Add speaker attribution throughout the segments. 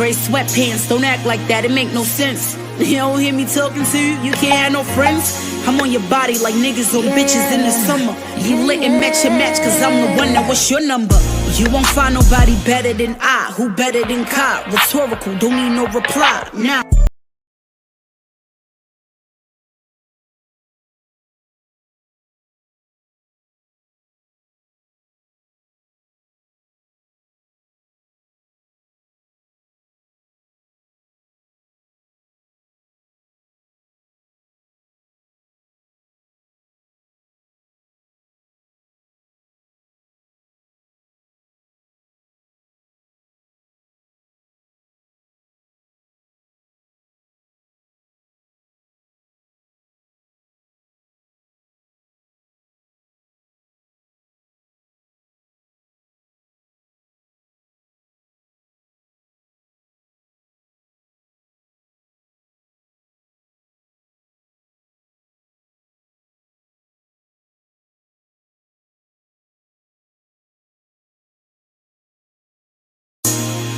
Speaker 1: Gray sweatpants, don't act like that, it make no sense. You don't hear me talking to you, you can't have no friends. I'm on your body like niggas on bitches in the summer. You lit and match your match, cause I'm the one. Now what's your number? You won't find nobody better than I. Who better than Kai? Rhetorical, don't need no reply. Now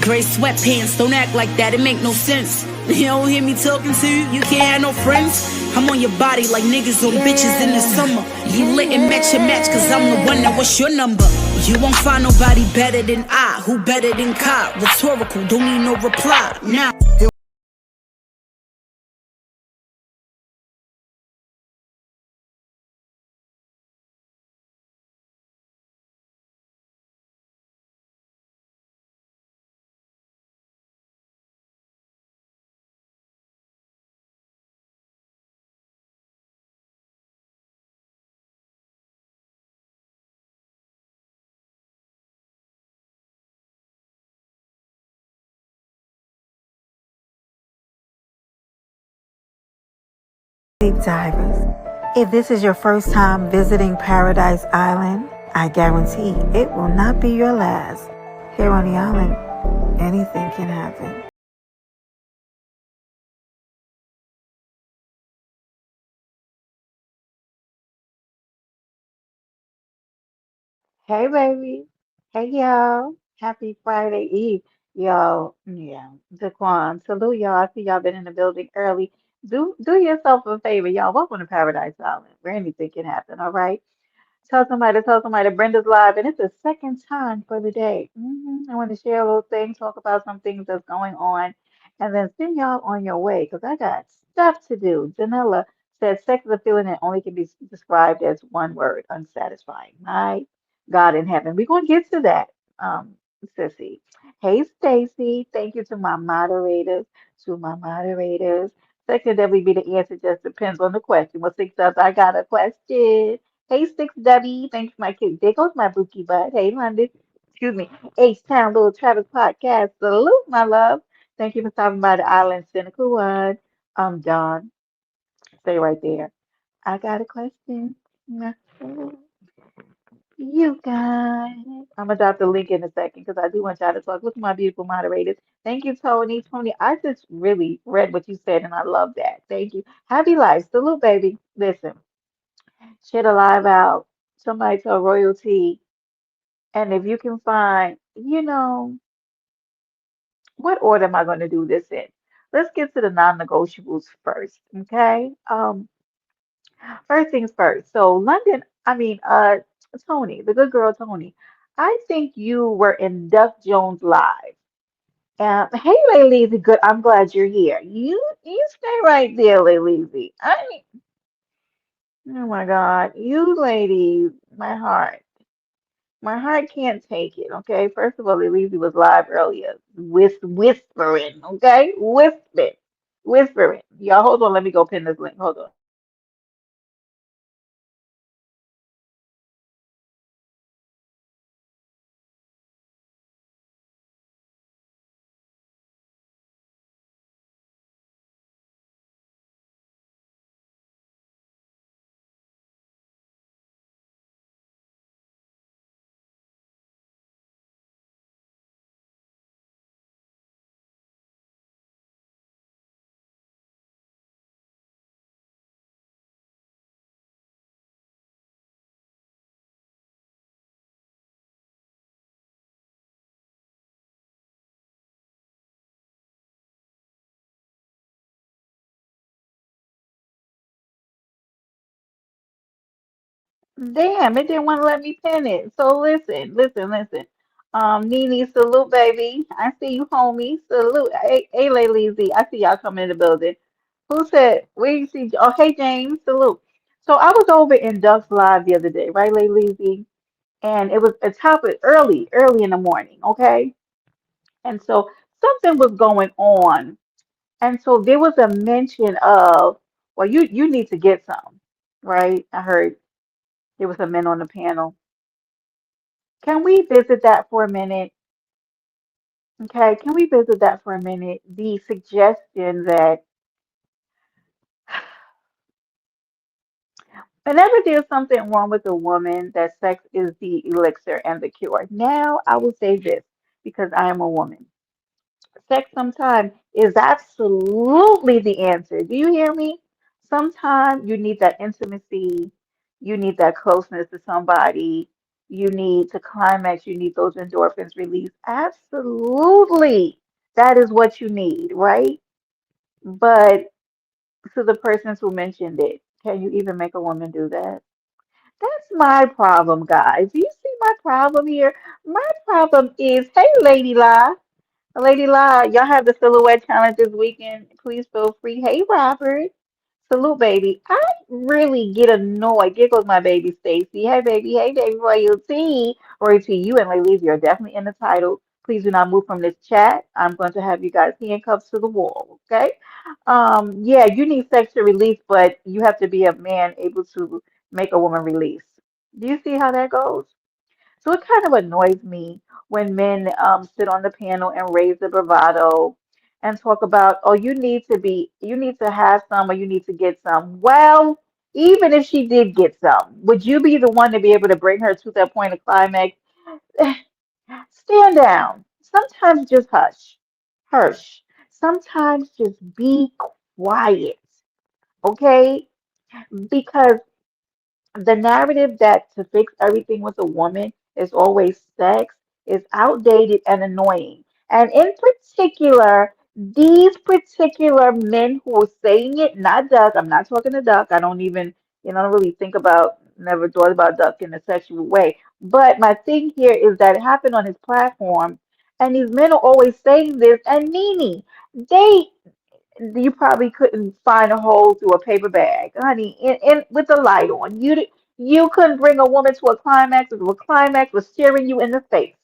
Speaker 1: gray sweatpants, don't act like that, it make no sense. You don't hear me talking to you, you can't have no friends. I'm on your body like niggas on bitches in the summer. You lit and match your match, cause I'm the one. Now what's your number? You won't find nobody better than I. Who better than Kai? Rhetorical, don't need no reply. Now
Speaker 2: Deep divers, if this is your first time visiting Paradise Island, I guarantee it will not be your last. Here on the island, anything can happen. Hey, baby. Hey, y'all. Happy Friday Eve. Y'all, yeah. Daquan, salute y'all. I see y'all been in the building early. Do yourself a favor, y'all. Welcome to Paradise Island, where anything can happen, all right? Tell somebody Brenda's live, and it's the second time for the day. I want to share a little thing, talk about some things that's going on, and then send y'all on your way because I got stuff to do. Janella said sex is a feeling that only can be described as one word, unsatisfying. My God in heaven. We're going to get to that, sissy. Hey, Stacy. Thank you to my moderators. Sex can definitely be the answer, just depends on the question. Well, six up, I got a question. Hey, Six Debbie. Thanks for my kid. There goes my bookie bud. Hey, London. Excuse me. H Town Little Travis Podcast. Salute, my love. Thank you for stopping by the island. Cynical one. John. Stay right there. I got a question. You guys. I'm gonna drop the link in a second because I do want y'all to talk. Look at my beautiful moderators. Thank you, Tony. Tony, I just really read what you said and I love that. Thank you. Happy life. Salute, baby. Listen. Shit alive out. Somebody tell Royaltee. And if you can find, what order am I going to do this in? Let's get to the non-negotiables first, okay? First things first. So London, Tony, the good girl Tony, I think you were in Duck Jones live. Hey, Laleezy, good. I'm glad you're here. You stay right there, Laleezy. Oh my God, you ladies, my heart can't take it, okay? First of all, Laleezy was live earlier, whispering, okay? Whispering. Y'all, hold on. Let me go pin this link. Hold on. Damn, it didn't want to let me pin it. So listen. Nene, salute, baby. I see you, homie. Salute. Hey, Laleezy. I see y'all coming in the building. Who said, where you see? Oh, hey, James. Salute. So I was over in Duck's Live the other day, right, Laleezy? And it was a topic early in the morning, okay? And so something was going on. And so there was a mention of, well, you need to get some, right? I heard there was some men on the panel. Can we visit that for a minute? Okay, can we visit that for a minute? The suggestion that whenever there's something wrong with a woman, that sex is the elixir and the cure. Now, I will say this because I am a woman. Sex sometimes is absolutely the answer. Do you hear me? Sometimes you need that intimacy, you need that closeness to somebody, you need to climax, you need those endorphins released. Absolutely. That is what you need, right? But to the persons who mentioned it, can you even make a woman do that? That's my problem, guys. Do you see my problem here? My problem is, hey, Lady La. Lady La, y'all have the silhouette challenge this weekend. Please feel free. Hey, Robert. Salute, baby. I really get annoyed. Giggles, my baby Stacy. Hey, baby. Hey, baby. Royaltee. Royaltee, you and Laleezy are definitely in the title. Please do not move from this chat. I'm going to have you guys handcuffs to the wall, okay? Yeah, you need sex to release, but you have to be a man able to make a woman release. Do you see how that goes? So it kind of annoys me when men sit on the panel and raise the bravado and talk about, oh, you need to have some or you need to get some. Well, even if she did get some, would you be the one to be able to bring her to that point of climax? Stand down. Sometimes just hush. Hush. Sometimes just be quiet. Okay? Because the narrative that to fix everything with a woman is always sex is outdated and annoying. And in particular, these particular men who are saying it, not Duck, I'm not talking to Duck. I don't even, I don't really think about, never thought about Duck in a sexual way. But my thing here is that it happened on his platform, and these men are always saying this. And Nene, they you probably couldn't find a hole through a paper bag, honey, with the light on. You couldn't bring a woman to a climax if a climax was staring you in the face.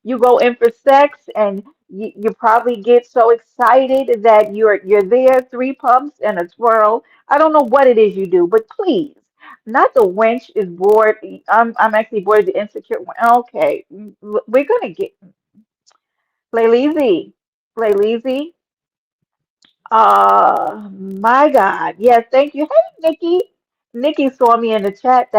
Speaker 2: You go in for sex and you probably get so excited that you're there, three pumps and a twirl. I don't know what it is you do, but please, not the wench is bored. I'm actually bored of the insecure one. Okay, we're gonna get Laleezy, Laleezy. My God. Yes, thank you. Hey, Nikki. Nikki saw me in the chat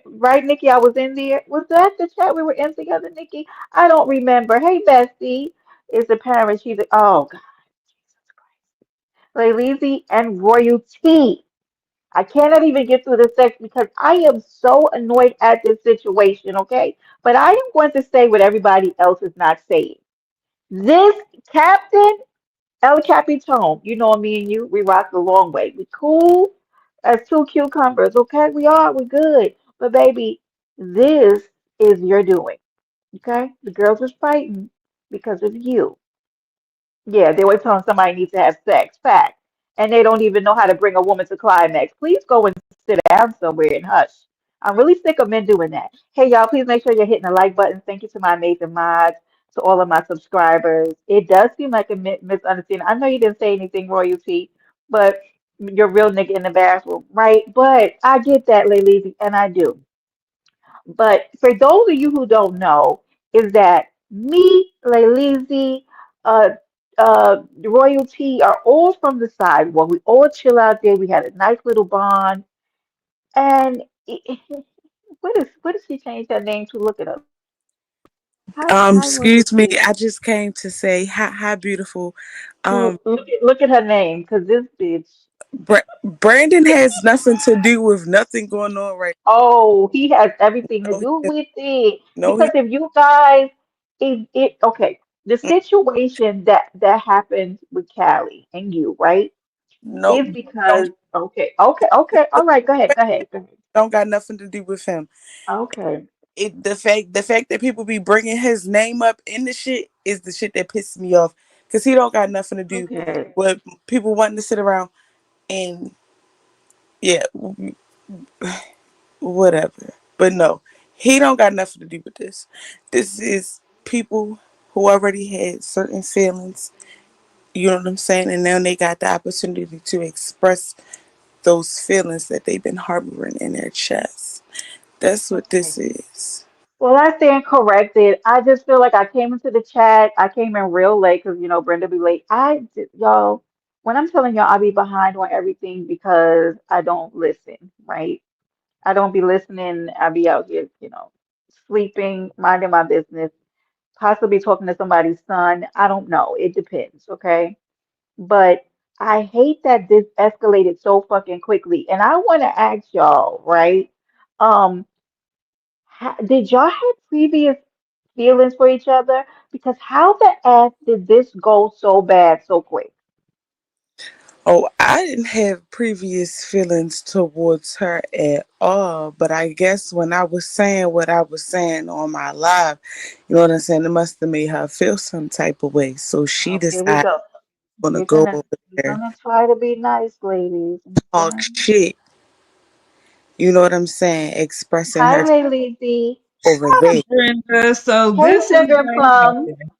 Speaker 2: right, Nikki? I was in there. Was that the chat we were in together, Nikki? I don't remember. Hey, Bestie. It's the parent. Oh, God. Laleezy and Royaltee. I cannot even get through the sex because I am so annoyed at this situation, okay? But I am going to say what everybody else is not saying. This captain El Capitan, you know me and you, we rock the long way. We cool as two cucumbers, okay? We are, we good. But baby, this is your doing, okay? The girls is fighting because of you. Yeah, they were telling somebody needs to have sex. Fact. And they don't even know how to bring a woman to climax. Please go and sit down somewhere and hush. I'm really sick of men doing that. Hey, y'all, please make sure you're hitting the like button. Thank you to my amazing mods, to all of my subscribers. It does seem like a misunderstanding. I know you didn't say anything, Royalty, but you're real nigga in the bathroom, right? But I get that, Laleezy, and I do. But for those of you who don't know, is that me, Laleezy, uh, Royalty are all from the side. Well, we all chill out there. We had a nice little bond. And what does she change her name to? Look it up. Hi,
Speaker 3: Excuse me.
Speaker 2: Royalty.
Speaker 3: I just came to say hi, beautiful.
Speaker 2: Look at her name, because this bitch.
Speaker 3: Brandon has nothing to do with nothing going on right
Speaker 2: Oh, he has everything to
Speaker 3: now.
Speaker 2: do with it.
Speaker 3: No,
Speaker 2: Because if you guys, it okay, the situation that happened with Callie and you, right,
Speaker 3: no,
Speaker 2: is
Speaker 3: don't.
Speaker 2: because all right, go ahead.
Speaker 3: Don't got nothing to do with him.
Speaker 2: Okay.
Speaker 3: The fact that people be bringing his name up in the shit is the shit that pisses me off. Cause he don't got nothing to do
Speaker 2: Okay.
Speaker 3: with people wanting to sit around and yeah, whatever. But no, he don't got nothing to do with this. This is people who already had certain feelings. You know what I'm saying? And now they got the opportunity to express those feelings that they've been harboring in their chest. That's what this
Speaker 2: Okay.
Speaker 3: is.
Speaker 2: Well, I stand corrected. I just feel like I came into the chat. I came in real late because, Brenda be late. Y'all, when I'm telling y'all, I be behind on everything because I don't listen, right? I don't be listening. I be out here, sleeping, minding my business, possibly talking to somebody's son. I don't know. It depends, okay? But I hate that this escalated so fucking quickly. And I want to ask y'all, right? Um, did y'all have previous feelings for each other? Because how the F did this go so bad so quick?
Speaker 3: Oh, I didn't have previous feelings towards her at all, but I guess when I was saying what I was saying on my live, you know what I'm saying, it must have made her feel some type of way. So she
Speaker 2: Oh, here we
Speaker 3: decided
Speaker 2: go.
Speaker 3: gonna
Speaker 2: You're
Speaker 3: go
Speaker 2: gonna
Speaker 3: over
Speaker 2: you're
Speaker 3: there,
Speaker 2: gonna try to be nice, ladies.
Speaker 3: talk
Speaker 2: Okay.
Speaker 3: shit, you know what I'm saying, expressing
Speaker 2: Hi,
Speaker 3: her
Speaker 2: Laleezy.
Speaker 3: over
Speaker 4: Hi,
Speaker 3: there.
Speaker 4: Brenda. So
Speaker 2: Hey,
Speaker 4: this is
Speaker 2: Sugar
Speaker 4: what
Speaker 2: Plum.
Speaker 4: happened.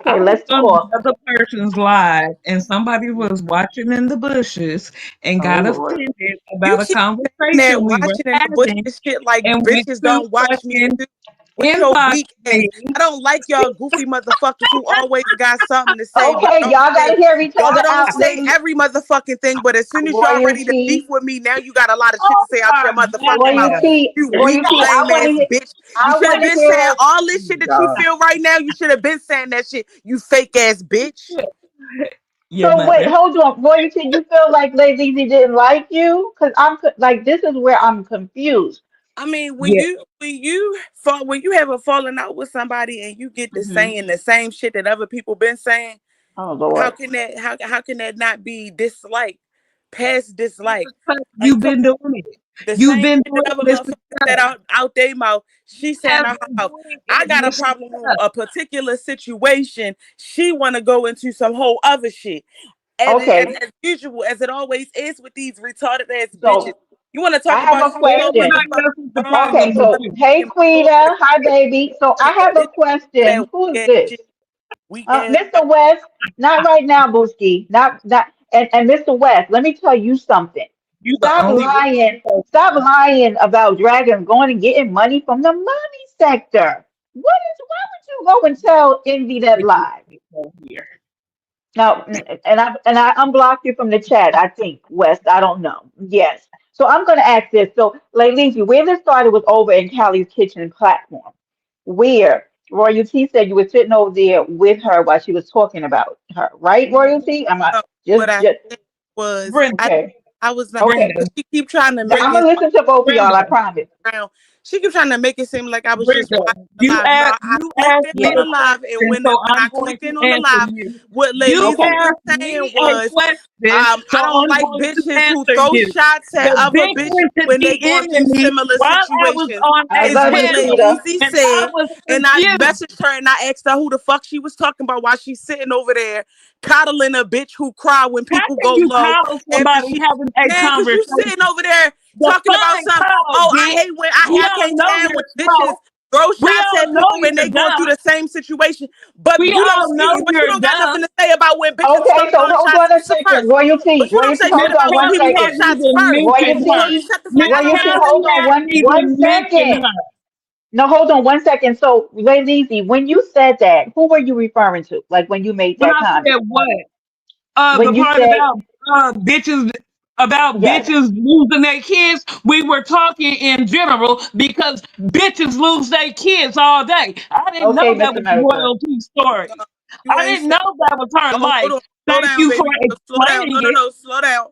Speaker 4: I
Speaker 2: Okay,
Speaker 4: was
Speaker 2: let's
Speaker 4: on
Speaker 2: talk.
Speaker 4: another person's live, and somebody was watching in the bushes and
Speaker 2: Oh
Speaker 4: got
Speaker 2: Lord.
Speaker 4: offended
Speaker 3: You
Speaker 4: about a
Speaker 3: keep saying that
Speaker 4: conversation we were
Speaker 3: watching in the bush
Speaker 4: having
Speaker 3: and shit like
Speaker 4: and went
Speaker 3: bitches
Speaker 4: to
Speaker 3: don't watch me
Speaker 4: fucking
Speaker 3: too. With your
Speaker 4: inbox
Speaker 3: weak ass.
Speaker 4: me.
Speaker 3: I don't like y'all goofy motherfuckers who always got something to say but
Speaker 2: Okay,
Speaker 3: don't
Speaker 2: y'all
Speaker 3: say
Speaker 2: gotta hear each
Speaker 3: y'all
Speaker 2: other
Speaker 3: don't
Speaker 2: out,
Speaker 3: say
Speaker 2: ladies.
Speaker 3: every motherfucking thing, but as soon as y'all ready to beef
Speaker 2: Royalty,
Speaker 3: with me, now you got a lot of shit to
Speaker 4: Oh
Speaker 3: say out your
Speaker 4: my
Speaker 3: motherfucking mouth.
Speaker 4: God.
Speaker 2: royalty,
Speaker 3: You weak
Speaker 2: royalty.
Speaker 3: lame ass bitch. You
Speaker 2: I
Speaker 3: should have
Speaker 2: wanna
Speaker 3: been saying
Speaker 2: hear
Speaker 3: all this shit that you
Speaker 2: God.
Speaker 3: feel right now. You should have been saying that shit, you fake ass bitch.
Speaker 4: Your
Speaker 2: So wait,
Speaker 4: mother.
Speaker 2: hold on, royalty. You feel like Lady didn't like you? Because like, this is where I'm confused.
Speaker 3: I mean, when
Speaker 4: Yeah.
Speaker 3: you have a falling out with somebody and you get to
Speaker 2: Hmm.
Speaker 3: saying the same shit that other people been saying,
Speaker 2: Oh
Speaker 3: how
Speaker 2: Lord.
Speaker 3: can that how can that not be dislike, past dislike? Like
Speaker 4: You've
Speaker 3: come
Speaker 4: been
Speaker 3: on,
Speaker 4: doing it.
Speaker 3: the
Speaker 4: You've
Speaker 3: same
Speaker 4: been
Speaker 3: shit that
Speaker 4: doing
Speaker 3: other
Speaker 4: this for
Speaker 3: motherfuckers said out their mouth. She saying
Speaker 4: have
Speaker 3: out her
Speaker 4: been
Speaker 3: mouth.
Speaker 4: doing
Speaker 3: I
Speaker 4: it,
Speaker 3: got a
Speaker 4: Miss
Speaker 3: problem with a particular situation. She want to go into some whole other shit. And
Speaker 2: Okay,
Speaker 3: as usual, as it always is with these retarded ass bitches,
Speaker 2: so
Speaker 3: you want to
Speaker 2: I
Speaker 3: talk
Speaker 2: have
Speaker 3: about
Speaker 2: a
Speaker 3: shit so
Speaker 2: question.
Speaker 4: everybody
Speaker 3: motherfucking.
Speaker 4: else is the
Speaker 3: Hold on,
Speaker 2: Okay,
Speaker 4: problem
Speaker 3: hold
Speaker 4: with
Speaker 3: on.
Speaker 2: so
Speaker 4: you.
Speaker 2: hey,
Speaker 3: Hold on.
Speaker 2: Quita, hi baby. So I have a
Speaker 3: That
Speaker 2: question. Who
Speaker 3: weak
Speaker 2: is
Speaker 3: ass
Speaker 2: this?
Speaker 3: shit. Weak ass.
Speaker 2: Mr. West, not right now, Booski. Not and Mr. West, let me tell you something.
Speaker 4: You the
Speaker 2: Stop
Speaker 4: only
Speaker 2: lying. Stop lying about dragons going and getting money from the money sector. Why would you go and tell Envy that lie?
Speaker 4: one here.
Speaker 2: Now, and I unblocked you from the chat, I think, West. I don't know. Yes. So I'm gonna ask this. So, Ladies, where this started was over in Callie's kitchen platform, where Royalty said you were sitting over there with her while she was talking about her, right, Royalty? I'm not
Speaker 3: What I
Speaker 2: just
Speaker 3: said was
Speaker 4: Brenda,
Speaker 2: okay.
Speaker 3: I was not
Speaker 2: Okay.
Speaker 3: because she keep trying to make
Speaker 2: I'm gonna
Speaker 3: it
Speaker 2: listen to both of y'all,
Speaker 4: Brenda,
Speaker 2: I promise.
Speaker 3: around. She keep trying to make it seem like I was just
Speaker 4: Brenda.
Speaker 3: watching the live. No, I
Speaker 4: You
Speaker 3: clicked
Speaker 4: asked
Speaker 3: in
Speaker 4: me
Speaker 3: on
Speaker 2: Yes.
Speaker 3: the
Speaker 4: a
Speaker 3: live, and
Speaker 4: question, so
Speaker 3: when I
Speaker 4: I'm going
Speaker 3: clicked
Speaker 4: to
Speaker 3: in on the
Speaker 4: answer
Speaker 3: live,
Speaker 4: you.
Speaker 3: what
Speaker 4: You
Speaker 3: Laleezy
Speaker 2: Okay.
Speaker 3: was
Speaker 4: asked
Speaker 3: saying
Speaker 4: me a
Speaker 3: was,
Speaker 4: question, so
Speaker 3: I don't
Speaker 4: I'm
Speaker 3: like
Speaker 4: going to
Speaker 3: bitches who
Speaker 4: answer
Speaker 3: throw
Speaker 4: you.
Speaker 3: shots at
Speaker 4: The
Speaker 3: other
Speaker 4: big
Speaker 3: bitches
Speaker 4: one to
Speaker 3: when they
Speaker 4: be
Speaker 3: going through
Speaker 4: in me
Speaker 3: similar
Speaker 4: while I was
Speaker 3: situations.
Speaker 4: on
Speaker 2: I
Speaker 4: a
Speaker 3: Is
Speaker 2: love
Speaker 3: what
Speaker 2: you,
Speaker 4: panel,
Speaker 2: Quita.
Speaker 3: Laleezy
Speaker 4: and I
Speaker 3: said,
Speaker 4: was
Speaker 3: and I
Speaker 4: confused.
Speaker 3: messaged her and I asked her who the fuck she was talking about while she's sitting over there coddling a bitch who cry when
Speaker 4: How
Speaker 3: people
Speaker 4: can
Speaker 3: go
Speaker 4: you
Speaker 3: low
Speaker 4: call
Speaker 3: after
Speaker 4: somebody
Speaker 3: she.
Speaker 4: having a
Speaker 3: Man, cause you sitting
Speaker 4: conversation?
Speaker 3: over there talking about
Speaker 4: Define
Speaker 3: something.
Speaker 4: call,
Speaker 3: Oh,
Speaker 4: bitch.
Speaker 3: I
Speaker 4: We all
Speaker 3: can't
Speaker 4: know
Speaker 3: stand
Speaker 4: you're
Speaker 3: when bitches
Speaker 4: slow.
Speaker 3: throw
Speaker 4: We
Speaker 3: shots
Speaker 4: all
Speaker 3: at
Speaker 4: know
Speaker 3: people when they
Speaker 4: you're
Speaker 3: going through
Speaker 4: dumb.
Speaker 3: the same situation. But
Speaker 4: We
Speaker 3: you don't
Speaker 4: all
Speaker 3: see,
Speaker 4: know
Speaker 3: but you
Speaker 4: you're
Speaker 3: don't got
Speaker 4: dumb.
Speaker 3: nothing to say about when bitches
Speaker 2: Okay,
Speaker 3: start
Speaker 2: so
Speaker 3: throwing
Speaker 2: hold
Speaker 3: shots
Speaker 2: on
Speaker 3: at
Speaker 2: a
Speaker 3: you
Speaker 2: second.
Speaker 3: first. But
Speaker 2: Royalty,
Speaker 3: you don't
Speaker 2: Royalty,
Speaker 3: say shit
Speaker 2: hold
Speaker 4: Miss
Speaker 2: on
Speaker 3: about when
Speaker 2: one
Speaker 3: people
Speaker 4: Kelly
Speaker 3: throw
Speaker 4: has
Speaker 2: second.
Speaker 3: shots
Speaker 4: even
Speaker 3: first.
Speaker 4: mentioned
Speaker 3: Bitch,
Speaker 4: her.
Speaker 3: you
Speaker 2: Royalty,
Speaker 3: shut the fuck
Speaker 4: Miss
Speaker 3: up.
Speaker 2: Royalty,
Speaker 4: Kelly
Speaker 2: hold on
Speaker 4: has
Speaker 2: one
Speaker 4: even mentioned
Speaker 2: second.
Speaker 4: her.
Speaker 2: No, hold on one second. So, Lady, when you said that, who were you referring to? Like when you made
Speaker 4: When
Speaker 2: that
Speaker 4: I
Speaker 2: comment?
Speaker 4: said what? The
Speaker 2: When you
Speaker 4: part
Speaker 2: said
Speaker 4: about
Speaker 2: yes.
Speaker 4: bitches losing their kids, we were talking in general because bitches lose their kids all day. I didn't know
Speaker 2: Okay,
Speaker 4: that
Speaker 2: Miss
Speaker 4: was
Speaker 2: America.
Speaker 4: royalty story.
Speaker 3: You
Speaker 4: I
Speaker 3: ain't
Speaker 4: didn't
Speaker 3: say.
Speaker 4: know that was her
Speaker 3: Oh, hold
Speaker 4: life.
Speaker 3: on. Slow
Speaker 4: Thank
Speaker 3: down,
Speaker 4: you for
Speaker 3: baby. Slow down.
Speaker 4: explaining
Speaker 3: No, no,
Speaker 4: it.
Speaker 3: no. Slow down.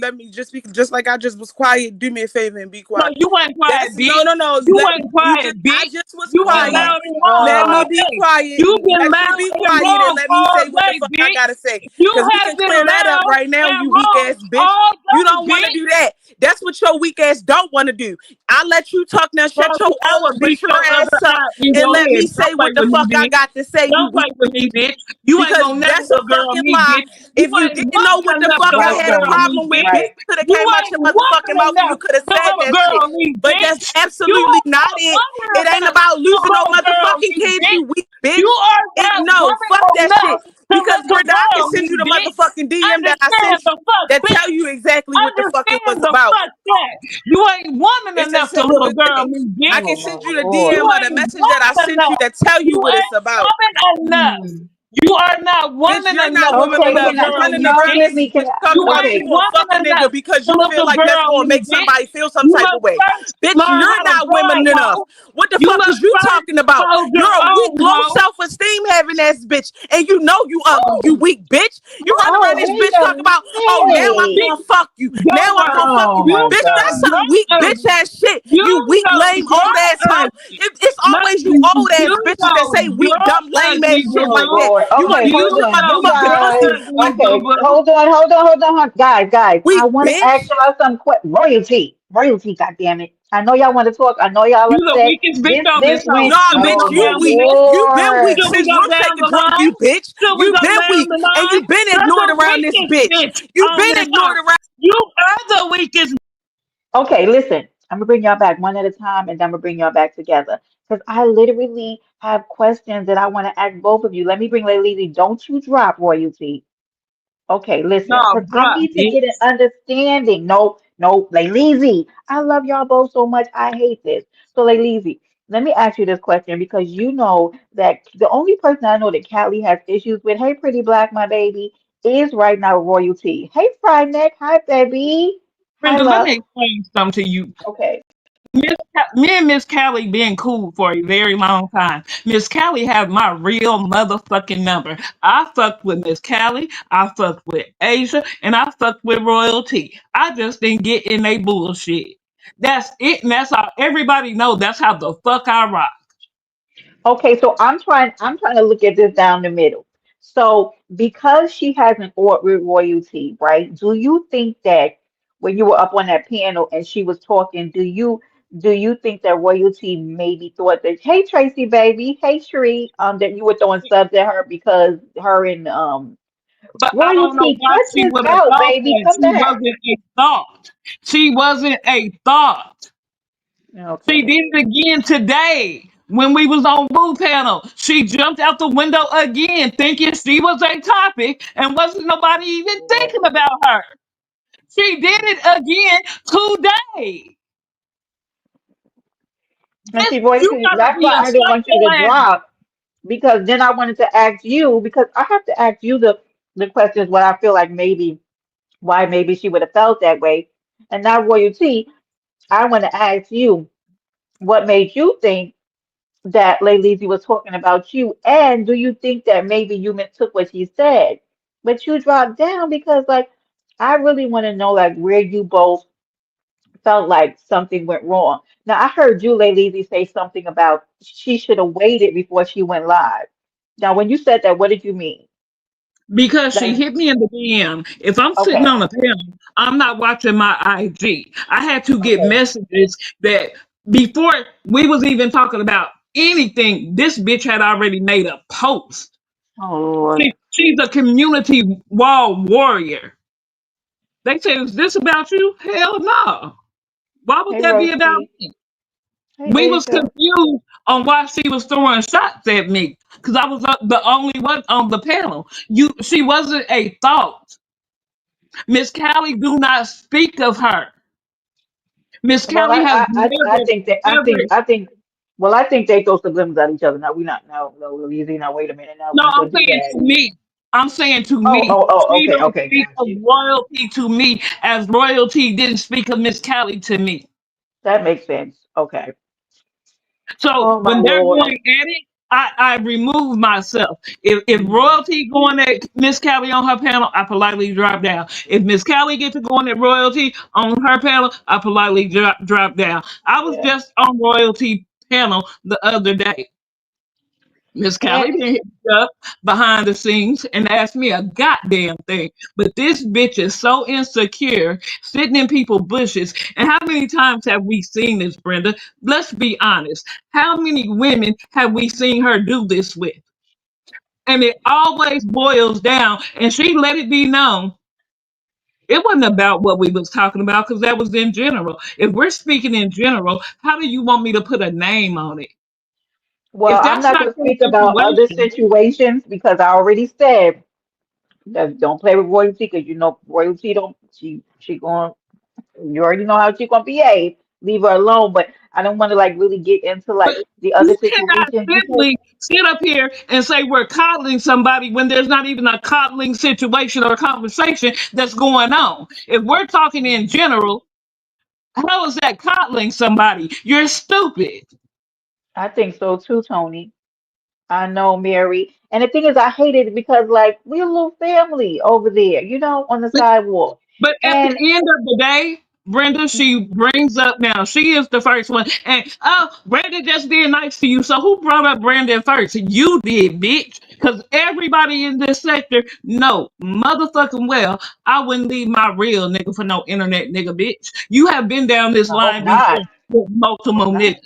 Speaker 3: Let me just be just like I just was quiet. Do me a favor and be
Speaker 4: No,
Speaker 3: quiet.
Speaker 4: you weren't quiet,
Speaker 3: That's
Speaker 4: bitch.
Speaker 3: no, no, no.
Speaker 4: You weren't quiet,
Speaker 3: I
Speaker 4: bitch.
Speaker 3: just was
Speaker 4: You've been
Speaker 2: Oh
Speaker 3: quiet.
Speaker 2: my
Speaker 4: loud and wrong
Speaker 3: Let me
Speaker 4: all
Speaker 2: God.
Speaker 3: be
Speaker 4: day.
Speaker 3: quiet.
Speaker 4: You've been
Speaker 3: Let you
Speaker 4: loud
Speaker 3: be
Speaker 4: and
Speaker 3: quiet and
Speaker 4: wrong
Speaker 3: let me
Speaker 4: all
Speaker 3: say what the
Speaker 4: day,
Speaker 3: fuck I
Speaker 4: bitch.
Speaker 3: gotta say.
Speaker 4: You
Speaker 3: Cause we
Speaker 4: have
Speaker 3: can
Speaker 4: been
Speaker 3: clear that up
Speaker 4: loud
Speaker 3: right now,
Speaker 4: and
Speaker 3: you weak
Speaker 4: wrong
Speaker 3: ass bitch.
Speaker 4: all
Speaker 3: You
Speaker 4: day,
Speaker 3: don't want to
Speaker 4: bitch.
Speaker 3: do that. That's what your weak ass don't want to do. I let you talk now. Shut your
Speaker 4: Royalty, I
Speaker 3: old
Speaker 4: would beat
Speaker 3: mature
Speaker 4: your other
Speaker 3: ass up
Speaker 4: eye in
Speaker 3: and
Speaker 4: your
Speaker 3: let
Speaker 4: head.
Speaker 3: me
Speaker 4: Don't
Speaker 3: say
Speaker 4: play
Speaker 3: what the
Speaker 4: with me,
Speaker 3: fuck I
Speaker 4: bitch.
Speaker 3: got to say. You
Speaker 4: Don't
Speaker 3: weak
Speaker 4: play with me,
Speaker 3: bitch.
Speaker 4: bitch. You ain't
Speaker 3: Because
Speaker 4: gonna never
Speaker 3: that's a
Speaker 4: little girl
Speaker 3: fucking
Speaker 4: me,
Speaker 3: lie.
Speaker 4: bitch. You
Speaker 3: If you
Speaker 4: ain't
Speaker 3: didn't know what
Speaker 4: woman
Speaker 3: the
Speaker 4: enough
Speaker 3: fuck
Speaker 4: to
Speaker 3: I
Speaker 4: little
Speaker 2: Right,
Speaker 3: had a
Speaker 4: girl
Speaker 2: baby.
Speaker 4: me,
Speaker 3: problem with,
Speaker 4: bitch.
Speaker 3: bitch,
Speaker 2: Right.
Speaker 3: you could have
Speaker 4: You
Speaker 3: came out
Speaker 4: ain't
Speaker 3: your motherfucking
Speaker 4: woman
Speaker 3: mouth and
Speaker 4: enough
Speaker 3: you could have
Speaker 4: to
Speaker 3: said
Speaker 4: little
Speaker 3: that
Speaker 4: girl
Speaker 3: shit.
Speaker 4: me,
Speaker 3: But that's
Speaker 4: bitch. You
Speaker 3: absolutely
Speaker 4: are
Speaker 3: not
Speaker 4: not
Speaker 3: it.
Speaker 4: woman
Speaker 3: It ain't
Speaker 4: enough
Speaker 3: about
Speaker 4: to
Speaker 3: losing no
Speaker 4: little girl
Speaker 3: motherfucking
Speaker 4: me,
Speaker 3: kids, you
Speaker 4: bitch.
Speaker 3: weak
Speaker 4: You
Speaker 3: bitch.
Speaker 4: are
Speaker 3: It
Speaker 4: not
Speaker 3: no, fuck
Speaker 4: woman
Speaker 3: that
Speaker 4: enough
Speaker 3: shit.
Speaker 4: to
Speaker 3: Because
Speaker 4: little
Speaker 3: Brenda, I can
Speaker 4: girl
Speaker 3: send
Speaker 4: me,
Speaker 3: you the
Speaker 4: bitch.
Speaker 3: motherfucking DM that I
Speaker 4: Understand
Speaker 3: sent you
Speaker 4: the fuck,
Speaker 3: that tell
Speaker 4: bitch.
Speaker 3: you exactly what the fuck it
Speaker 4: Understand
Speaker 3: was
Speaker 4: the
Speaker 3: about.
Speaker 4: fuck that. You ain't woman
Speaker 3: It's as
Speaker 4: enough to
Speaker 3: simple
Speaker 4: little
Speaker 3: as
Speaker 4: girl
Speaker 3: that.
Speaker 4: me,
Speaker 3: I
Speaker 4: bitch.
Speaker 3: can
Speaker 2: Oh
Speaker 3: send
Speaker 2: my
Speaker 3: you the
Speaker 4: You
Speaker 2: Lord.
Speaker 3: DM of the
Speaker 4: ain't
Speaker 3: message that I
Speaker 4: woman
Speaker 3: sent you
Speaker 4: enough.
Speaker 3: that tell you
Speaker 4: You
Speaker 3: what it's
Speaker 4: ain't
Speaker 3: about.
Speaker 4: woman enough.
Speaker 2: Hmm.
Speaker 4: You are not
Speaker 3: Bitch,
Speaker 4: woman
Speaker 3: you're not
Speaker 4: enough
Speaker 3: woman
Speaker 4: to
Speaker 2: Okay,
Speaker 3: enough.
Speaker 4: little
Speaker 3: You
Speaker 4: girl
Speaker 2: can
Speaker 3: running
Speaker 4: me,
Speaker 2: y'all
Speaker 3: around
Speaker 2: give
Speaker 4: bitch.
Speaker 3: this
Speaker 2: me?
Speaker 3: bitch
Speaker 4: You
Speaker 3: talking about you
Speaker 4: ain't
Speaker 2: Okay,
Speaker 3: gonna fuck a
Speaker 4: woman
Speaker 3: nigga
Speaker 4: enough
Speaker 3: because
Speaker 4: to
Speaker 3: you feel
Speaker 4: little
Speaker 3: like that's
Speaker 4: girl
Speaker 3: gonna
Speaker 4: me,
Speaker 3: make
Speaker 4: bitch.
Speaker 3: somebody feel some
Speaker 4: You
Speaker 3: type of
Speaker 4: must
Speaker 3: way.
Speaker 4: first
Speaker 3: Bitch,
Speaker 4: learn how
Speaker 3: you're
Speaker 4: to
Speaker 3: not woman
Speaker 4: drive,
Speaker 3: enough.
Speaker 4: hoe.
Speaker 3: What the
Speaker 4: You
Speaker 3: fuck is
Speaker 4: must
Speaker 3: you
Speaker 4: first
Speaker 3: talking about?
Speaker 4: hold
Speaker 3: You're
Speaker 4: your
Speaker 3: a weak,
Speaker 4: own,
Speaker 3: low
Speaker 4: hoe.
Speaker 3: self-esteem having ass bitch. And you know you ugly, you
Speaker 4: Who?
Speaker 3: weak bitch. You run
Speaker 2: oh,
Speaker 3: around this
Speaker 2: wait
Speaker 3: bitch
Speaker 2: a
Speaker 3: talking about, oh, now I'm
Speaker 2: minute.
Speaker 3: gonna fuck you.
Speaker 4: Don't
Speaker 3: Now I'm
Speaker 4: worry.
Speaker 3: gonna fuck
Speaker 2: Oh
Speaker 3: you.
Speaker 2: my
Speaker 4: You
Speaker 3: Bitch, that's
Speaker 2: God.
Speaker 4: know
Speaker 3: some weak
Speaker 4: you're
Speaker 3: bitch
Speaker 4: ugly.
Speaker 3: ass shit. You
Speaker 4: You
Speaker 3: weak,
Speaker 4: know
Speaker 3: lame, old ass
Speaker 4: you're
Speaker 3: hoe.
Speaker 4: ugly.
Speaker 3: It's always you old ass
Speaker 4: You
Speaker 3: bitches that
Speaker 4: know
Speaker 3: say weak,
Speaker 4: you're
Speaker 3: dumb, lame
Speaker 4: ugly,
Speaker 3: ass shit
Speaker 4: boo
Speaker 2: Oh
Speaker 3: like
Speaker 4: boo.
Speaker 3: that.
Speaker 2: Lord.
Speaker 3: You want
Speaker 2: Okay,
Speaker 3: to
Speaker 4: You
Speaker 3: use
Speaker 2: hold
Speaker 3: your
Speaker 2: on.
Speaker 4: know
Speaker 2: You
Speaker 3: motherfucking
Speaker 4: you're
Speaker 2: guys.
Speaker 3: voice?
Speaker 4: ugly, boo
Speaker 2: Okay,
Speaker 4: boo.
Speaker 2: hold on. Guys. I
Speaker 3: Weak
Speaker 2: want to ask
Speaker 3: bitch.
Speaker 2: y'all some royalty. Royalty, goddamn it. I know y'all want to talk. I know y'all
Speaker 4: You the
Speaker 2: upset.
Speaker 4: weakest bitch on
Speaker 2: This
Speaker 4: this hoe.
Speaker 2: went.
Speaker 3: Nah,
Speaker 4: Should we
Speaker 3: bitch,
Speaker 4: go
Speaker 2: Oh my
Speaker 3: you
Speaker 4: down the
Speaker 3: weak.
Speaker 4: list?
Speaker 3: You been weak
Speaker 2: Lord.
Speaker 4: Should we
Speaker 3: since
Speaker 4: go
Speaker 3: Ruth
Speaker 4: down
Speaker 3: take a
Speaker 4: the
Speaker 3: drunk, you
Speaker 4: line?
Speaker 3: bitch.
Speaker 4: Should we
Speaker 3: You
Speaker 4: go
Speaker 3: been
Speaker 4: down
Speaker 3: weak.
Speaker 4: the
Speaker 3: And you
Speaker 4: line?
Speaker 3: been
Speaker 4: You're
Speaker 3: ignored
Speaker 4: the
Speaker 3: around this
Speaker 4: weakest
Speaker 3: bitch.
Speaker 4: bitch
Speaker 3: You
Speaker 4: on
Speaker 3: been
Speaker 4: this
Speaker 3: ignored
Speaker 4: hoe.
Speaker 3: around.
Speaker 4: You are the weakest.
Speaker 2: Okay, listen. I'm gonna bring y'all back one at a time, and then I'm gonna bring y'all back together. Because I literally have questions that I want to ask both of you. Let me bring Laleezy. Don't you drop royalty. Okay,
Speaker 4: No,
Speaker 2: listen, because I
Speaker 4: bruh,
Speaker 2: need to
Speaker 4: bitch.
Speaker 2: get an understanding. No, no, Laleezy. I love y'all both so much. I hate this. So, Laleezy, let me ask you this question because you know that the only person I know that Callie has issues with, hey, pretty black, my baby, is right now royalty. Hey, Fry Neck. Hi, baby. Hi,
Speaker 4: Brenda, let
Speaker 2: love.
Speaker 4: me explain something to you.
Speaker 2: Okay.
Speaker 4: Me and Miss Callie been cool for a very long time. Miss Callie have my real motherfucking number. I fucked with Miss Callie, I fucked with Asia, and I fucked with Royalty. I just didn't get in they bullshit. That's it, and that's all. Everybody know that's how the fuck I rock.
Speaker 2: Okay, so I'm trying to look at this down the middle. So because she has an with royalty, right? Do you think that when you were up on that panel and she was talking, do you think that royalty maybe thought that, hey Tracy baby, hey Sheree, that you were throwing subs at her because her and
Speaker 4: But I don't know
Speaker 2: royalty,
Speaker 4: why
Speaker 2: cut
Speaker 4: she
Speaker 2: this
Speaker 4: would have
Speaker 2: out,
Speaker 4: thought
Speaker 2: baby.
Speaker 4: that.
Speaker 2: Come
Speaker 4: She
Speaker 2: back.
Speaker 4: wasn't a thought. She wasn't a thought. She
Speaker 2: Okay.
Speaker 4: did it again today when we was on Boo Panel. She jumped out the window again, thinking she was a topic, and wasn't nobody even thinking about her. She did it again today.
Speaker 2: And
Speaker 4: Bitch,
Speaker 2: see,
Speaker 4: you
Speaker 2: royalty,
Speaker 4: gotta
Speaker 2: that's
Speaker 4: be
Speaker 2: why I didn't
Speaker 4: ashamed
Speaker 2: want you
Speaker 4: of
Speaker 2: to
Speaker 4: your ass.
Speaker 2: drop. Because then I wanted to ask you, because I have to ask you the questions what I feel like maybe why maybe she would have felt that way. And now royalty, I want to ask you what made you think that Lady was talking about you, and do you think that maybe you took what she said, but you dropped down because like I really want to know like where you both felt like something went wrong. Now I heard you, Lady, say something about she should have waited before she went live. Now when you said that, what did you mean?
Speaker 4: Because she
Speaker 2: Like,
Speaker 4: hit me in the DM. If I'm sitting
Speaker 2: okay,
Speaker 4: on a panel, I'm not watching my IG. I had to get
Speaker 2: okay.
Speaker 4: messages that before we was even talking about anything, this bitch had already made a post.
Speaker 2: Oh Lord.
Speaker 4: She's a community wall warrior. They say, is this about you? Hell no. Why would
Speaker 2: Hey
Speaker 4: that be about
Speaker 2: Rosie.
Speaker 4: me?
Speaker 2: Hey
Speaker 4: We was
Speaker 2: Asia.
Speaker 4: confused on why she was throwing shots at me because I was the only one on the panel. She wasn't a thought. Miss Callie do not speak of her. Miss
Speaker 2: Well,
Speaker 4: Callie has
Speaker 2: I
Speaker 4: never,
Speaker 2: think that
Speaker 4: ever.
Speaker 2: well, I think they throw subliminals at each other. Now we not no easy. Now wait a minute. Now
Speaker 4: No,
Speaker 2: we
Speaker 4: I'm
Speaker 2: gonna do
Speaker 4: saying
Speaker 2: that.
Speaker 4: to me. I'm saying to me.
Speaker 2: Oh.
Speaker 4: She
Speaker 2: Okay,
Speaker 4: don't
Speaker 2: okay,
Speaker 4: speak
Speaker 2: got
Speaker 4: of
Speaker 2: you.
Speaker 4: royalty to me as royalty didn't speak of Miss Callie to me.
Speaker 2: That makes sense. Okay.
Speaker 4: So
Speaker 2: Oh my
Speaker 4: when they're
Speaker 2: Lord.
Speaker 4: going at it, I remove myself. If
Speaker 2: Mhm.
Speaker 4: royalty going at Miss Callie on her panel, I politely drop down. If Miss Callie get to going at royalty on her panel, I politely drop down. I was
Speaker 2: Yeah.
Speaker 4: just on royalty panel the other day. Miss
Speaker 2: And
Speaker 4: Callie didn't hit me up behind the scenes and ask me a goddamn thing. But this bitch is so insecure, sitting in people's bushes. And how many times have we seen this, Brenda? Let's be honest. How many women have we seen her do this with? And it always boils down, and she let it be known. It wasn't about what we was talking about because that was in general. If we're speaking in general, how do you want me to put a name on it?
Speaker 2: well,
Speaker 4: If
Speaker 2: I'm
Speaker 4: that's
Speaker 2: not
Speaker 4: not
Speaker 2: going to
Speaker 4: your
Speaker 2: speak about other
Speaker 4: situation,
Speaker 2: situations because I already said that don't play with royalty because you know royalty don't she going you already know how she gonna behave. Leave her alone. But I don't want to like really get into
Speaker 4: but
Speaker 2: like the other
Speaker 4: you cannot
Speaker 2: situations because
Speaker 4: simply sit up here and say we're coddling somebody when there's not even a coddling situation or conversation that's going on. If we're talking in general, how is that coddling somebody? You're stupid.
Speaker 2: I think so too, Tony. I know, Mary. And the thing is, I hate it because like we're a little family over there, you know, on the sidewalk.
Speaker 4: But at the
Speaker 2: And
Speaker 4: end of the day, Brenda, she brings up now. She is the first one. And oh, Brenda just being nice to you. So who brought up Brandon first? You did, bitch. Because everybody in this sector know motherfucking well I wouldn't leave my real nigga for no internet nigga, bitch. You have been down this
Speaker 2: I hope
Speaker 4: line
Speaker 2: not.
Speaker 4: before with
Speaker 2: I hope
Speaker 4: multiple
Speaker 2: not.
Speaker 4: niggas.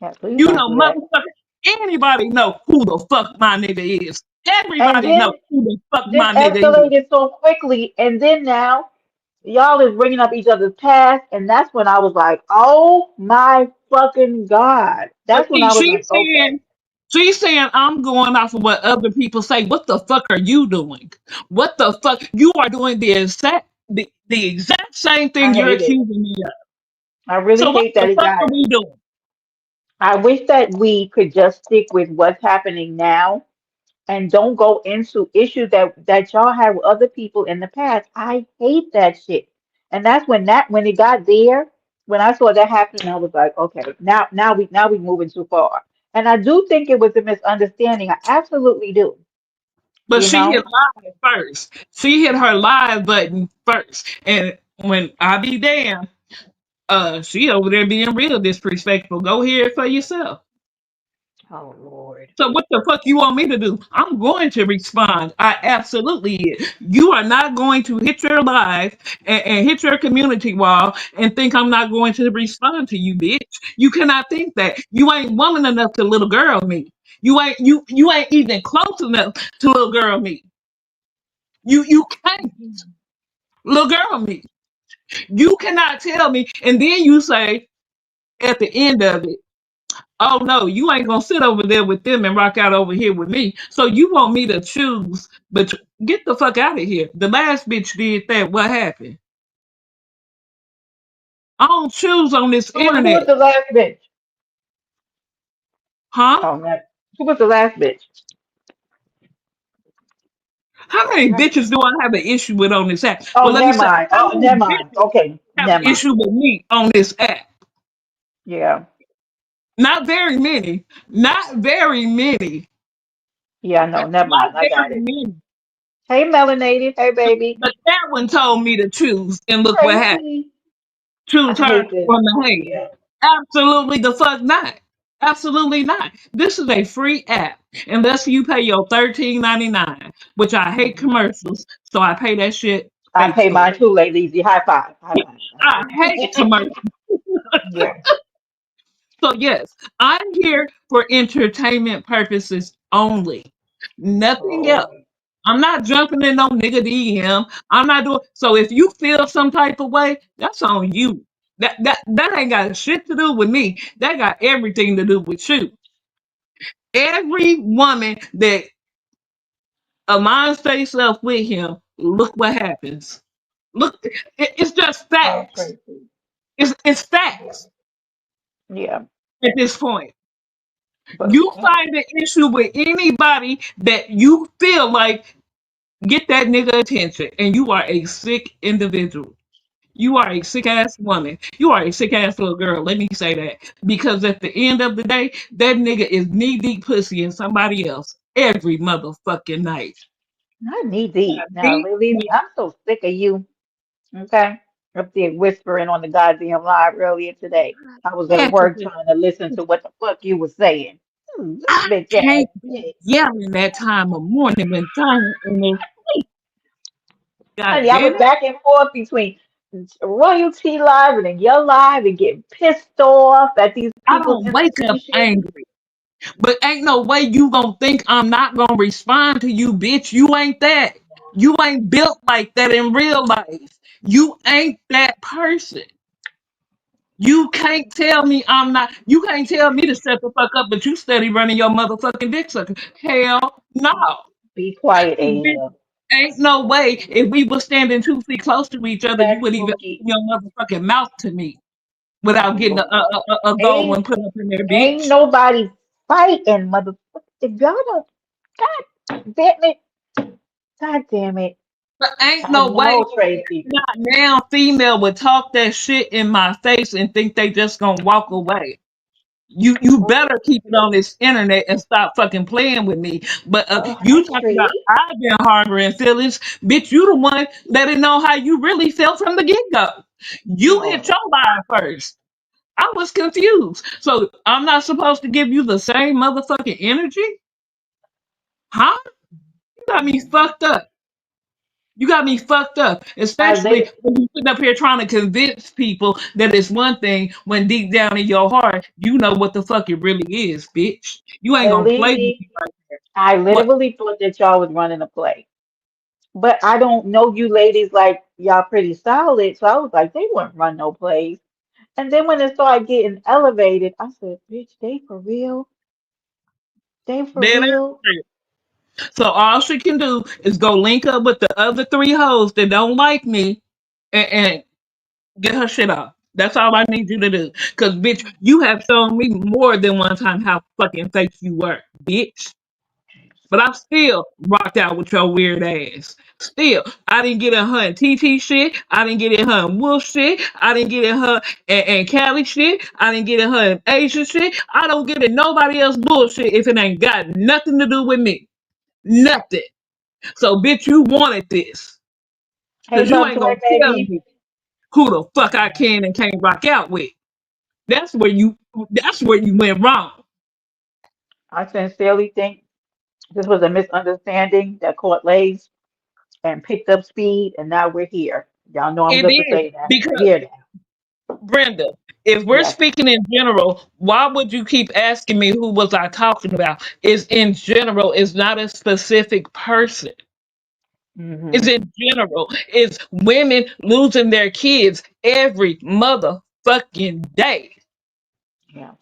Speaker 2: Yeah, please
Speaker 4: You
Speaker 2: don't
Speaker 4: know,
Speaker 2: do that.
Speaker 4: motherfucker, anybody know who the fuck my nigga is.
Speaker 2: And
Speaker 4: Everybody know
Speaker 2: then
Speaker 4: who the fuck
Speaker 2: this
Speaker 4: my nigga is.
Speaker 2: escalated so quickly, and then now y'all is bringing up each other's past, and that's when I was like, oh my fucking God.
Speaker 4: But
Speaker 2: That's when
Speaker 4: see,
Speaker 2: I was like, okay.
Speaker 4: she's saying I'm going off of what other people say. What the fuck are you doing? What the fuck? You are doing the exact same thing
Speaker 2: I
Speaker 4: you're
Speaker 2: hate it.
Speaker 4: accusing me of.
Speaker 2: I really
Speaker 4: So what
Speaker 2: hate
Speaker 4: the
Speaker 2: that it
Speaker 4: fuck
Speaker 2: got.
Speaker 4: are we doing?
Speaker 2: I wish that we could just stick with what's happening now and don't go into issues that y'all had with other people in the past. I hate that shit. And that's when it got there, when I saw that happen, I was like, okay, now we moving too far. And I do think it was a misunderstanding. I absolutely do.
Speaker 4: But
Speaker 2: You
Speaker 4: she hit
Speaker 2: know?
Speaker 4: live first. She hit her live button first. And when I be damned, she over there being real disrespectful. Go hear it for yourself.
Speaker 2: Oh Lord.
Speaker 4: So what the fuck you want me to do? I'm going to respond. I absolutely is. You are not going to hit your live and hit your community wall and think I'm not going to respond to you, bitch. You cannot think that. You ain't woman enough to little girl me. You ain't even close enough to little girl me. You can't little girl me. You cannot tell me, and then you say at the end of it. Oh no, you ain't gonna sit over there with them and rock out over here with me. So you want me to choose, but get the fuck out of here. The last bitch did that. What happened? I don't choose on this
Speaker 2: Who
Speaker 4: internet,
Speaker 2: was the last bitch?
Speaker 4: huh?
Speaker 2: Oh, who was the last bitch?
Speaker 4: How many bitches do I have an issue with on this app?
Speaker 2: Oh,
Speaker 4: Well, let me
Speaker 2: never
Speaker 4: say,
Speaker 2: mind.
Speaker 4: how
Speaker 2: Oh,
Speaker 4: many
Speaker 2: never mind.
Speaker 4: bitches
Speaker 2: Okay,
Speaker 4: have an
Speaker 2: never mind.
Speaker 4: issue with me on this app?
Speaker 2: Yeah.
Speaker 4: Not very many. Not very many.
Speaker 2: Yeah, no, never
Speaker 4: Not
Speaker 2: mind. I got
Speaker 4: very
Speaker 2: it.
Speaker 4: many.
Speaker 2: Hey, melanated. Hey, baby.
Speaker 4: But that one told me to choose, and look what happened.
Speaker 2: Tracy.
Speaker 4: Choose
Speaker 2: I
Speaker 4: her
Speaker 2: hate this.
Speaker 4: from the hate.
Speaker 2: Yeah.
Speaker 4: Absolutely the fuck not. Absolutely not. This is a free app unless you pay your $13.99, which I hate
Speaker 2: Mhm.
Speaker 4: commercials, so I pay that shit
Speaker 2: I pay
Speaker 4: faithfully.
Speaker 2: mine too, Laleezy. High five. High five.
Speaker 4: I hate commercials.
Speaker 2: Yeah.
Speaker 4: So yes, I'm here for entertainment purposes only. Nothing else.
Speaker 2: Oh,
Speaker 4: I'm not jumping in no nigga DM. I'm not doing so if you feel some type of way, that's on you. That ain't got shit to do with me. That got everything to do with you. Every woman that aligns themselves with him, look what happens. Look, it's just
Speaker 2: oh,
Speaker 4: facts.
Speaker 2: Tracy.
Speaker 4: It's
Speaker 2: Yeah.
Speaker 4: facts
Speaker 2: Yeah.
Speaker 4: at this point.
Speaker 2: But
Speaker 4: You find an issue with anybody that you feel like get that nigga attention, and you are a sick individual. You are a sick ass woman. You are a sick ass little girl. Let me say that. Because at the end of the day, that nigga is knee deep pussy in somebody else every motherfucking night.
Speaker 2: I need these. Now,
Speaker 4: Knee
Speaker 2: Laleezy, I'm so sick of you. Okay. Up there whispering on the goddamn live earlier today. I was at work
Speaker 4: deep.
Speaker 2: trying to listen to what the fuck you were saying. This
Speaker 4: I
Speaker 2: bitch ass
Speaker 4: can't be
Speaker 2: bitch.
Speaker 4: yelling that time of morning when China and this. God
Speaker 2: Honey, I
Speaker 4: damn
Speaker 2: was
Speaker 4: it.
Speaker 2: back and forth between Royalty Live and then your live and getting pissed off at these
Speaker 4: I
Speaker 2: people's
Speaker 4: don't wake up
Speaker 2: institutions.
Speaker 4: angry. But ain't no way you gonna think I'm not gonna respond to you, bitch. You ain't that. You ain't built like that in real life. You ain't that person. You can't tell me I'm not. You can't tell me to shut the fuck up, but you steady running your motherfucking dick sucker. Hell no.
Speaker 2: Be quiet,
Speaker 4: 'Cause, bitch,
Speaker 2: Asia.
Speaker 4: ain't no way if we were standing 2 feet close to each other, you
Speaker 2: That's
Speaker 4: would even
Speaker 2: Pookie.
Speaker 4: open your motherfucking mouth to me without getting a,
Speaker 2: Lord.
Speaker 4: a, a gold
Speaker 2: Ain't
Speaker 4: one put up in there,
Speaker 2: ain't
Speaker 4: bitch.
Speaker 2: nobody fighting, motherfucker. If y'all don't, God damn it, God damn it.
Speaker 4: But ain't
Speaker 2: I
Speaker 4: no way
Speaker 2: know, Tracy.
Speaker 4: not now female would talk that shit in my face and think they just gonna walk away. You better keep it on this internet and stop fucking playing with me. But
Speaker 2: Hi,
Speaker 4: you talking about
Speaker 2: Tree.
Speaker 4: I've been harboring feelings, bitch. You the one that didn't know how you really felt from the get go. You hit
Speaker 2: Oh,
Speaker 4: your line first. I was confused. So I'm not supposed to give you the same motherfucking energy, huh? You got me fucked up. You got me fucked up,
Speaker 2: I
Speaker 4: especially
Speaker 2: lit
Speaker 4: when you sit up here trying to convince people that it's one thing when deep down in your heart, you know what the fuck it really is, bitch. You ain't gonna play with
Speaker 2: Laleezy.
Speaker 4: me like that.
Speaker 2: I
Speaker 4: What?
Speaker 2: literally thought that y'all was running a play. But I don't know you ladies like y'all pretty solid, so I was like, they wouldn't run no plays. And then when it started getting elevated, I said, bitch, they for real? They for
Speaker 4: Dead
Speaker 2: real?
Speaker 4: ass. So all she can do is go link up with the other three hoes that don't like me and get her shit off. That's all I need you to do. Cause bitch, you have shown me more than one time how fucking fake you were, bitch. But I still rocked out with your weird ass. Still, I didn't get in her and TT shit. I didn't get in her and Wolf shit. I didn't get in her and Cali shit. I didn't get in her and Asia shit. I don't get in nobody else bullshit if it ain't got nothing to do with me. Nothing. So, bitch, you wanted this.
Speaker 2: Hey,
Speaker 4: Because you
Speaker 2: Love
Speaker 4: ain't
Speaker 2: Joy,
Speaker 4: going to tell
Speaker 2: baby.
Speaker 4: me who the fuck I can and can't rock out with. That's where you, that's where you went wrong.
Speaker 2: I sincerely think this was a misunderstanding that caught legs and picked up speed, and now we're here. Y'all know I'm
Speaker 4: It
Speaker 2: good for
Speaker 4: is
Speaker 2: saying that. We're
Speaker 4: because
Speaker 2: here now.
Speaker 4: Brenda, if we're
Speaker 2: Yes.
Speaker 4: speaking in general, why would you keep asking me who was I talking about? Is in general, is not a specific person. Is
Speaker 2: Hmm.
Speaker 4: in general. Is women losing their kids every motherfucking day.
Speaker 2: Yeah.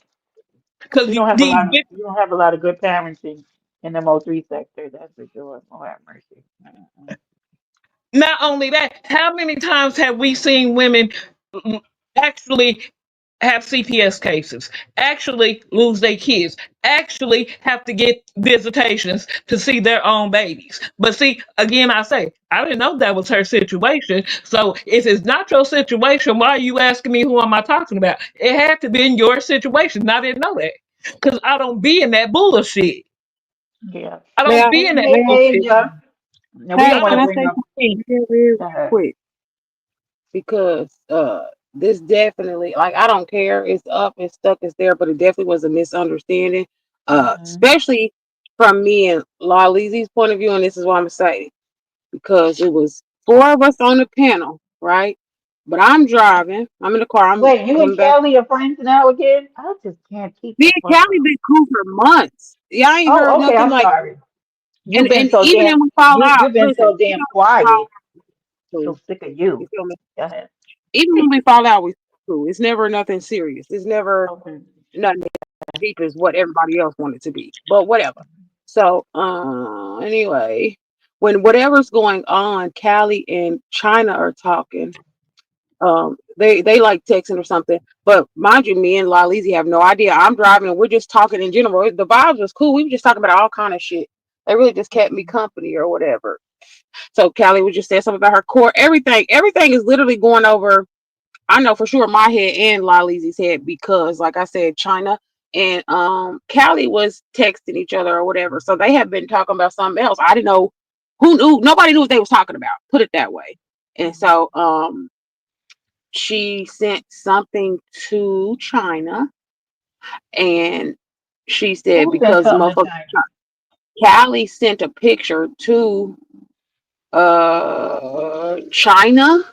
Speaker 4: Because
Speaker 2: You don't have a
Speaker 4: these
Speaker 2: lot of you don't have a lot of good parenting in the O3 sector, that's for sure. Oh, have mercy. Mm-mm.
Speaker 4: not only that, how many times have we seen women actually have CPS cases, actually lose their kids, actually have to get visitations to see their own babies? But see, again, I say, I didn't know that was her situation. So if it's not your situation, why are you asking me who am I talking about? It had to be in your situation. And I didn't know that. Because I don't be in that bullshit.
Speaker 2: Yeah.
Speaker 4: I
Speaker 5: May
Speaker 4: don't
Speaker 5: I,
Speaker 4: be in that
Speaker 5: may
Speaker 2: Hey,
Speaker 5: I,
Speaker 4: bullshit.
Speaker 2: Asia. Now we
Speaker 5: hey,
Speaker 2: don't
Speaker 4: I
Speaker 2: want
Speaker 5: can
Speaker 2: to
Speaker 5: I
Speaker 4: don't
Speaker 2: bring
Speaker 5: say
Speaker 2: up.
Speaker 5: something real
Speaker 2: Uh,
Speaker 5: quick? Because this definitely, like, I don't care. It's up, it's stuck, it's there, but it definitely was a misunderstanding.
Speaker 2: mhm.
Speaker 5: Especially from me and Laleezy's point of view, and this is why I'm excited. Because it was four of us on the panel, right? But I'm driving, I'm in the car, I'm
Speaker 2: Wait, you and
Speaker 5: coming back.
Speaker 2: Kelly are friends now again? I just can't keep
Speaker 5: Me
Speaker 2: the
Speaker 5: and
Speaker 2: fuck
Speaker 5: Callie
Speaker 2: up.
Speaker 5: been cool for months. Yeah, I ain't heard
Speaker 2: Oh, okay.
Speaker 5: nothing
Speaker 2: I'm
Speaker 5: like,
Speaker 2: sorry. You've been
Speaker 5: and
Speaker 2: so
Speaker 5: even
Speaker 2: damn.
Speaker 5: when we fall out,
Speaker 2: You've been
Speaker 5: listen,
Speaker 2: so damn quiet. So
Speaker 5: cool.
Speaker 2: sick of
Speaker 5: You
Speaker 2: you.
Speaker 5: feel me?
Speaker 2: Go ahead.
Speaker 5: Even when we fall out, we cool. It's never nothing serious. It's never
Speaker 2: Okay.
Speaker 5: nothing as deep as what everybody else wanted to be. But whatever. So anyway, when whatever's going on, Callie and China are talking. They like texting or something. But mind you, me and Laleezy have no idea. I'm driving and we're just talking in general. The vibes was cool. We were just talking about all kind of shit. They really just kept me company or whatever. So Callie was just saying something about her core. Everything is literally going over. I know for sure my head and Laleezy's head because, like I said, China and Callie was texting each other or whatever. So they have been talking about something else. I didn't know who knew. Nobody knew what they was talking about. Put it that way. And so she sent something to China and She said
Speaker 2: Who sent
Speaker 5: because
Speaker 2: something to
Speaker 5: motherfucker
Speaker 2: China?
Speaker 5: Callie sent a picture to China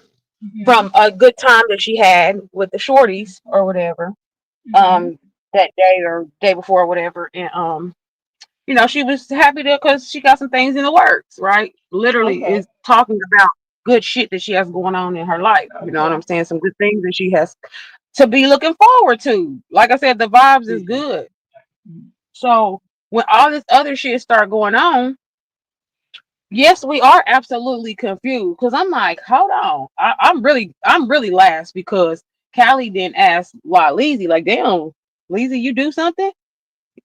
Speaker 2: Hmm.
Speaker 5: from a good time that she had with the shorties or whatever.
Speaker 2: Hmm.
Speaker 5: Um, that day or day before or whatever, and she was happy to because she got some things in the works, right? Literally
Speaker 2: Okay.
Speaker 5: is talking about good shit that she has going on in her life. You know what
Speaker 2: Okay.
Speaker 5: I'm saying? Some good things that she has to be looking forward to. Like I said, the vibes is
Speaker 2: Yeah.
Speaker 5: good. So when all this other shit start going on, yes, we are absolutely confused. Cause I'm like, hold on, I'm really last because Callie didn't ask Laleezy, like, damn, Leezy, you do something?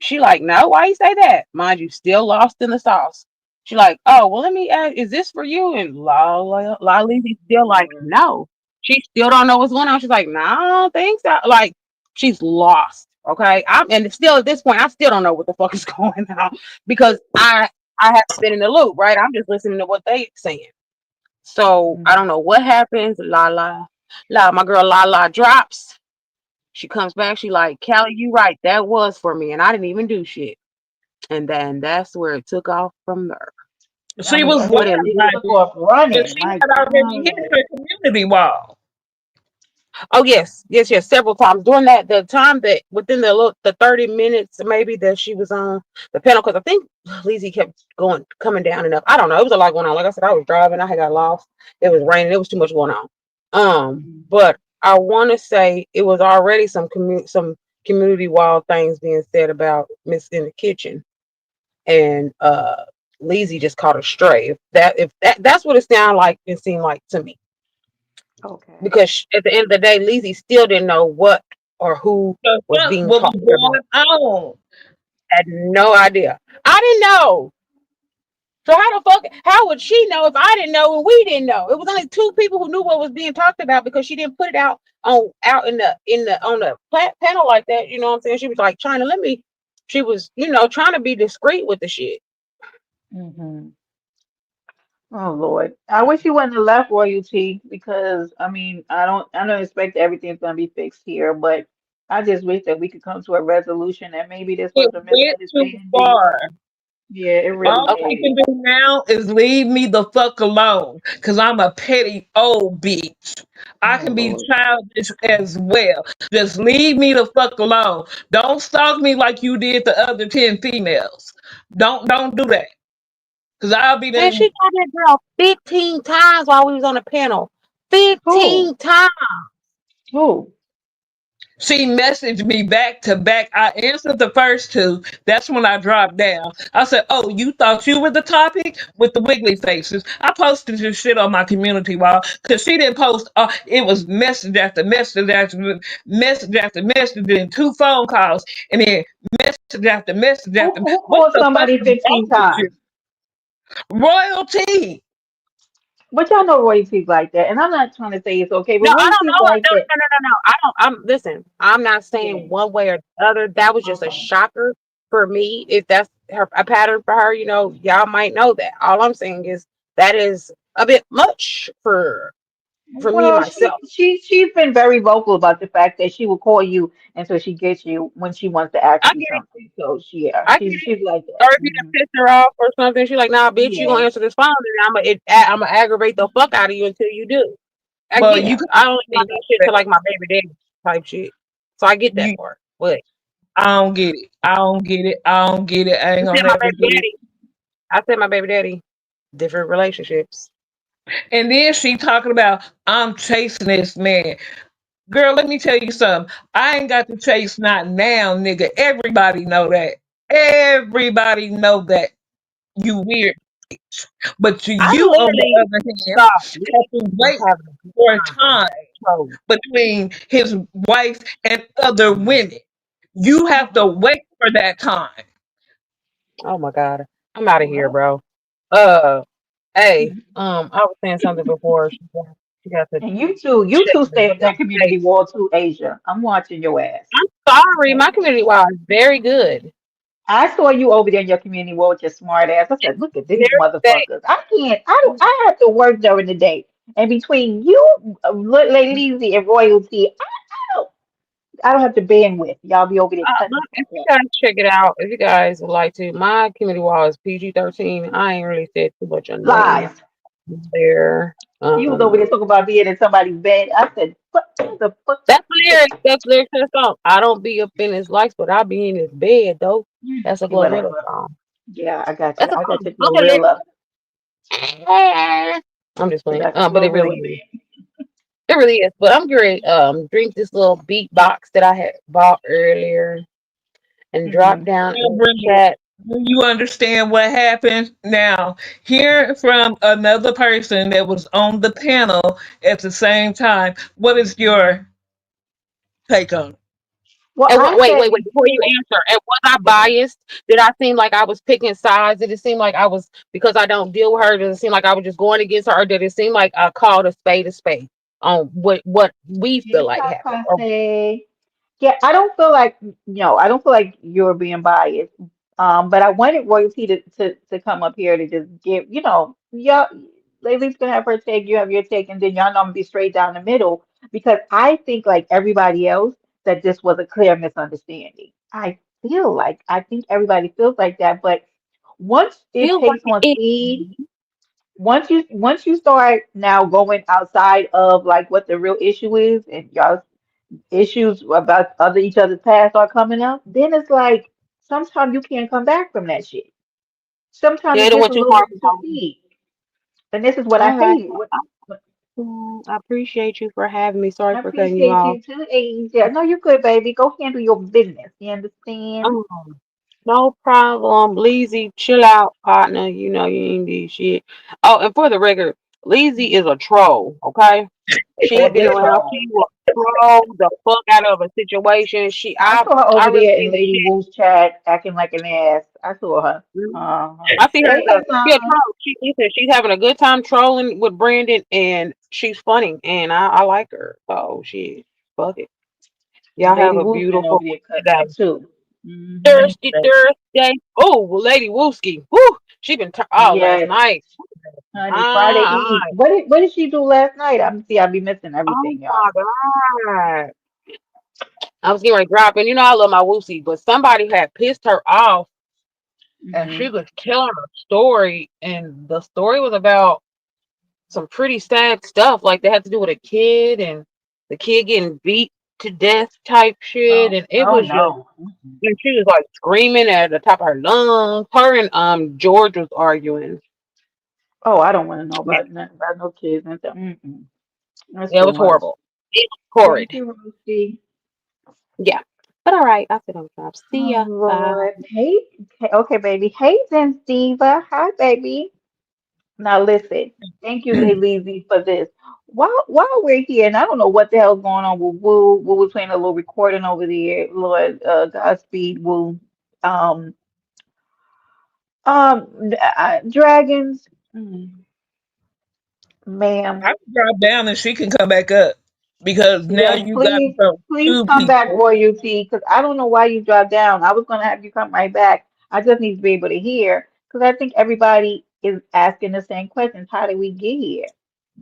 Speaker 5: She like, no, why you say that? Mind you, still lost in the sauce. She like, oh, well, let me ask, is this for you? And La Lizzie still like,
Speaker 2: Lord.
Speaker 5: no. She still don't know what's going on. She's like, no, I don't think so. Like, she's lost. Okay. And still at this point, I still don't know what the fuck is going on because I haven't been in the loop, right? I'm just listening to what they saying. So I don't know what happens. My girl La drops. She comes back. She like, Callie, you right. That was for me, and I didn't even do shit. And then that's where it took off from there.
Speaker 2: I
Speaker 4: She
Speaker 2: mean,
Speaker 4: was
Speaker 2: I guess
Speaker 5: But
Speaker 2: it
Speaker 4: lying,
Speaker 2: took
Speaker 4: baby.
Speaker 2: off
Speaker 4: And
Speaker 2: running.
Speaker 4: she
Speaker 2: My
Speaker 4: had already hit
Speaker 2: God.
Speaker 4: her community wall.
Speaker 5: oh yes, several times during the time that within the 30 minutes maybe that she was on the panel because I think Lizzie kept coming down enough. I don't know. It was a lot going on. Like I said, I was driving. I had got lost. It was raining. It was too much going on. But I want to say it was already some community wall things being said about Miss in the kitchen and Lizzie just caught a stray. If that's what it sounded like, it seemed like to me
Speaker 2: Okay.
Speaker 5: because at the end of the day, Lizzie still didn't know what or who
Speaker 4: The
Speaker 5: was
Speaker 4: fuck
Speaker 5: being
Speaker 4: what was
Speaker 5: talked about.
Speaker 4: going on?
Speaker 5: Had no idea. I didn't know. So how would she know if I didn't know and we didn't know? It was only two people who knew what was being talked about because she didn't put it out in the on the panel like that. You know what I'm saying? She was like trying to let me. She was trying to be discreet with the shit.
Speaker 2: Hmm. Oh Lord. I wish you wouldn't have left royalty because I mean I don't expect everything's gonna be fixed here, but I just wish that we could come to a resolution and maybe this was
Speaker 4: It
Speaker 2: a
Speaker 4: went too
Speaker 2: misunderstanding.
Speaker 4: far.
Speaker 2: Yeah, it really
Speaker 4: All
Speaker 5: Okay.
Speaker 4: she
Speaker 2: did.
Speaker 4: can do now is leave me the fuck alone. Cause I'm a petty old bitch. I
Speaker 2: Oh
Speaker 4: can be
Speaker 2: Lord.
Speaker 4: childish as well. Just leave me the fuck alone. Don't stalk me like you did the other 10 females. Don't do that. Cause I'll be
Speaker 5: Man,
Speaker 4: there.
Speaker 5: she called that girl 15 times while we was on the panel.
Speaker 2: Who?
Speaker 5: 15 times.
Speaker 2: Who?
Speaker 4: She messaged me back to back. I answered the first two. That's when I dropped down. I said, "Oh, you thought you were the topic with the wiggly faces?" I posted this shit on my community wall because she didn't post. It was message after message after message after message, and two phone calls, and then message after message after.
Speaker 2: Who
Speaker 4: What
Speaker 2: called
Speaker 4: the fuck
Speaker 2: somebody
Speaker 4: is wrong
Speaker 2: 15
Speaker 4: with you?
Speaker 2: times?
Speaker 4: Royalty.
Speaker 2: But y'all know royalties like that. And I'm not trying to say it's okay, but
Speaker 5: No, I don't
Speaker 2: royalties
Speaker 5: know.
Speaker 2: like
Speaker 5: No,
Speaker 2: that.
Speaker 5: no, no, no, no. I don't. Listen. I'm not saying
Speaker 2: Yeah.
Speaker 5: one way or the other. That was just a
Speaker 2: Okay.
Speaker 5: shocker for me. If that's a pattern for her, y'all might know that. All I'm saying is that is a bit much for me
Speaker 2: Well, she
Speaker 5: myself.
Speaker 2: she she's been very vocal about the fact that she will call you until she gets you when she wants to ask
Speaker 5: I
Speaker 2: you
Speaker 5: get it.
Speaker 2: something. So she, yeah,
Speaker 5: I get
Speaker 2: she's
Speaker 5: it.
Speaker 2: she's like
Speaker 5: Or
Speaker 2: that.
Speaker 5: if you can piss her off or something, she's like, "Nah, bitch, you
Speaker 2: Yeah.
Speaker 5: gonna answer this phone, and I'm gonna aggravate the fuck out of you until you do." I
Speaker 4: Well,
Speaker 5: get
Speaker 4: you
Speaker 5: it.
Speaker 2: Yeah.
Speaker 4: can
Speaker 5: I only
Speaker 4: say
Speaker 5: want that shit to like my baby daddy type shit. So I get that
Speaker 4: you.
Speaker 5: part. But
Speaker 4: I don't get it. I don't get it. I don't get it. I
Speaker 5: I
Speaker 4: ain't
Speaker 5: said
Speaker 4: gonna
Speaker 5: my
Speaker 4: never
Speaker 5: baby
Speaker 4: get it.
Speaker 5: daddy. I said my baby daddy. Different relationships.
Speaker 4: And then she talking about I'm chasing this man. Girl, let me tell you something. I ain't got to chase not now, nigga. Everybody know that. Everybody know that. You weird. But
Speaker 5: I
Speaker 4: you, on the
Speaker 5: literally
Speaker 4: other hand,
Speaker 5: thought we
Speaker 4: have to
Speaker 5: was
Speaker 4: wait
Speaker 5: having a good
Speaker 4: for a
Speaker 5: time.
Speaker 4: time
Speaker 5: So,
Speaker 4: between his wife and other women. You have to wait for that time.
Speaker 5: oh my god, I'm out of here,
Speaker 2: Well,
Speaker 5: bro. Uh, hey, I was saying something before. She got to
Speaker 2: and you two
Speaker 5: check me.
Speaker 2: stay up that community wall too, Asia. I'm watching your ass.
Speaker 5: I'm sorry,
Speaker 2: Okay.
Speaker 5: my community wise is very good.
Speaker 2: I saw you over there in your community wall with your smart ass. I said, look at these
Speaker 5: Very safe.
Speaker 2: motherfuckers. I can't, I don't, I have to work during the day. And between you, Lady and Royalty, I don't, I don't have the bandwidth. Y'all be over there cutting the
Speaker 5: If
Speaker 2: fuck
Speaker 5: you
Speaker 2: up.
Speaker 5: guys check it out, if you guys would like to, my community wall is PG-13. I ain't really said too much unnamed
Speaker 2: Lies.
Speaker 5: there.
Speaker 2: You was over there talking about being in somebody's bed. I said, what the fuck?
Speaker 5: That's lyrics. That's lyrics to the song. I don't be up in his lights, but I be in his bed though. That's a Glorilla
Speaker 2: Whatever.
Speaker 5: song.
Speaker 2: Yeah, I got you.
Speaker 5: That's a
Speaker 2: I got your
Speaker 5: those are lyrics.
Speaker 2: Glorilla.
Speaker 5: I'm just playing.
Speaker 2: That's a
Speaker 5: But it
Speaker 2: Glorilla,
Speaker 5: really is.
Speaker 2: man.
Speaker 5: It really is. But I'm great. Drink this little beat box that I had bought earlier and drop
Speaker 2: Hmm.
Speaker 5: down
Speaker 4: Now,
Speaker 5: in the
Speaker 4: Brenda,
Speaker 5: chat.
Speaker 4: do you understand what happened? Now, hearing from another person that was on the panel at the same time, what is your take on it?
Speaker 2: Well,
Speaker 5: And
Speaker 2: I said
Speaker 5: wait. Before you
Speaker 2: before.
Speaker 5: answer, and was I
Speaker 2: Go ahead.
Speaker 5: biased? Did I seem like I was picking sides? Did it seem like I was because I don't deal with her? Did it seem like I was just going against her, or did it seem like I called a spade on what we feel like happened? Or
Speaker 2: Say, yeah, I don't feel like no, I don't feel like you're being biased. But I wanted Royalty to come up here to just give, y'all, Lady's gonna have her take, you have your take, and then y'all know I'm gonna be straight down the middle because I think like everybody else that this was a clear misunderstanding. I think everybody feels like that, but once it
Speaker 5: feels like
Speaker 2: takes on
Speaker 5: it.
Speaker 2: speed, once you start now going outside of like what the real issue is, and y'all issues about other each other's past are coming up, then it's like sometimes you can't come back from that shit. Sometimes
Speaker 5: Yeah,
Speaker 2: it
Speaker 5: it
Speaker 2: gets
Speaker 5: went
Speaker 2: a
Speaker 5: too
Speaker 2: little
Speaker 5: far
Speaker 2: bit
Speaker 5: for
Speaker 2: too
Speaker 5: me.
Speaker 2: deep. And this is what I
Speaker 5: All right.
Speaker 2: hate.
Speaker 5: I appreciate you for having me. Sorry
Speaker 2: I
Speaker 5: for cutting you
Speaker 2: appreciate
Speaker 5: off.
Speaker 2: you too, Asia. No, you're good, baby. Go handle your business. You understand?
Speaker 5: Oh, no problem. Leezy, chill out, partner. You know you ain't do shit. Oh, and for the record, Leezy is a troll, okay? She
Speaker 2: Or
Speaker 5: been
Speaker 2: big
Speaker 5: around.
Speaker 2: troll.
Speaker 5: She will troll the fuck out of a situation.
Speaker 2: I saw her
Speaker 5: I
Speaker 2: over
Speaker 5: really
Speaker 2: there
Speaker 5: see
Speaker 2: in
Speaker 5: the
Speaker 2: Lady
Speaker 5: shit.
Speaker 2: Wu's chat acting like an ass. I saw her.
Speaker 5: Mhm.
Speaker 2: Uh-huh.
Speaker 5: I see her
Speaker 2: Hey,
Speaker 5: as she a
Speaker 2: Hassan.
Speaker 5: troll. She's having a good time trolling with Brandon, and she's funny, and I like her. So she fuck it.
Speaker 2: And
Speaker 5: Y'all have
Speaker 2: Lady
Speaker 5: a
Speaker 2: Wu's been
Speaker 5: beautiful
Speaker 2: over there cutting
Speaker 5: day.
Speaker 2: up too. Hmm.
Speaker 5: Thirsty Thursday. Oh, well, Lady Wooski. Whoo, she been last
Speaker 2: Yes.
Speaker 5: night.
Speaker 2: Honey, Friday
Speaker 5: Ah,
Speaker 2: Eve. What did she do last night? I be missing
Speaker 5: oh
Speaker 2: everything, y'all.
Speaker 5: my God. I was getting ready to drop, and you know I love my Woosie, but somebody had pissed her off, and
Speaker 2: Hmm.
Speaker 5: she was telling a story, and the story was about some pretty sad stuff, like they had to do with a kid, and the kid getting beat to death type shit,
Speaker 2: Oh,
Speaker 5: and it
Speaker 2: oh
Speaker 5: was just,
Speaker 2: no. Mm-mm.
Speaker 5: and she was like screaming at the top of her lungs. Her and George was arguing.
Speaker 2: Oh, I don't want to know
Speaker 5: Yeah,
Speaker 2: about nothing about no kids and stuff. Mm-mm. That's
Speaker 5: it
Speaker 2: too
Speaker 5: was
Speaker 2: much.
Speaker 5: horrible. It was
Speaker 2: Thank
Speaker 5: horrid.
Speaker 2: you, Rosie.
Speaker 5: Yeah. But all right, I'll sit on the top. See
Speaker 2: Oh
Speaker 5: ya. Bye.
Speaker 2: Lord. Hey, okay, baby. Hey, then Diva. Hi, baby. Now listen. Thank you, Laleezy, for this. While we're here, and I don't know what the hell's going on with Woo. Woo was playing a little recording over there. Lord, Godspeed, Woo. Um, Dragons, ma'am.
Speaker 4: I can drop down and she can come back up because now
Speaker 2: Yes,
Speaker 4: you got
Speaker 2: please,
Speaker 4: from
Speaker 2: please
Speaker 4: two
Speaker 2: come back,
Speaker 4: people.
Speaker 2: Royalty, because I don't know why you dropped down. I was gonna have you come right back. I just need to be able to hear, because I think everybody is asking the same questions. How did we get here?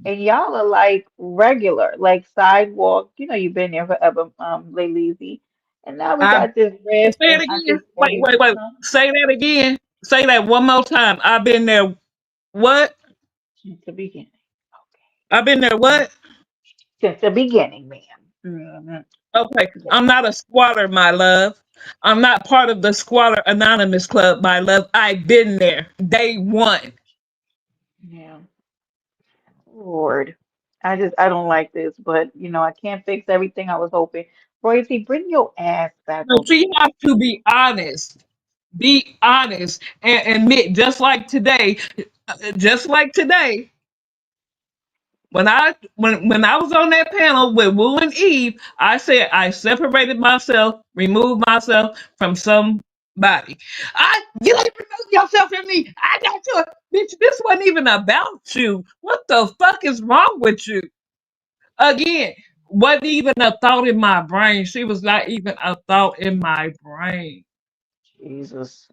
Speaker 2: And y'all are like regular, like sidewalk. You know, you've been there forever, Lazy. And now we
Speaker 4: I
Speaker 2: got this
Speaker 4: say
Speaker 2: riff,
Speaker 4: it
Speaker 2: and I
Speaker 4: again.
Speaker 2: just want to,
Speaker 4: Wait.
Speaker 2: huh?
Speaker 4: Say that again. Say that one more time. I've been there. What?
Speaker 2: Since the beginning.
Speaker 4: I've been there. What?
Speaker 2: Since the beginning, ma'am. Hmm.
Speaker 4: Okay.
Speaker 2: Yeah,
Speaker 4: I'm not a squatter, my love. I'm not part of the Squatter Anonymous Club, my love. I've been there. Day one.
Speaker 2: yeah. Lord, I don't like this, but I can't fix everything I was hoping. Royalty, bring your ass back
Speaker 4: So
Speaker 2: over
Speaker 4: she
Speaker 2: here.
Speaker 4: has to be honest. Be honest and admit, just like today, when I was on that panel with Wu and Eve, I said I separated myself, removed myself from somebody. You don't remove yourself from me. I got you, bitch. This wasn't even about you. What the fuck is wrong with you? Again, wasn't even a thought in my brain. She was not even a thought in my brain.
Speaker 2: Jesus.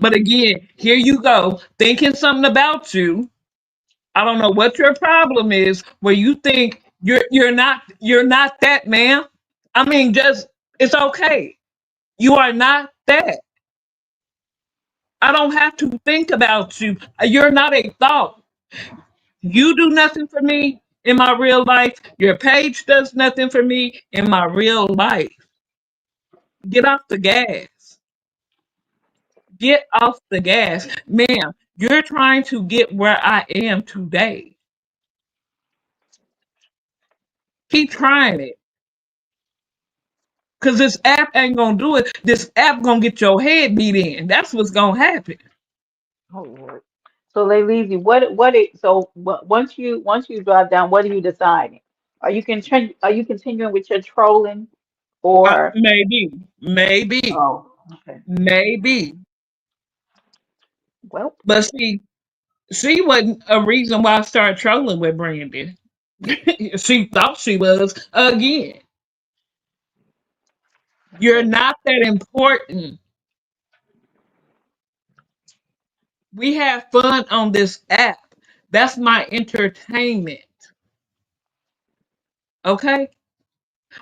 Speaker 4: But again, here you go, thinking something about you. I don't know what your problem is where you think you're not that man. I mean, just it's okay. You are not that. I don't have to think about you. You're not a thought. You do nothing for me in my real life. Your page does nothing for me in my real life. Get off the gas. Get off the gas. Ma'am, you're trying to get where I am today. Keep trying it. Cause this app ain't gonna do it. This app gonna get your head beat in. That's what's gonna happen.
Speaker 2: Oh Lord. So Laleezy, once you drive down, what are you deciding? Are you continuing with your trolling or
Speaker 4: Maybe, maybe,
Speaker 2: oh okay.
Speaker 4: maybe.
Speaker 2: Well,
Speaker 4: But see, she wasn't a reason why I started trolling with Brandy. She thought she was again. You're
Speaker 2: okay.
Speaker 4: not that important. We have fun on this app. That's my entertainment. Okay?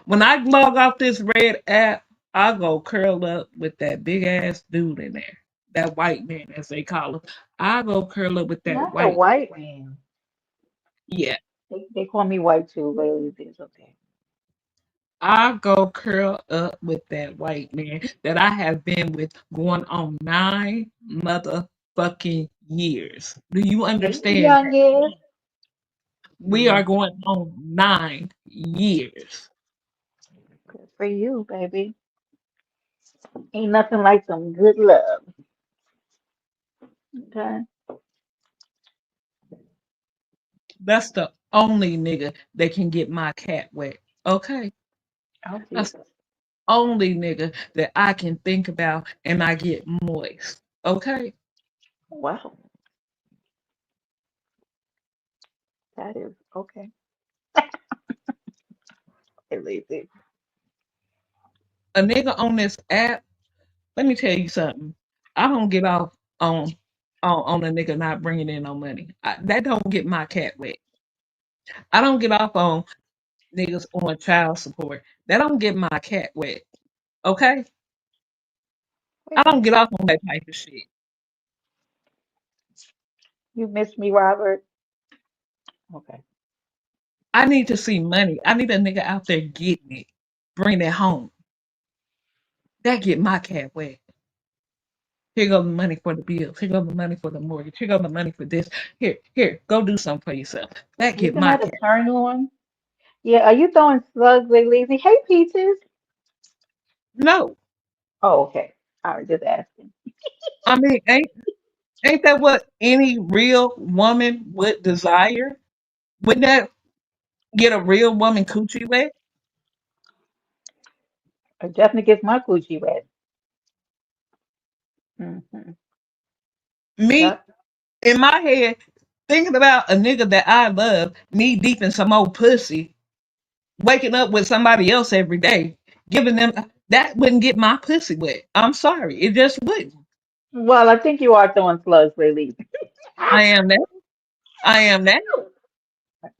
Speaker 4: When I log off this red app, I go curl up with that big ass dude in there. That white man, as they call him. I go curl up with that
Speaker 2: Not the
Speaker 4: white.
Speaker 2: white man.
Speaker 4: Yeah.
Speaker 2: They call me white too, Laleezy. It's okay.
Speaker 4: I go curl up with that white man that I have been with going on 9 motherfucking years. Do you
Speaker 2: In the
Speaker 4: understand
Speaker 2: young
Speaker 4: that?
Speaker 2: years.
Speaker 4: We are
Speaker 2: Mm,
Speaker 4: going on 9 years.
Speaker 2: good for you, baby. Ain't nothing like some good love. Okay.
Speaker 4: That's the only nigga that can get my cat wet. Okay?
Speaker 2: Oh
Speaker 4: That's the
Speaker 2: Jesus.
Speaker 4: only nigga that I can think about and I get moist. Okay?
Speaker 2: Wow. That is okay. Laleezy.
Speaker 4: A nigga on this app, let me tell you something. I don't get off on on a nigga not bringing in no money. That don't get my cat wet. I don't get off on niggas on child support. That don't get my cat wet. Okay? I
Speaker 2: Wait a
Speaker 4: don't get
Speaker 2: minute.
Speaker 4: off on that type of shit.
Speaker 2: You miss me, Robert? Okay.
Speaker 4: I need to see money. I need a nigga out there getting it, bring it home. That get my cat wet. Here go the money for the bills. Here go the money for the mortgage. Here go the money for this. Here, go do something for yourself. That get
Speaker 2: Isn't
Speaker 4: my
Speaker 2: that a
Speaker 4: cat.
Speaker 2: turn on? Yeah, are you throwing slugs, Laleezy? Hey, Peaches.
Speaker 4: No,
Speaker 2: Oh, okay. I was just asking.
Speaker 4: I mean, ain't that what any real woman would desire? Wouldn't that get a real woman coochie wet?
Speaker 2: I definitely gets my coochie wet. Hmm.
Speaker 4: Me
Speaker 2: Yep.
Speaker 4: in my head, thinking about a nigga that I love, knee deep in some old pussy, waking up with somebody else every day, giving them that wouldn't get my pussy wet. I'm sorry, it just wouldn't.
Speaker 2: Well, I think you are throwing slugs, Laleezy.
Speaker 4: I am that. I am that.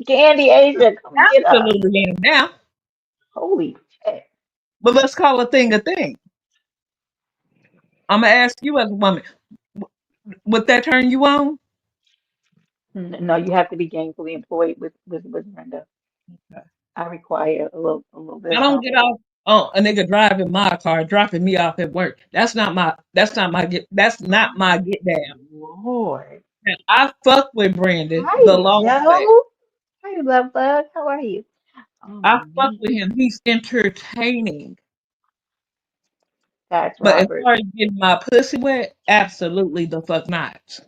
Speaker 2: Candy Asia, come get us.
Speaker 4: Absolutely am now.
Speaker 2: Holy shit.
Speaker 4: But let's call a thing a thing. I'm gonna ask you as a woman, would that turn you on?
Speaker 2: No, you have to be gainfully employed with Brenda. I require a little bit
Speaker 4: I
Speaker 2: of
Speaker 4: don't get
Speaker 2: confidence.
Speaker 4: off on a nigga driving my car, dropping me off at work. That's not my get down.
Speaker 2: Lord.
Speaker 4: Now, I fuck with Brandon the
Speaker 2: Hi,
Speaker 4: long way.
Speaker 2: Joe. Hi, love bug. How are you? Oh,
Speaker 4: I fuck
Speaker 2: man.
Speaker 4: with him. He's entertaining.
Speaker 2: That's
Speaker 4: But as
Speaker 2: Robert.
Speaker 4: far as getting my pussy wet, absolutely the fuck not.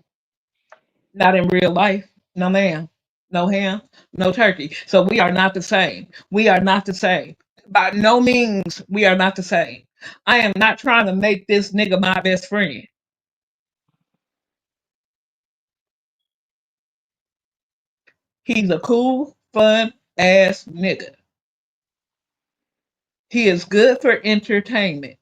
Speaker 4: Not in real life. No ma'am. No ham. No turkey. So we are not the same. We are not the same. By no means we are not the same. I am not trying to make this nigga my best friend. He's a cool, fun ass nigga. He is good for entertainment.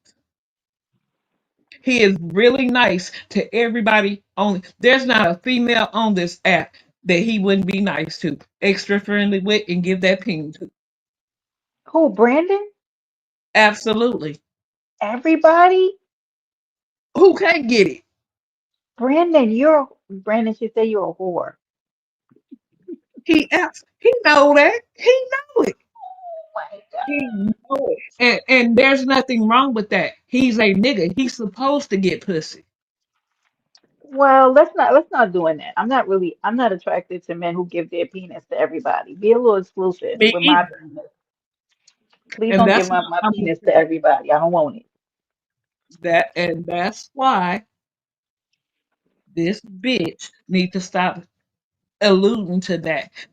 Speaker 4: He is really nice to everybody. Only there's not a female on this app that he wouldn't be nice to, extra friendly with, and give that ping to.
Speaker 2: Who, Brandon?
Speaker 4: Absolutely.
Speaker 2: Everybody?
Speaker 4: Who can't get it?
Speaker 2: Brandon should say you're a whore.
Speaker 4: He know that. He know it.
Speaker 2: Oh my God.
Speaker 4: He know it. And there's nothing wrong with that. He's a nigga. He's supposed to get pussy.
Speaker 2: Well, let's not doing that. I'm not attracted to men who give their penis to everybody. Be a little exclusive
Speaker 4: Me
Speaker 2: with my
Speaker 4: either.
Speaker 2: penis. Please
Speaker 4: And
Speaker 2: don't give
Speaker 4: that's
Speaker 2: my
Speaker 4: why I'm
Speaker 2: penis to everybody. I don't want it.
Speaker 4: that's why this bitch need to stop alluding to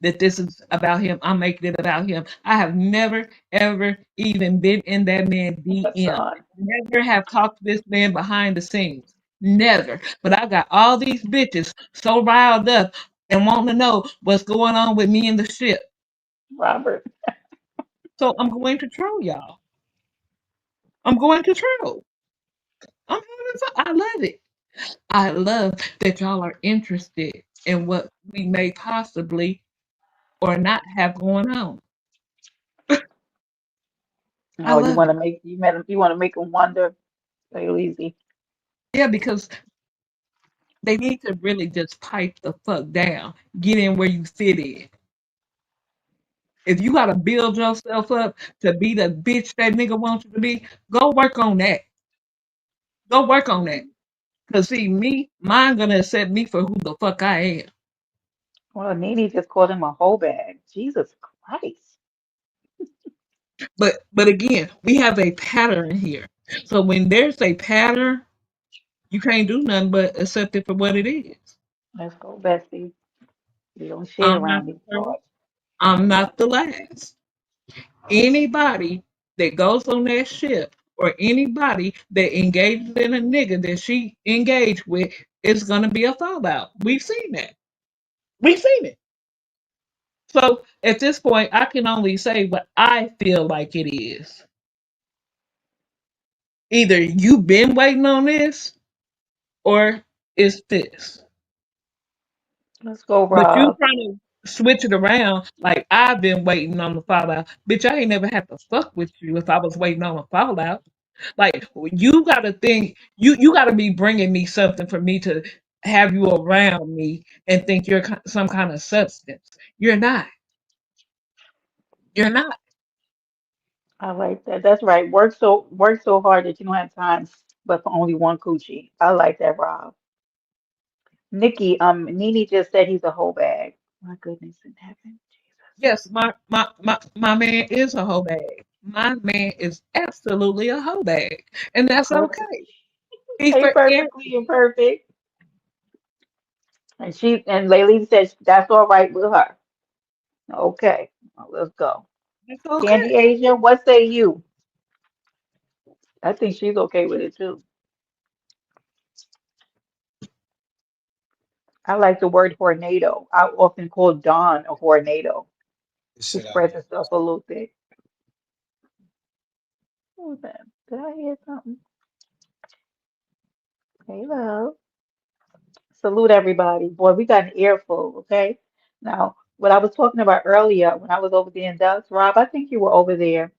Speaker 4: that this is about him. I'm making it about him. I have never ever even been in that man DM.
Speaker 2: Son,
Speaker 4: Never have talked to this man behind the scenes. Never. But I got all these bitches so riled up and want to know what's going on with me in the ship.
Speaker 2: Robert.
Speaker 4: So I'm going to troll y'all. I'm going to troll. I'm having fun. I love it. I love that y'all are interested in what we may possibly or not have going on. I
Speaker 2: Oh,
Speaker 4: love it.
Speaker 2: you want to make him wonder. Laleezy.
Speaker 4: Yeah, because they need to really just pipe the fuck down. Get in where you fit in. If you gotta build yourself up to be the bitch that nigga wants you to be, go work on that. Go work on that. Cause see, mine gonna accept me for who the fuck I am.
Speaker 2: Well, Nene just called him a hoe bag. Jesus Christ.
Speaker 4: But again, we have a pattern here. So when there's a pattern, you can't do nothing but accept it for what it is.
Speaker 2: Let's go, Bessie. We don't share
Speaker 4: I'm not
Speaker 2: around
Speaker 4: the
Speaker 2: these
Speaker 4: first.
Speaker 2: parts.
Speaker 4: I'm not the last. Anybody that goes on that ship or anybody that engages in a nigga that she engaged with is gonna be a fallout. We've seen that. We've seen it. So at this point, I can only say what I feel like it is. Either you been waiting on this or it's this.
Speaker 2: Let's go,
Speaker 4: But you
Speaker 2: Rob.
Speaker 4: trying to switch it around like I've been waiting on the fallout. Bitch, I ain't never had to fuck with you if I was waiting on a fallout. Like you gotta think you gotta be bringing me something for me to have you around me and think you're some kind of substance. You're not. You're not.
Speaker 2: I like that. That's right. Work so hard that you don't have time, but for only one coochie. I like that, Rob. Nikki, Nene just said he's a whole bag. My goodness in heaven, Jesus.
Speaker 4: Yes, my man is a hoe bag. My man is absolutely a hoe bag, and that's
Speaker 2: Perfect.
Speaker 4: okay. He's
Speaker 2: Hey,
Speaker 4: for
Speaker 2: perfectly imperfect. And Laylee says that's all right with her. Okay, well, let's go.
Speaker 4: that's
Speaker 2: Candy
Speaker 4: okay.
Speaker 2: Asia, what say you? I think she's okay with it too. I like the word tornado. I often call Dawn a tornado. She spreads herself a little bit. What was that? Did I hear something? Hello. Salute everybody. Boy, we got an earful, okay? Now, what I was talking about earlier when I was over there in Dallas, Rob, I think you were over there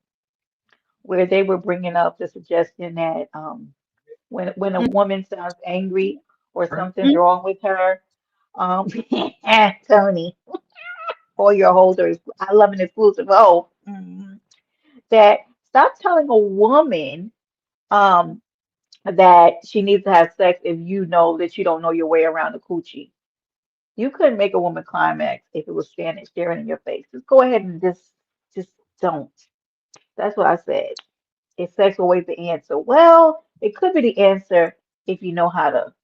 Speaker 2: where they were bringing up the suggestion that when a woman sounds angry or something's
Speaker 4: Mhm.
Speaker 2: wrong with her, um, Tony, or your holders, I love an exclusive. Oh, that stop telling a woman um that she needs to have sex if you know that you don't know your way around the coochie. You couldn't make a woman climax if it was standing staring in your face. Just go ahead and just don't. That's what I said. Is sex always the answer? Well, it could be the answer if you know how to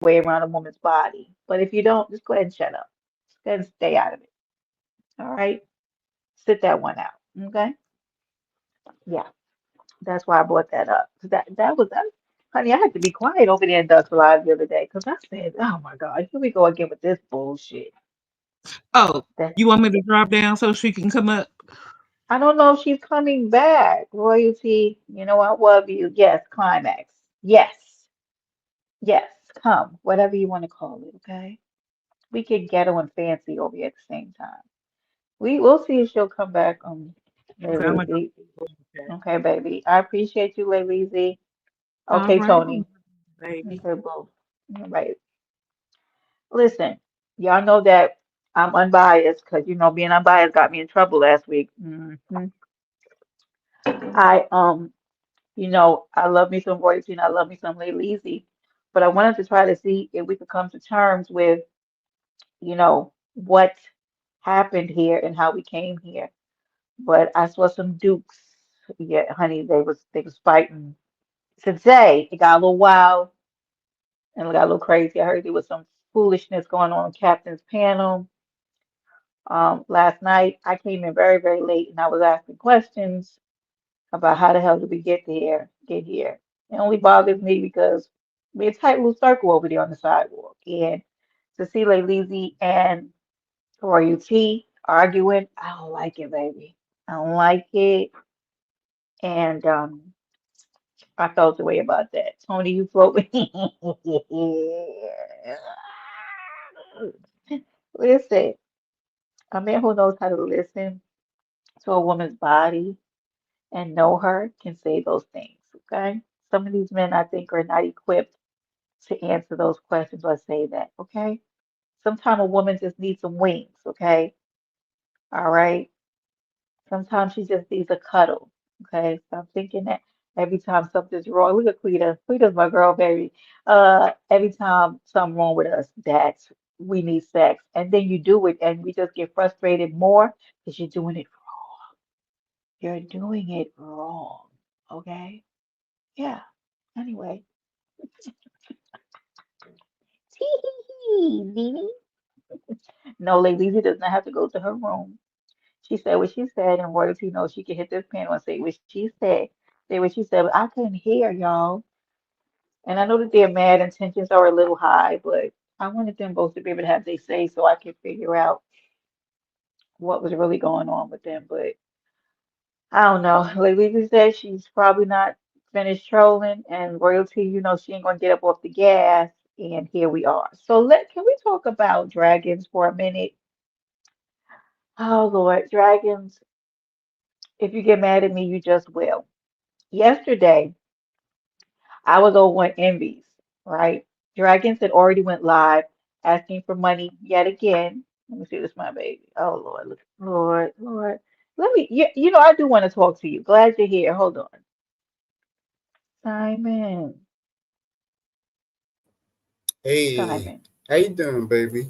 Speaker 2: way around a woman's body. But if you don't, just go ahead and shut up. Just go ahead and stay out of it. All right? Sit that one out. Okay? Yeah. That's why I brought that up. 'Cause that was that. Honey, I had to be quiet over there in Ducks Live the other day because I said, "Oh my God, here we go again with this bullshit."
Speaker 4: Oh,
Speaker 2: That
Speaker 4: you want me to drop down so she can come up?
Speaker 2: I don't know if she's coming back. Royalty, you know I love you. Yes, climax. Yes, yes, come, whatever you want to call it. Okay, we get ghetto and fancy over here at the same time. We'll see if she'll come back.
Speaker 4: Okay, I'm gonna
Speaker 2: Laleezy.
Speaker 4: go to that.
Speaker 2: Okay, baby. I appreciate you, Laleezy.
Speaker 4: All
Speaker 2: Okay,
Speaker 4: right,
Speaker 2: Tony.
Speaker 4: baby.
Speaker 2: Okay, boo. All right. Listen, y'all know that I'm unbiased because being unbiased got me in trouble last week. I I love me some Royalty and I love me some Laleezy, but I wanted to try to see if we could come to terms with what happened here and how we came here. But I saw some Dukes. Yeah, honey, they was fighting. Today it got a little wild and it got a little crazy. I heard there was some foolishness going on Captain's panel. Last night I came in very, very late and I was asking questions about how the hell did we get here. It only bothers me because we're a tight little circle over there on the sidewalk. And to see Laleezy and Royalty arguing, I don't like it, baby. I don't like it. And I felt the way about that. Tony, you float with me. Listen, a man who knows how to listen to a woman's body and know her can say those things, okay? Some of these men I think are not equipped to answer those questions or say that, okay? Sometimes a woman just needs some wings, okay? All right? Sometimes she just needs a cuddle, okay? So I'm thinking that every time something's wrong, look at Quita. Quita's my girl, baby. Every time something wrong with us, that's we need sex. And then you do it and we just get frustrated more because you're doing it. You're doing it wrong, okay? Yeah. Anyway, Nene. No, Lady does not have to go to her room. She said what she said, and Royalty knows she can hit this panel and say what she said. Say what she said, but I couldn't hear y'all. And I know that their mad intentions are a little high, but I wanted them both to be able to have their say so I could figure out what was really going on with them. But I don't know. Like Lily said, she's probably not finished trolling, and Royalty, she ain't gonna get up off the gas. And here we are. So can we talk about dragons for a minute? Oh Lord, dragons, if you get mad at me, you just will. Yesterday, I was over on Envy's, right? Dragons had already went live asking for money yet again. Let me see this, my baby. Oh Lord, look, Lord, Lord. Let me, I do want to talk to you. Glad you're here. Hold on. Simon,
Speaker 6: Hey,
Speaker 2: Simon,
Speaker 6: how you doing, baby?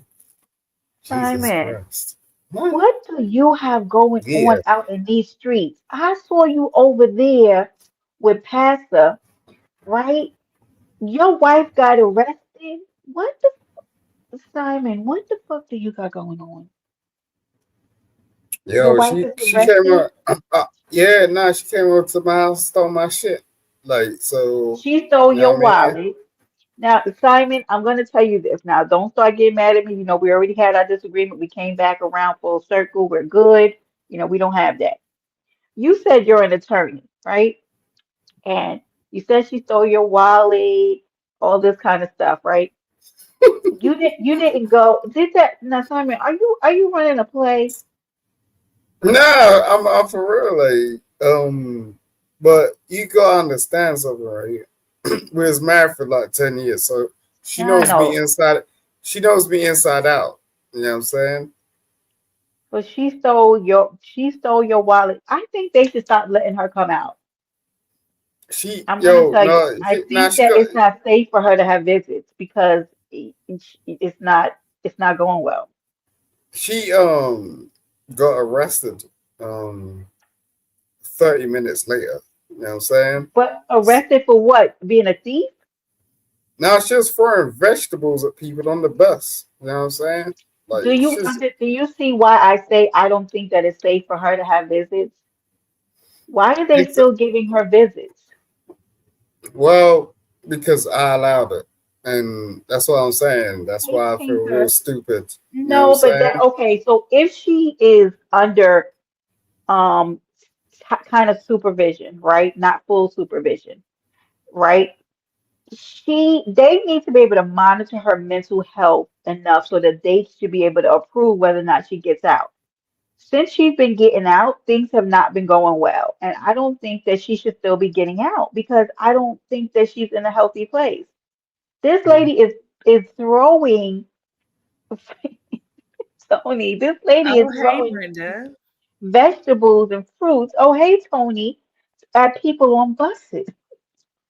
Speaker 6: Jesus
Speaker 2: Simon.
Speaker 6: Christ. What?
Speaker 2: What do you have going on
Speaker 6: Yeah.
Speaker 2: out in these streets? I saw you over there with Pastor, right? Your wife got arrested. What the Simon? What the fuck do you got going on? Your
Speaker 6: Yo,
Speaker 2: wife
Speaker 6: she
Speaker 2: is
Speaker 6: she came
Speaker 2: arrested.
Speaker 6: up. Yeah, nah, she came up to my house, stole my shit. Like, so,
Speaker 2: She stole
Speaker 6: you know
Speaker 2: your
Speaker 6: what I mean?
Speaker 2: wallet. Now, Simon, I'm going to tell you this. Now, don't start getting mad at me. We already had our disagreement. We came back around full circle. We're good. We don't have that. You said you're an attorney, right? And you said she stole your wallet, all this kind of stuff, right? You didn't go. Did that now, Simon, are you running a play?
Speaker 6: Nah, I'm for real. But you gotta understand something, right? We was married for like 10 years, so she
Speaker 2: I
Speaker 6: knows me
Speaker 2: know.
Speaker 6: inside. She knows me inside out. You know what I'm saying?
Speaker 2: But she stole your wallet. I think they should stop letting her come out. I'm gonna
Speaker 6: Yo,
Speaker 2: tell you.
Speaker 6: no,
Speaker 2: I
Speaker 6: now
Speaker 2: think
Speaker 6: she
Speaker 2: that
Speaker 6: got.
Speaker 2: it's not safe for her to have visits because it's not going well.
Speaker 6: She got arrested 30 minutes later. You know what I'm saying?
Speaker 2: But arrested for what? Being a thief?
Speaker 6: Now she was throwing vegetables at people on the bus. You know what I'm saying? Like she's
Speaker 2: Do you see why I say I don't think that it's safe for her to have visits? Why are they
Speaker 6: it's
Speaker 2: still giving her visits?
Speaker 6: well, because I allowed it. And that's what I'm saying. That's
Speaker 2: Hey,
Speaker 6: why I feel real
Speaker 2: Tinker.
Speaker 6: stupid. You know what I'm
Speaker 2: No, but
Speaker 6: saying?
Speaker 2: that okay. So if she is under um kind of supervision, right? Not full supervision, right? They need to be able to monitor her mental health enough so that they should be able to approve whether or not she gets out. Since she's been getting out, things have not been going well. And I don't think that she should still be getting out because I don't think that she's in a healthy place. This
Speaker 6: Mhm.
Speaker 2: lady is throwing Tony, this lady is
Speaker 7: Oh, hey,
Speaker 2: throwing
Speaker 7: Brenda.
Speaker 2: vegetables and fruits. Oh, hey, Tony, at people on buses.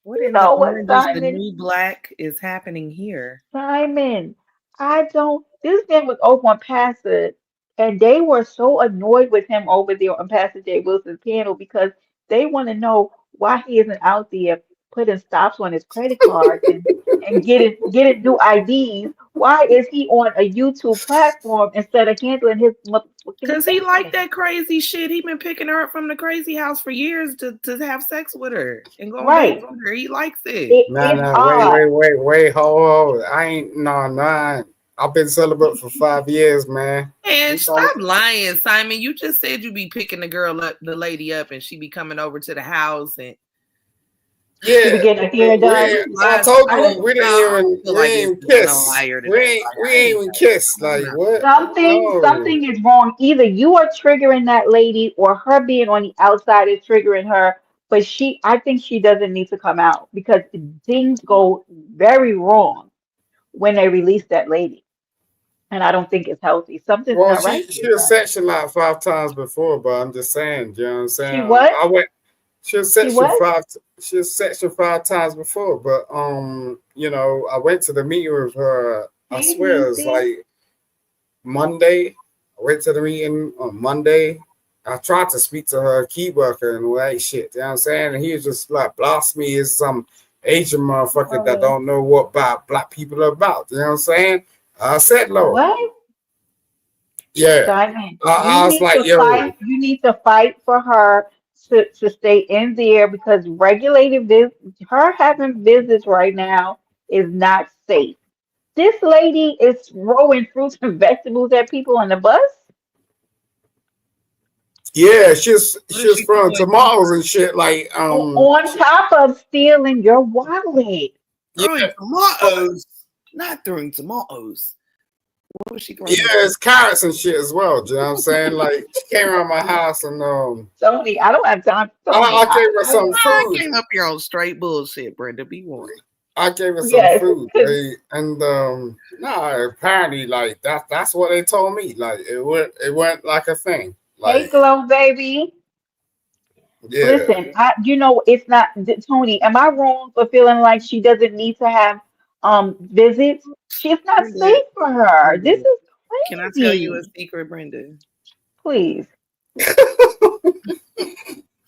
Speaker 7: What
Speaker 2: You
Speaker 7: in the
Speaker 2: know what,
Speaker 7: orange is the
Speaker 2: Simon?
Speaker 7: new black is happening here?
Speaker 2: Simon, I don't. This man was over on Pastor, and they were so annoyed with him over there on Pastor Jay Wilson's panel because they want to know why he isn't out there putting stops on his credit cards and getting new IDs. Why is he on a YouTube platform instead of handling his motherfucking
Speaker 7: Cause he like
Speaker 2: business?
Speaker 7: that crazy shit. He been picking her up from the crazy house for years to have sex with her and go on dates
Speaker 2: Right.
Speaker 7: with her. He likes it.
Speaker 2: It's
Speaker 6: Wait,
Speaker 2: odd.
Speaker 6: wait, wait, wait, hold, hold. I ain't, no, no. I've been celibate for 5 years, man.
Speaker 7: And
Speaker 6: You talking?
Speaker 7: stop lying, Simon. You just said you be picking the girl up, the lady up, and she be coming over to the house and
Speaker 2: She be
Speaker 6: Yeah,
Speaker 2: getting her hair done.
Speaker 6: we.
Speaker 7: you
Speaker 6: I
Speaker 7: lie so
Speaker 6: told
Speaker 2: I
Speaker 6: you
Speaker 2: don't.
Speaker 6: we
Speaker 7: no,
Speaker 6: didn't
Speaker 7: I don't
Speaker 6: even
Speaker 7: feel
Speaker 6: we
Speaker 7: like
Speaker 6: ain't
Speaker 7: it's
Speaker 6: even
Speaker 7: just no
Speaker 6: kiss.
Speaker 7: liar
Speaker 6: We
Speaker 7: today.
Speaker 6: ain't
Speaker 7: Like
Speaker 6: we
Speaker 7: I
Speaker 6: ain't
Speaker 7: ain't
Speaker 6: even
Speaker 7: know.
Speaker 6: kiss.
Speaker 7: I don't
Speaker 6: Like
Speaker 7: know.
Speaker 6: what? No.
Speaker 2: Something is wrong. Either you are triggering that lady or her being on the outside is triggering her. But I think she doesn't need to come out because things go very wrong when they release that lady. And I don't think it's healthy. Something's
Speaker 6: Well,
Speaker 2: not
Speaker 6: she
Speaker 2: right
Speaker 6: she
Speaker 2: there,
Speaker 6: was
Speaker 2: Simon.
Speaker 6: sectioned like 5 times before, but I'm just saying. You know what I'm
Speaker 2: She
Speaker 6: saying?
Speaker 2: what?
Speaker 6: I went. She was
Speaker 2: She
Speaker 6: sectioned
Speaker 2: what?
Speaker 6: five. She was sectioned 5 times before, but I went to the meeting with her. I
Speaker 2: Hey,
Speaker 6: swear it was
Speaker 2: Niecy.
Speaker 6: like Monday. I went to the meeting on Monday. I tried to speak to her key worker and all that shit. You know what I'm saying? And he was just like, blast me as some Asian motherfucker that
Speaker 2: Oh,
Speaker 6: don't know what black people are about. You know what I'm saying? I said, Lord,
Speaker 2: what?
Speaker 6: yeah.
Speaker 2: Simon, you
Speaker 6: I was
Speaker 2: need
Speaker 6: like,
Speaker 2: to
Speaker 6: yo,
Speaker 2: fight. You need to fight for her to stay in there because her having visits right now is not safe. This lady is throwing fruits and vegetables at people on the bus
Speaker 6: yeah, she's
Speaker 7: What is
Speaker 6: she's
Speaker 7: she
Speaker 6: throwing
Speaker 7: throwing?
Speaker 6: tomatoes and shit. Like,
Speaker 2: on top of stealing your wallet.
Speaker 7: Throwing
Speaker 6: yeah,
Speaker 7: tomatoes. Not throwing tomatoes. What was she throwing
Speaker 6: yeah,
Speaker 7: tomatoes?
Speaker 6: it's carrots and shit as well. Do you know what I'm saying? Like, she came around my house and
Speaker 2: Tony, I don't have time. Tony,
Speaker 6: I gave her some
Speaker 7: I
Speaker 6: food.
Speaker 7: came up here on straight bullshit, Brenda. Be warned.
Speaker 6: I gave her some
Speaker 2: yes,
Speaker 6: food,
Speaker 2: 'cause
Speaker 6: and nah, apparently like that's what they told me. Like it went like a thing.
Speaker 2: hey,
Speaker 6: Like
Speaker 2: Glow baby.
Speaker 6: yeah,
Speaker 2: Listen, it's not Tony, am I wrong for feeling like she doesn't need to have visits? She's not
Speaker 7: Brenda,
Speaker 2: safe for her. This
Speaker 7: Brenda,
Speaker 2: is
Speaker 7: can I tell you a
Speaker 2: crazy.
Speaker 7: secret, Brenda?
Speaker 2: Please,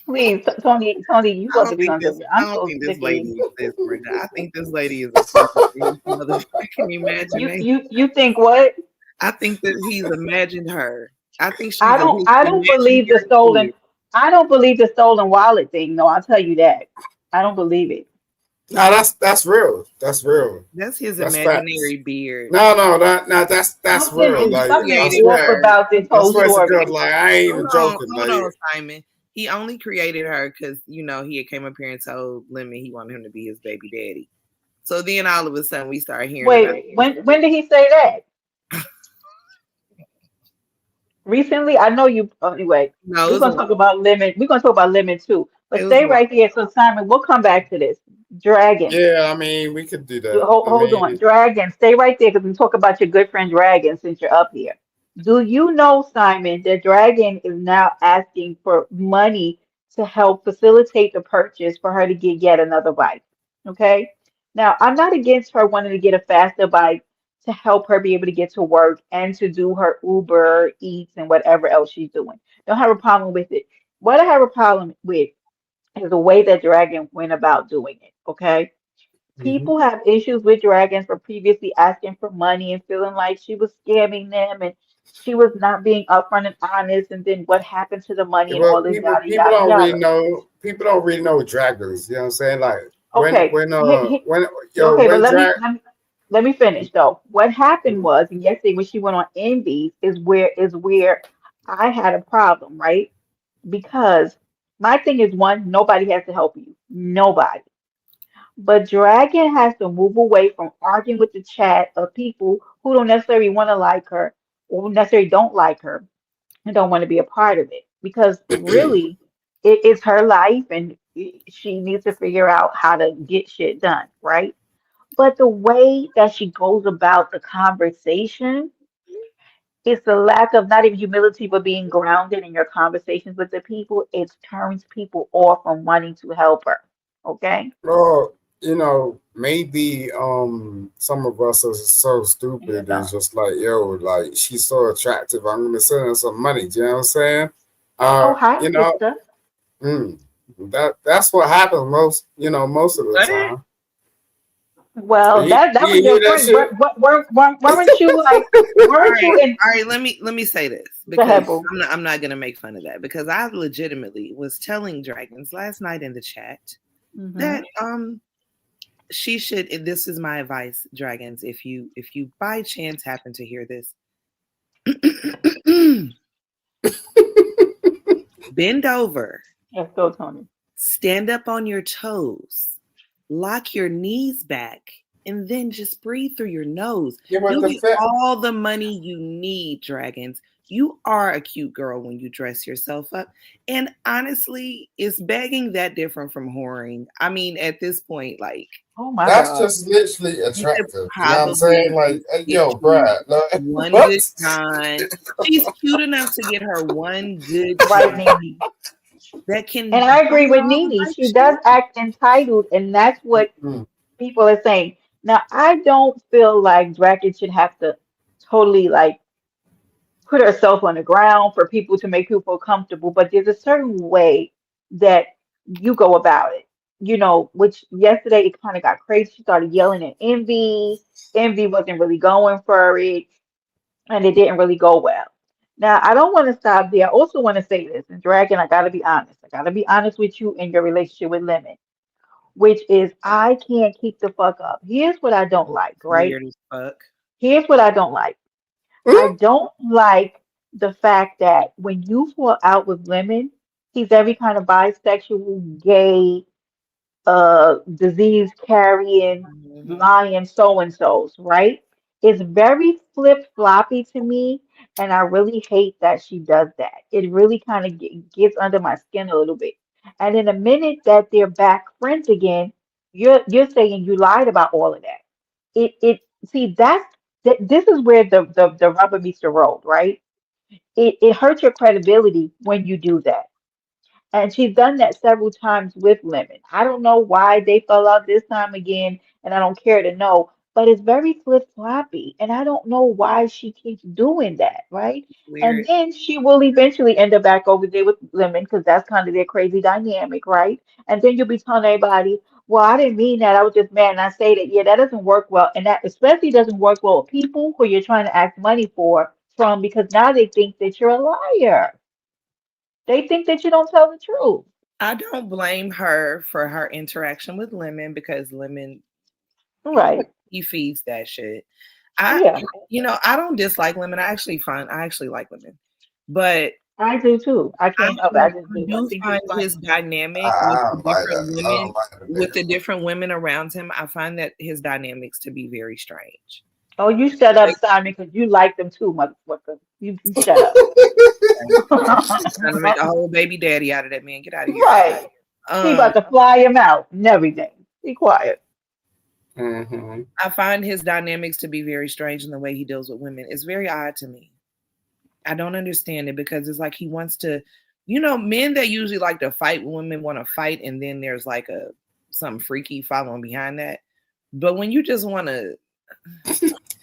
Speaker 2: please, Tony, you
Speaker 7: I
Speaker 2: supposed to
Speaker 7: don't
Speaker 2: be
Speaker 7: think
Speaker 2: on
Speaker 7: this.
Speaker 2: something.
Speaker 7: I
Speaker 2: I'm
Speaker 7: don't
Speaker 2: so
Speaker 7: think this
Speaker 2: sick of you.
Speaker 7: lady exists, Brenda. I think this lady is a freak of his motherfucking imagination.
Speaker 2: You think what?
Speaker 7: I think that he's imagined her. I think
Speaker 2: I
Speaker 7: she's a
Speaker 2: don't
Speaker 7: his
Speaker 2: I don't believe the
Speaker 7: imaginary
Speaker 2: stolen
Speaker 7: kid.
Speaker 2: I don't believe the stolen wallet thing. No, I'll tell you that. I don't believe it.
Speaker 6: no, that's real. That's real.
Speaker 7: That's his
Speaker 6: That's facts.
Speaker 7: imaginary beard.
Speaker 6: No, that's
Speaker 2: Something
Speaker 6: real.
Speaker 2: is
Speaker 7: Only
Speaker 6: Like
Speaker 2: something is
Speaker 6: I
Speaker 7: created
Speaker 2: off
Speaker 7: her.
Speaker 6: swear,
Speaker 2: about this
Speaker 6: I
Speaker 2: whole
Speaker 6: swear to God,
Speaker 2: story.
Speaker 6: like I ain't even joking.
Speaker 7: Hold
Speaker 6: Like
Speaker 7: on, Simon. He only created her because he had came up here and told Lemon he wanted him to be his baby daddy. So then all of a sudden we start hearing about
Speaker 2: Wait,
Speaker 7: this.
Speaker 2: when did he say that? Recently? I know you anyway.
Speaker 7: No,
Speaker 2: We're
Speaker 7: it was
Speaker 2: gonna talk about lemon. We're gonna talk about lemon too. But
Speaker 7: it was
Speaker 2: stay
Speaker 7: a while.
Speaker 2: right here. So Simon, we'll come back to this. Dragon.
Speaker 6: yeah, I mean we could do that. I
Speaker 2: Hold on.
Speaker 6: mean
Speaker 2: Dragon, stay right there because we talk about your good friend Dragon since you're up here. Do you know, Simon, that Dragon is now asking for money to help facilitate the purchase for her to get yet another bike? Okay. Now, I'm not against her wanting to get a faster bike to help her be able to get to work and to do her Uber Eats and whatever else she's doing. Don't have a problem with it. What I have a problem with is the way that Dragon went about doing it. Okay,
Speaker 6: mhm.
Speaker 2: people have issues with dragons for previously asking for money and feeling like she was scamming them and she was not being upfront and honest. And then what happened to the money and all
Speaker 6: But
Speaker 2: this
Speaker 6: people
Speaker 2: yada
Speaker 6: people
Speaker 2: yada
Speaker 6: don't really
Speaker 2: yada.
Speaker 6: know people don't really know dragons. You know what I'm saying? Like when
Speaker 2: Okay,
Speaker 6: when uh when
Speaker 2: okay, but
Speaker 6: when drag
Speaker 2: let me finish though. What happened was, and yesterday when she went on Envy is where I had a problem, right? Because my thing is one, nobody has to help you, nobody. But Dragon has to move away from arguing with the chat of people who don't necessarily want to like her or who necessarily don't like her and don't want to be a part of it because really it's her life and she needs to figure out how to get shit done, right? But the way that she goes about the conversation, it's the lack of not even humility, but being grounded in your conversations with the people. It turns people off from wanting to help her. Okay?
Speaker 6: Well, maybe some of us are so
Speaker 2: You
Speaker 6: stupid. It's
Speaker 2: know.
Speaker 6: just like, yo, like she's so attractive. I'm gonna send her some money. Do you know what I'm saying?
Speaker 2: Oh, hi,
Speaker 6: You know,
Speaker 2: sister.
Speaker 6: mm, that's what happens most of the
Speaker 5: What?
Speaker 6: time.
Speaker 2: Well,
Speaker 6: You,
Speaker 2: that was
Speaker 6: you
Speaker 2: your
Speaker 6: hear that
Speaker 2: friend.
Speaker 6: shit?
Speaker 2: Weren't you like,
Speaker 7: All
Speaker 2: weren't
Speaker 7: right,
Speaker 2: you in
Speaker 7: all right. Let me say this
Speaker 2: the
Speaker 7: because
Speaker 2: Hebel?
Speaker 7: I'm not gonna make fun of that because I legitimately was telling Dragons last night in the chat
Speaker 2: Hmm.
Speaker 7: that she should. And this is my advice, Dragons. If you by chance happen to hear this, bend over,
Speaker 2: Let's go, Tony.
Speaker 7: stand up on your toes, lock your knees back, and then just breathe through your nose.
Speaker 6: Give us
Speaker 7: You'll
Speaker 6: the
Speaker 7: get
Speaker 6: fit.
Speaker 7: all the money you need, Dragons. You are a cute girl when you dress yourself up. And honestly, is begging that different from whoring? I mean, at this point, like,
Speaker 2: Oh my
Speaker 6: That's
Speaker 2: God.
Speaker 6: just literally
Speaker 7: you could
Speaker 6: attractive. You know what I'm saying?
Speaker 7: probably
Speaker 6: Like,
Speaker 7: just
Speaker 6: hey,
Speaker 7: get
Speaker 6: yo,
Speaker 7: you
Speaker 6: Brad. Like,
Speaker 7: one good
Speaker 6: what?
Speaker 7: time. She's cute enough to get her one good
Speaker 2: Right,
Speaker 7: time
Speaker 2: Nene.
Speaker 7: that
Speaker 2: And
Speaker 7: can
Speaker 2: I
Speaker 7: buy
Speaker 2: agree
Speaker 7: her
Speaker 2: with
Speaker 7: all the
Speaker 2: Nene.
Speaker 7: life
Speaker 2: She
Speaker 7: she
Speaker 2: does
Speaker 7: wants.
Speaker 2: act entitled, and that's what
Speaker 6: Mm,
Speaker 2: people are saying. Now, I don't feel like Draken should have to totally like put herself on the ground for people to make people feel comfortable, but there's a certain way that you go about it. Which yesterday it kind of got crazy. She started yelling at Envy. Envy wasn't really going for it, and it didn't really go well. Now, I don't want to stop there. I also want to say this, and Dragon, I gotta be honest. I gotta be honest with you in your relationship with Lemon, which is I can't keep the fuck up. Here's what I don't like, right?
Speaker 7: Weird as fuck.
Speaker 2: Here's what I don't like. I
Speaker 6: mm,
Speaker 2: don't like the fact that when you fall out with Lemon, he's every kind of bisexual, gay, disease carrying,
Speaker 7: Mhm.
Speaker 2: lying so and so's, right? It's very flip floppy to me, and I really hate that she does that. It really kind of gets under my skin a little bit. And in a minute that they're back friends again, you're saying you lied about all of that. It see this is where the rubber meets the road, right? It hurts your credibility when you do that. And she's done that several times with Lemon. I don't know why they fell out this time again, and I don't care to know. But it's very flip-floppy, and I don't know why she keeps doing that, right? And
Speaker 7: Weird.
Speaker 2: then she will eventually end up back over there with Lemon because that's kind of their crazy dynamic, right? And then you'll be telling everybody, "Well, I didn't mean that. I was just mad." And I say that, yeah, that doesn't work well, and that especially doesn't work well with people who you're trying to ask money from because now they think that you're a liar. They think that you don't tell the truth.
Speaker 7: I don't blame her for her interaction with Lemon because Lemon
Speaker 2: Right.
Speaker 7: he feeds that shit. I
Speaker 2: Yeah,
Speaker 7: I don't dislike Lemon. I actually like Lemon. But
Speaker 2: I do too. I
Speaker 7: I
Speaker 2: can't help it. I just do. I
Speaker 7: do
Speaker 2: think
Speaker 7: find
Speaker 2: it's funny.
Speaker 7: his dynamic with
Speaker 6: I
Speaker 7: the
Speaker 6: don't like
Speaker 7: different
Speaker 6: that. I
Speaker 7: women
Speaker 6: don't like the
Speaker 7: with the
Speaker 6: nigga.
Speaker 7: different women around him. I find that his dynamics to be very strange.
Speaker 2: Oh, you shut up, Simon, because you like them too, motherfucker. You shut up.
Speaker 7: Trying to make a whole baby daddy out of that man. Get out of here.
Speaker 2: Right. He
Speaker 7: Um,
Speaker 2: about to fly him out and everything. Be quiet.
Speaker 6: Hmm.
Speaker 7: I find his dynamics to be very strange in the way he deals with women. It's very odd to me. I don't understand it because it's like he wants to, men that usually like to fight when women want to fight, and then there's like a something freaky following behind that. But when you just want to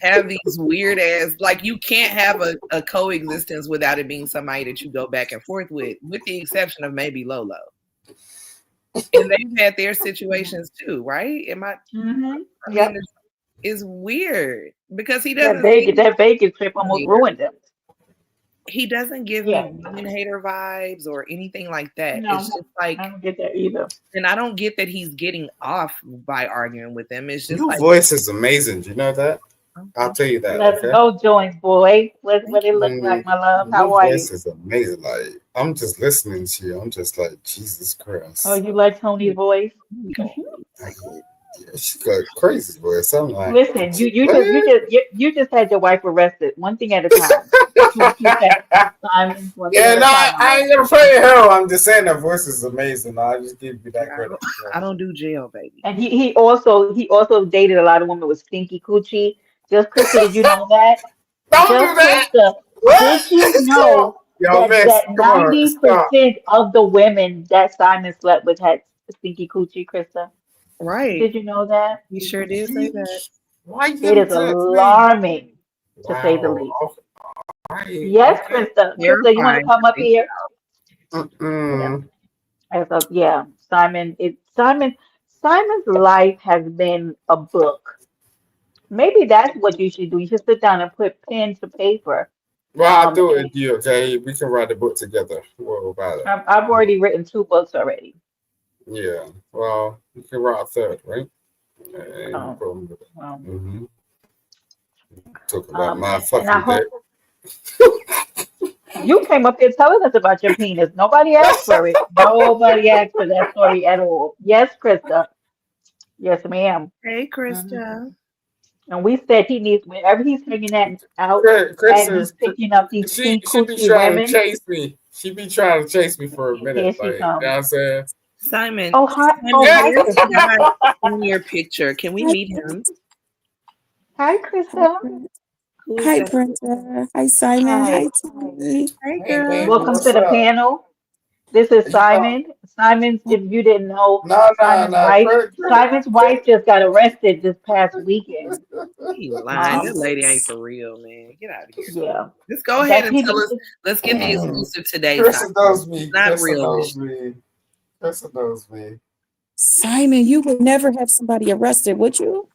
Speaker 7: have these weird ass, like you can't have a coexistence without it being somebody that you go back and forth with the exception of maybe Lolo. And they've had their situations too, right?
Speaker 2: Mm-hmm.
Speaker 7: I mean,
Speaker 2: Yep.
Speaker 7: it's weird because
Speaker 2: That Vegas trip almost ruined them.
Speaker 7: he doesn't give me
Speaker 2: Yeah.
Speaker 7: woman hater vibes or anything like that. It's
Speaker 2: No,
Speaker 7: just
Speaker 2: I
Speaker 7: like,
Speaker 2: don't get that either.
Speaker 7: and I don't get that he's getting off by arguing with them. It's just
Speaker 6: Your
Speaker 7: like,
Speaker 6: voice is amazing. Do you know that?
Speaker 7: oh,
Speaker 6: I'll tell you that.
Speaker 2: Let's
Speaker 6: Okay.
Speaker 2: go, joints, boy. What
Speaker 7: thank
Speaker 2: it
Speaker 7: you.
Speaker 2: look like, my love?
Speaker 6: Your
Speaker 2: How are you?
Speaker 6: voice is amazing. Like I'm just listening to you. I'm just like Jesus
Speaker 2: Oh,
Speaker 6: Christ.
Speaker 2: you like Tony's voice?
Speaker 6: Like, yeah, she got a crazy voice. I'm like,
Speaker 2: Listen, you you just you
Speaker 6: what?
Speaker 2: just you, you just had your wife arrested. One thing at a time. Coochie Simon was
Speaker 6: Yeah, no, I
Speaker 2: Simon.
Speaker 6: ain't gonna play her. I'm just saying her voice is amazing. I just give you that
Speaker 7: Yeah,
Speaker 6: credit.
Speaker 7: I don't do jail, baby.
Speaker 2: And he also dated a lot of women with stinky coochie. Just Krista, did you know that?
Speaker 6: Don't do
Speaker 2: Just
Speaker 6: that.
Speaker 2: Krista,
Speaker 6: What?
Speaker 2: did you
Speaker 6: Come on.
Speaker 2: know
Speaker 6: Yo,
Speaker 2: that
Speaker 6: miss,
Speaker 2: that
Speaker 6: come on, stop.
Speaker 2: 90% of the women that Simon slept with had stinky coochie, Krista?
Speaker 7: Right.
Speaker 2: Did you know that?
Speaker 7: He sure did say that.
Speaker 6: Why you
Speaker 2: It
Speaker 6: giving
Speaker 2: is
Speaker 6: to me?
Speaker 2: alarming, to say the
Speaker 6: Wow.
Speaker 2: least.
Speaker 6: Okay.
Speaker 2: Yes,
Speaker 6: Okay.
Speaker 2: Krista. Krista, you want to
Speaker 7: Terrifying
Speaker 2: come
Speaker 7: to
Speaker 2: up
Speaker 7: think
Speaker 2: here? Yeah.
Speaker 6: Mm-mm.
Speaker 2: Yeah. Simon's life has been a book. Maybe that's what you should do. You should sit down and put pen to paper.
Speaker 6: Well, I'll do it
Speaker 2: And
Speaker 6: with you, okay? We can write a book together. What about it?
Speaker 2: I've already written 2 books already.
Speaker 6: Yeah. Well, you can write a third, right? Ain't no
Speaker 2: Um,
Speaker 6: problem with it.
Speaker 2: um,
Speaker 6: Mm-hmm. Talk about my
Speaker 2: and I
Speaker 6: fucking dick.
Speaker 2: hope you came up here telling us about your penis. Nobody asked for it. Nobody asked for that story at all. Yes, Krista. Yes, ma'am.
Speaker 7: Hey,
Speaker 2: Mhm.
Speaker 7: Krista.
Speaker 2: And we said he needs wherever he's hanging out
Speaker 6: Chris
Speaker 2: and he's
Speaker 6: is
Speaker 2: picking up these stink
Speaker 6: she be
Speaker 2: coochie
Speaker 6: trying to
Speaker 2: women.
Speaker 6: chase me. She be trying to chase me for a minute.
Speaker 2: Here
Speaker 6: Like,
Speaker 2: she
Speaker 6: you know
Speaker 2: comes.
Speaker 6: what I'm saying?
Speaker 7: Simon,
Speaker 2: Oh hi, oh
Speaker 7: Simon,
Speaker 2: hi,
Speaker 7: where's the
Speaker 2: Krista.
Speaker 7: guy in your picture? Can we
Speaker 8: Hi,
Speaker 7: meet him?
Speaker 8: Brenda.
Speaker 2: Hi,
Speaker 8: Hi,
Speaker 2: Krista.
Speaker 8: Brenda.
Speaker 7: Who is
Speaker 8: Hi,
Speaker 7: that?
Speaker 8: Brenda. Hi, Simon.
Speaker 2: Hi.
Speaker 8: Hi, Tony.
Speaker 7: Hey,
Speaker 6: Hey
Speaker 7: girl.
Speaker 6: baby,
Speaker 2: Welcome
Speaker 6: what's
Speaker 2: to the
Speaker 6: up?
Speaker 2: panel. This is
Speaker 6: You know,
Speaker 2: Simon. Simon's, if you didn't know,
Speaker 6: no, no, no.
Speaker 2: Simon's wife just got arrested this past weekend.
Speaker 7: He lying. That
Speaker 2: Um,
Speaker 7: lady ain't for real, man. Get out of here.
Speaker 2: yeah,
Speaker 7: Let's go ahead
Speaker 2: that
Speaker 7: and tell
Speaker 2: he,
Speaker 7: us. Let's get the exclusive today,
Speaker 6: Chris
Speaker 7: Simon.
Speaker 6: knows
Speaker 7: It's
Speaker 6: me.
Speaker 7: not
Speaker 6: Chris
Speaker 7: real this
Speaker 6: knows
Speaker 7: shit.
Speaker 6: me. Chris knows me.
Speaker 8: Simon, you would never have somebody arrested, would you?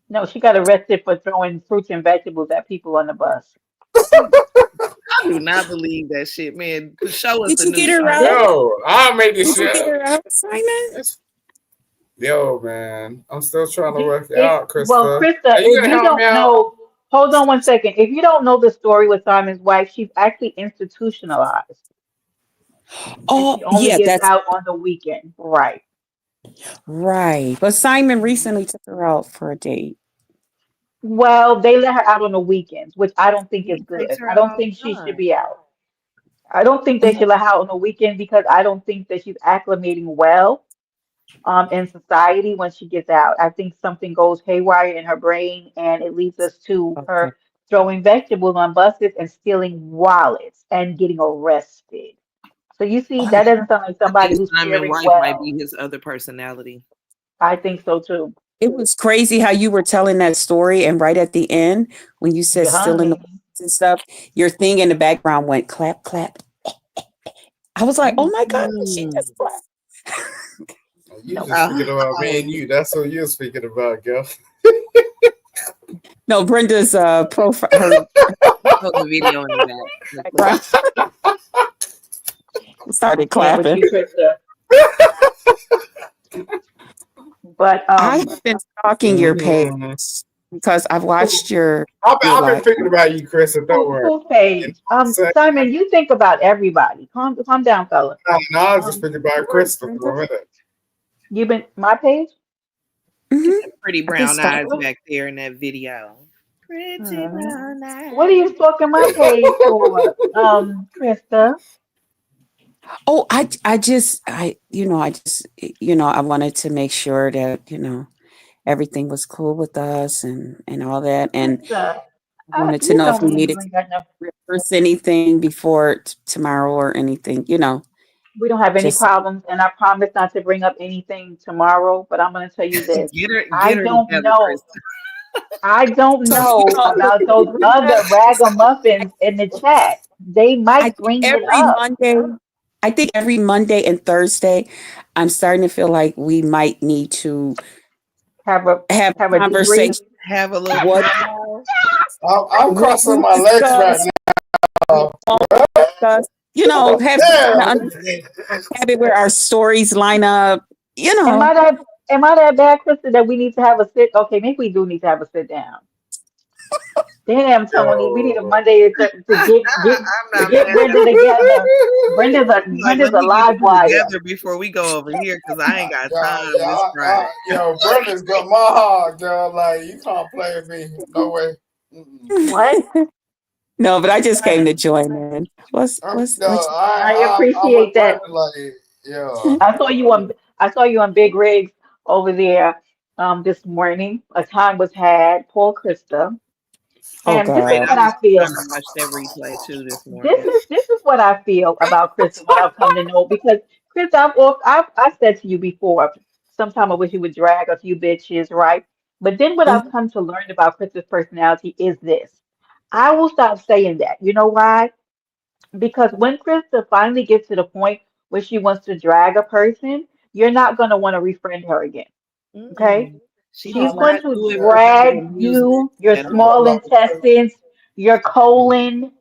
Speaker 2: no, she got arrested for throwing fruits and vegetables at people on the bus.
Speaker 7: I do not believe that shit, man. Show us
Speaker 8: Did
Speaker 7: the
Speaker 8: you get
Speaker 7: news.
Speaker 8: her out?
Speaker 6: Yo, I'll make this
Speaker 8: Did you
Speaker 6: shit
Speaker 8: get
Speaker 6: up.
Speaker 8: her out, Simon?
Speaker 6: Yo, man, I'm still trying to work it
Speaker 2: If
Speaker 6: out,
Speaker 2: well,
Speaker 6: Krista.
Speaker 2: Krista,
Speaker 6: Are you
Speaker 2: if
Speaker 6: gonna
Speaker 2: you
Speaker 6: help me
Speaker 2: don't
Speaker 6: out?
Speaker 2: know, hold on one second. If you don't know the story with Simon's wife, she's actually institutionalized, and
Speaker 8: Oh,
Speaker 2: she only
Speaker 8: yeah,
Speaker 2: gets
Speaker 8: that's
Speaker 2: out on the weekend. Right.
Speaker 8: right. But Simon recently took her out for a date.
Speaker 2: Well, they let her out on the weekends, which I don't think is
Speaker 7: He takes
Speaker 2: good.
Speaker 7: her
Speaker 2: I
Speaker 7: out
Speaker 2: don't
Speaker 7: all
Speaker 2: think
Speaker 7: the
Speaker 2: she should
Speaker 7: time.
Speaker 2: be out. I don't think they should let her out on the weekend because I don't think that she's acclimating well in society when she gets out. I think something goes haywire in her brain and it leads us to
Speaker 8: Okay.
Speaker 2: her throwing vegetables on buses and stealing wallets and getting arrested. So you see,
Speaker 8: Oh,
Speaker 2: that doesn't sound like
Speaker 7: I
Speaker 2: somebody
Speaker 7: think
Speaker 2: who's
Speaker 7: Simon
Speaker 2: steering
Speaker 7: White might be
Speaker 2: well.
Speaker 7: his other personality.
Speaker 2: I think so too.
Speaker 8: it was crazy how you were telling that story, and right at the end, when you said
Speaker 2: Yeah,
Speaker 8: still in the
Speaker 2: honey.
Speaker 8: woods and stuff, your thing in the background went clap, clap. I was like, oh my God, she
Speaker 7: Mm.
Speaker 8: just clapped.
Speaker 6: You
Speaker 2: No.
Speaker 6: just speaking about
Speaker 7: I
Speaker 6: me
Speaker 7: was
Speaker 6: and you. That's what you're speaking about, girl.
Speaker 8: No, Brenda's profile, her
Speaker 7: saw the video in the back. The clip.
Speaker 8: background
Speaker 2: I
Speaker 8: started
Speaker 2: can't with
Speaker 8: clapping.
Speaker 2: you, Krista. But
Speaker 8: I have been stalking your page
Speaker 6: Mm-hmm.
Speaker 8: because I've
Speaker 6: Cool.
Speaker 8: watched your
Speaker 6: I've been
Speaker 8: live.
Speaker 6: thinking about you, Chris, and don't worry.
Speaker 2: who
Speaker 6: You know
Speaker 2: page?
Speaker 6: what I'm saying?
Speaker 2: Simon, you think about everybody. Calm down, fella.
Speaker 6: No, I was just
Speaker 2: Um,
Speaker 6: thinking about
Speaker 8: Yours,
Speaker 6: Chris for
Speaker 8: Brenda.
Speaker 6: a minute.
Speaker 2: you been my page?
Speaker 7: Get
Speaker 8: Hmm.
Speaker 7: the pretty
Speaker 8: I've been
Speaker 7: brown eyes
Speaker 8: stalking.
Speaker 2: What?
Speaker 7: back there in that video. Pretty
Speaker 2: Mhm.
Speaker 7: brown
Speaker 2: What are
Speaker 7: eyes.
Speaker 2: you stalking my page for, Krista?
Speaker 8: Oh, I just, I wanted to make sure that, everything was cool with us and all that. And
Speaker 2: Krista,
Speaker 8: I wanted to
Speaker 2: you
Speaker 8: know if
Speaker 2: know
Speaker 8: we
Speaker 2: me.
Speaker 8: needed
Speaker 2: You
Speaker 8: to
Speaker 2: ain't got no.
Speaker 8: rehearse anything before tomorrow or anything,
Speaker 2: We don't have any
Speaker 8: just,
Speaker 2: problems, and I promise not to bring up anything tomorrow. But I'm going to tell you this: I
Speaker 7: Get her
Speaker 2: don't
Speaker 7: together,
Speaker 2: know.
Speaker 7: Krista.
Speaker 2: I don't
Speaker 8: so,
Speaker 2: know about those
Speaker 8: Brenda,
Speaker 2: other ragamuffins in the chat. They
Speaker 8: I
Speaker 2: might
Speaker 8: think
Speaker 2: bring it
Speaker 8: every
Speaker 2: up.
Speaker 8: Monday, I think every Monday and Thursday, I'm starting to feel like we might need to
Speaker 2: Have a
Speaker 8: have
Speaker 2: have
Speaker 8: a
Speaker 2: a debrief.
Speaker 8: conversation.
Speaker 7: Have a little
Speaker 8: What
Speaker 7: powwow.
Speaker 6: I'm
Speaker 8: what
Speaker 6: crossing
Speaker 8: we
Speaker 6: my legs right
Speaker 8: discuss,
Speaker 6: now.
Speaker 8: discuss, have some kind of
Speaker 6: Damn.
Speaker 8: have it where our stories line up,
Speaker 2: Am I that am I that bad, Krista, that we need to have a sit? Okay, maybe we do need to have a sit down. Damn, Tony, we need a
Speaker 6: Yo.
Speaker 2: Monday to
Speaker 7: I'm not
Speaker 2: get
Speaker 7: mad at
Speaker 2: Brenda
Speaker 7: it.
Speaker 2: together.
Speaker 7: Like,
Speaker 2: Brenda's
Speaker 7: let
Speaker 2: a
Speaker 7: me get
Speaker 2: live
Speaker 7: you
Speaker 2: wire.
Speaker 7: together before we go over here because I ain't got
Speaker 6: Yeah,
Speaker 7: time this Friday.
Speaker 6: yo, Brenda's got my heart, girl. Like, you can't play with me. No way. Mm-mm.
Speaker 2: What?
Speaker 8: No, but I just came to join in. What's
Speaker 2: I
Speaker 6: I'm with
Speaker 2: appreciate that.
Speaker 6: Brandon. Like, yeah.
Speaker 2: I saw you on Big Rigs over there this morning. A time was had, Paul Krista.
Speaker 8: oh
Speaker 2: And this is
Speaker 7: Right.
Speaker 8: God.
Speaker 7: I
Speaker 2: what
Speaker 7: was
Speaker 2: I feel.
Speaker 7: trying to watch that replay too this
Speaker 2: This
Speaker 7: morning.
Speaker 2: is this is what I feel about Krista, what I've come to know. Because Krista, I've said to you before, sometime I wish you would drag a few bitches, right? But then what I've come to learn about Krista's personality is this. I will stop saying that. You know why? Because when Krista finally gets to the point where she wants to drag a person, you're not going to want to refriend her again. Okay?
Speaker 7: Mm-mm. She
Speaker 2: She's
Speaker 7: does
Speaker 2: going
Speaker 7: not
Speaker 2: to
Speaker 7: do it for her
Speaker 2: drag
Speaker 7: amusement
Speaker 2: you, your
Speaker 7: at
Speaker 2: small
Speaker 7: all.
Speaker 2: intestines, your colon,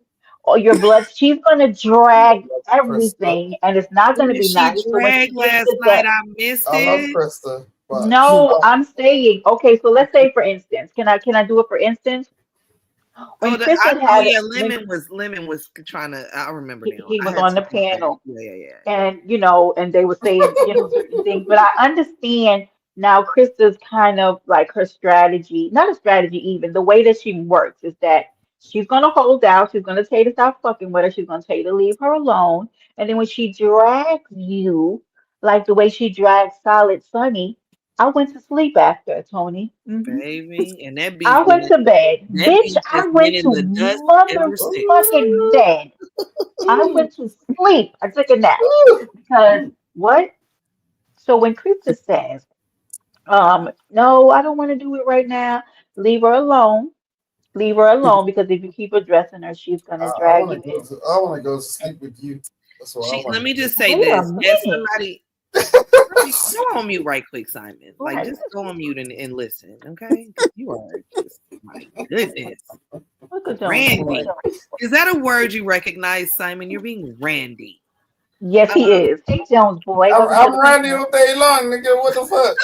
Speaker 2: or your blood. She's going to drag
Speaker 6: Krista.
Speaker 2: everything, and it's not
Speaker 7: Who
Speaker 2: going to
Speaker 7: did
Speaker 2: be
Speaker 7: she
Speaker 2: nice. So when she
Speaker 7: drag
Speaker 2: gets
Speaker 7: last
Speaker 2: to
Speaker 7: night?
Speaker 2: that,
Speaker 7: I missed
Speaker 6: I love
Speaker 7: it.
Speaker 6: Krista, but
Speaker 2: no, I'm saying, okay, so let's say for instance, can I do it for instance? When Krista
Speaker 7: Oh
Speaker 2: had
Speaker 7: yeah,
Speaker 2: when
Speaker 7: Lemon was trying to. I remember now.
Speaker 2: he
Speaker 7: I
Speaker 2: was
Speaker 7: had
Speaker 2: on
Speaker 7: to
Speaker 2: the
Speaker 7: replay it.
Speaker 2: panel,
Speaker 7: Yeah.
Speaker 2: and and they were saying certain things, but I understand now Krista's kind of like her strategy, not a strategy even, the way that she works is that she's gonna hold out, she's gonna tell you to stop fucking with her, she's gonna tell you to leave her alone, and then when she drags you, like the way she dragged Solid Sunny, I went to sleep after, Tony.
Speaker 7: Baby, and
Speaker 2: I went to bed.
Speaker 7: that
Speaker 2: Bitch,
Speaker 7: beef
Speaker 2: I
Speaker 7: has been
Speaker 2: went
Speaker 7: in
Speaker 2: to
Speaker 7: the dust ever since.
Speaker 2: motherfucking bed. I went to sleep. I took a nap because what? So when Krista says, no, I don't want to do it right now, leave her alone. Leave her alone because if you keep addressing her, she's gonna
Speaker 6: I
Speaker 2: drag
Speaker 6: want
Speaker 2: you
Speaker 6: to go
Speaker 2: in.
Speaker 6: to. I want to go to sleep with you. That's what I
Speaker 7: Let
Speaker 6: want
Speaker 7: me
Speaker 6: to do.
Speaker 7: just say
Speaker 2: Wait a
Speaker 7: this: as
Speaker 2: minute.
Speaker 7: somebody, go on mute right quick, Simon. Like,
Speaker 2: Right.
Speaker 7: just go on mute and listen, okay? Because you are just my goodness,
Speaker 2: Look at Jones boy.
Speaker 7: Randy. Is that a word you recognize, Simon? You're being Randy.
Speaker 2: Yes, he is. Hey, Jones boy. Welcome to
Speaker 6: I'm
Speaker 2: the
Speaker 6: Randy
Speaker 2: panel.
Speaker 6: all day long, nigga. What the fuck?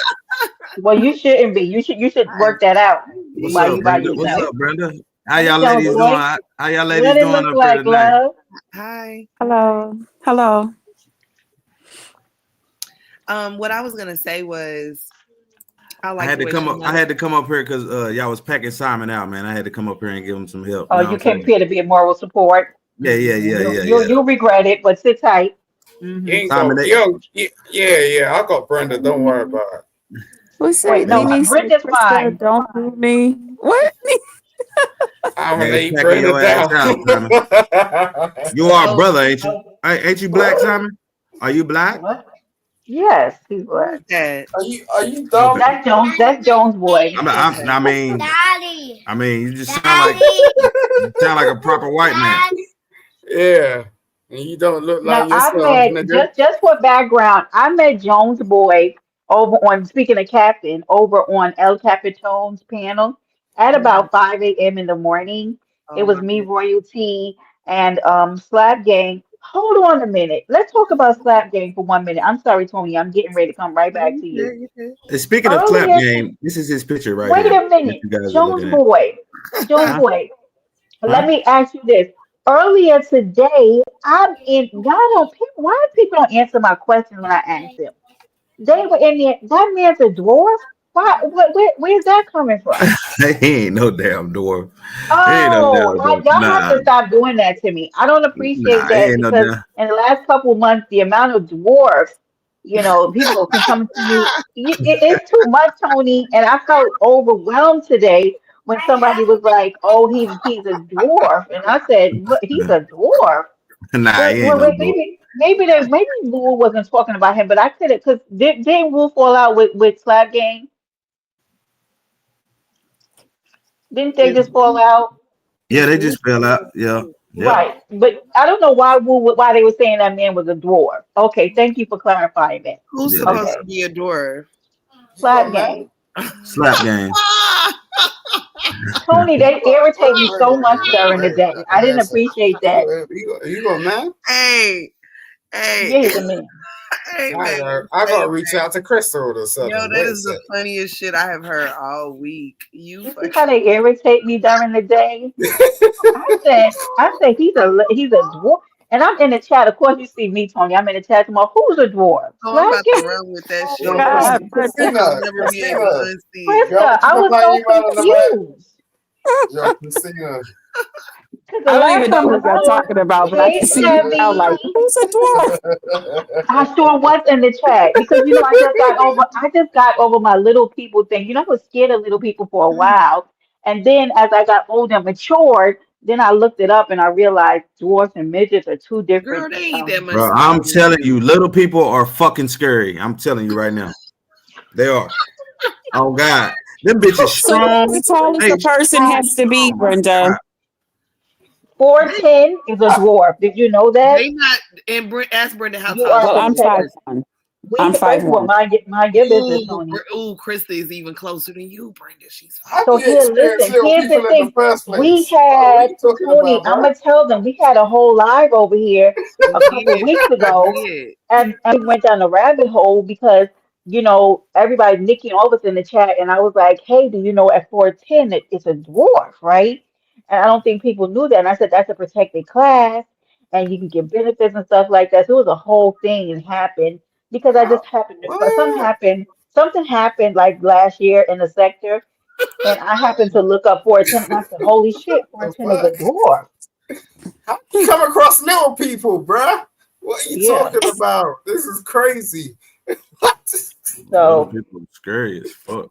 Speaker 2: Well, you shouldn't be. You should
Speaker 7: I
Speaker 2: work that out
Speaker 9: What's
Speaker 2: while
Speaker 9: up,
Speaker 2: you by
Speaker 9: Brenda? What's
Speaker 2: yourself.
Speaker 9: up, Brenda? How
Speaker 2: Hey,
Speaker 9: y'all
Speaker 2: Jones
Speaker 9: ladies doing?
Speaker 2: boy.
Speaker 9: How y'all
Speaker 2: What
Speaker 9: ladies
Speaker 2: it
Speaker 9: doing
Speaker 2: look
Speaker 9: up here
Speaker 2: like,
Speaker 9: tonight?
Speaker 2: love?
Speaker 7: Hi.
Speaker 8: Hello. Hello.
Speaker 7: What I was gonna say was I
Speaker 9: I
Speaker 7: like
Speaker 9: had
Speaker 7: the
Speaker 9: to
Speaker 7: way
Speaker 9: come
Speaker 7: she
Speaker 9: up. I had to come up here because y'all was packing Simon out, man. I had to come up here and give him some help. You
Speaker 2: Oh,
Speaker 9: know what
Speaker 2: you
Speaker 9: I'm
Speaker 2: came
Speaker 9: saying?
Speaker 2: up here to be a moral support.
Speaker 9: Yeah, yeah, yeah,
Speaker 2: You
Speaker 9: yeah,
Speaker 2: you
Speaker 9: yeah.
Speaker 2: you regret it, but sit tight.
Speaker 6: You
Speaker 2: Hmm
Speaker 6: ain't
Speaker 9: Simon,
Speaker 6: go.
Speaker 9: they,
Speaker 6: Yeah. I got Brenda. Don't worry about it.
Speaker 8: Who said
Speaker 2: Wait, no,
Speaker 8: Mimi said
Speaker 2: Brenda's
Speaker 8: Krista,
Speaker 2: fine.
Speaker 8: don't do me? What?
Speaker 6: I'm gonna
Speaker 9: they
Speaker 6: lay
Speaker 9: packing
Speaker 6: Brenda
Speaker 9: your ass
Speaker 6: down.
Speaker 9: out, Simon. You are a
Speaker 7: oh
Speaker 9: brother, ain't you? Ain't you black,
Speaker 6: What?
Speaker 9: Simon? Are you black?
Speaker 2: What? Yes, he's
Speaker 7: who
Speaker 2: black.
Speaker 7: is that?
Speaker 6: Are you
Speaker 9: Okay.
Speaker 6: dumb?
Speaker 2: That's Jones boy.
Speaker 7: Okay.
Speaker 9: I mean, you just sound like a proper white man.
Speaker 6: Yeah. And you don't look
Speaker 2: Now
Speaker 6: like
Speaker 2: I
Speaker 6: yourself,
Speaker 2: met
Speaker 6: nigga.
Speaker 2: just for background, I met Jones Boy over on speaking of Captain over on El Capitone's panel at
Speaker 7: Mhm.
Speaker 2: about 5 a.m. in the morning. It
Speaker 7: Oh
Speaker 2: was
Speaker 7: my
Speaker 2: me,
Speaker 7: goodness.
Speaker 2: Royalty, and Slap Gang. Hold on a minute. Let's talk about Slap Gang for 1 minute. I'm sorry, Tony. I'm getting ready to come right back to you.
Speaker 9: And speaking of Clap
Speaker 2: Earlier to
Speaker 9: Game, this is his picture right
Speaker 2: wait
Speaker 9: here
Speaker 2: a
Speaker 9: that
Speaker 2: minute,
Speaker 9: you guys are
Speaker 2: Jones
Speaker 9: looking at.
Speaker 2: Boy. Jones
Speaker 9: Huh?
Speaker 2: Boy. Let
Speaker 9: Huh?
Speaker 2: me ask you this. Earlier today, I'm in. Y'all don't. Why people don't answer my question when I ask them? They were in there. That man's a dwarf. Why? Where's that coming from?
Speaker 9: He ain't no damn dwarf. He ain't no
Speaker 2: Oh,
Speaker 9: damn dwarf.
Speaker 2: y'all have
Speaker 9: Nah,
Speaker 2: to stop doing that to me. I don't appreciate
Speaker 9: nah, he
Speaker 2: that
Speaker 9: ain't no
Speaker 2: because
Speaker 9: damn.
Speaker 2: in the last couple of months, the amount of dwarfs, people can come to you. It's too much, Tony. And I felt overwhelmed today when somebody was like, "Oh, he's a dwarf," and I said, "What? He's a dwarf?"
Speaker 9: Nah, he ain't
Speaker 2: Well,
Speaker 9: no dwarf.
Speaker 2: maybe Lou wasn't talking about him, but I could have because didn't Lou fall out with Slap Gang? Didn't they
Speaker 7: With
Speaker 2: just fall out?
Speaker 9: Yeah,
Speaker 7: is
Speaker 9: they
Speaker 7: who?
Speaker 9: just fell out. Yeah, yep.
Speaker 2: Right, but I don't know why they were saying that man was a dwarf. Okay, thank you for clarifying that.
Speaker 7: Who's
Speaker 9: Yeah, they
Speaker 7: supposed to
Speaker 2: Okay,
Speaker 7: be a dwarf?
Speaker 6: You
Speaker 2: Slap
Speaker 6: got mad?
Speaker 2: Gang.
Speaker 9: slap game.
Speaker 2: Tony, they irritate me so much during the
Speaker 6: Wait.
Speaker 2: day. I didn't appreciate that.
Speaker 6: You got mad?
Speaker 7: hey, hey,
Speaker 2: Yeah, he's a man.
Speaker 7: hey, man.
Speaker 6: I
Speaker 7: Hey,
Speaker 6: gotta reach out to Crystal or
Speaker 7: yo,
Speaker 6: something.
Speaker 7: that
Speaker 6: Wait a
Speaker 7: is the
Speaker 6: second.
Speaker 7: funniest shit I have heard all week. You
Speaker 2: You see
Speaker 7: fucking.
Speaker 2: how they irritate me during the day? I said he's a dwarf, and I'm in the chat. Of course, you see me, Tony. I'm in the chat tomorrow. Who's a dwarf?
Speaker 7: Oh, I'm
Speaker 2: Slap
Speaker 7: about to
Speaker 2: Gang?
Speaker 7: run with that
Speaker 6: Yo,
Speaker 7: shit.
Speaker 8: God,
Speaker 7: Christina will
Speaker 6: Christina,
Speaker 7: never be able
Speaker 6: Christina.
Speaker 7: to unsee it.
Speaker 6: You want
Speaker 2: Krista,
Speaker 6: me
Speaker 2: I
Speaker 6: to
Speaker 2: was
Speaker 6: find
Speaker 2: so
Speaker 6: you out on the back?
Speaker 2: confused.
Speaker 6: Yo, Christina.
Speaker 2: Because the
Speaker 8: I don't
Speaker 2: last
Speaker 8: even know
Speaker 2: time I
Speaker 8: what y'all
Speaker 2: saw,
Speaker 8: talking about, but I can
Speaker 2: hey,
Speaker 8: see you now.
Speaker 2: Heavy,
Speaker 8: Like, who's a dwarf?
Speaker 2: I sure was in the chat because I just got over my little people thing. I was scared of little people for a while. And then as I got older and matured, then I looked it up and I realized dwarfs and midgets are two
Speaker 7: Girl,
Speaker 2: different.
Speaker 7: they ain't that much
Speaker 9: Bro, I'm
Speaker 7: smaller than
Speaker 9: telling
Speaker 7: you.
Speaker 9: you, little people are fucking scary. I'm telling you right now. They are. Oh God. Them bitches
Speaker 8: So what's
Speaker 9: strong.
Speaker 8: the tallest
Speaker 9: Hey,
Speaker 8: a person
Speaker 9: strong,
Speaker 8: has to be,
Speaker 9: strong. My
Speaker 8: Brenda?
Speaker 9: God.
Speaker 2: 410 is a dwarf. Did you know that?
Speaker 7: They not and ask Brenda how
Speaker 2: You
Speaker 7: tall
Speaker 2: are
Speaker 8: Well,
Speaker 7: she
Speaker 8: I'm
Speaker 7: is.
Speaker 2: protected.
Speaker 8: 5'1".
Speaker 2: We
Speaker 8: I'm
Speaker 2: can,
Speaker 8: five
Speaker 2: first of all,
Speaker 8: one.
Speaker 2: mind your business,
Speaker 7: Ooh,
Speaker 2: Tony.
Speaker 7: Krista is even closer than you, Brenda. She's
Speaker 6: How do
Speaker 2: So
Speaker 6: you
Speaker 2: here,
Speaker 6: experience
Speaker 2: listen,
Speaker 6: little
Speaker 2: here's the
Speaker 6: people in the
Speaker 2: thing.
Speaker 6: first
Speaker 2: We
Speaker 6: place? Bro, what are
Speaker 2: had,
Speaker 6: you talking
Speaker 2: Tony,
Speaker 6: about,
Speaker 2: I'm
Speaker 6: bro?
Speaker 2: gonna tell them we had a whole live over here a
Speaker 7: we
Speaker 2: couple
Speaker 7: did.
Speaker 2: weeks
Speaker 7: We
Speaker 2: ago,
Speaker 7: did.
Speaker 2: and we went down the rabbit hole because, everybody, Nikki and all of us in the chat, and I was like, hey, do you know at 410 it's a dwarf, right? And I don't think people knew that. And I said that's a protected class, and you can get benefits and stuff like that. So it was a whole thing and happened because I
Speaker 6: How?
Speaker 2: just happened to,
Speaker 6: What?
Speaker 2: something happened like last year in the sector and I happened to look up 410 and I said, holy shit,
Speaker 6: The
Speaker 2: 410 is a
Speaker 6: fuck?
Speaker 2: dwarf.
Speaker 6: How you come across little people, bruh? What are you
Speaker 2: Yeah.
Speaker 6: talking about? This is crazy. What?
Speaker 9: Little
Speaker 2: So
Speaker 9: people scary as fuck.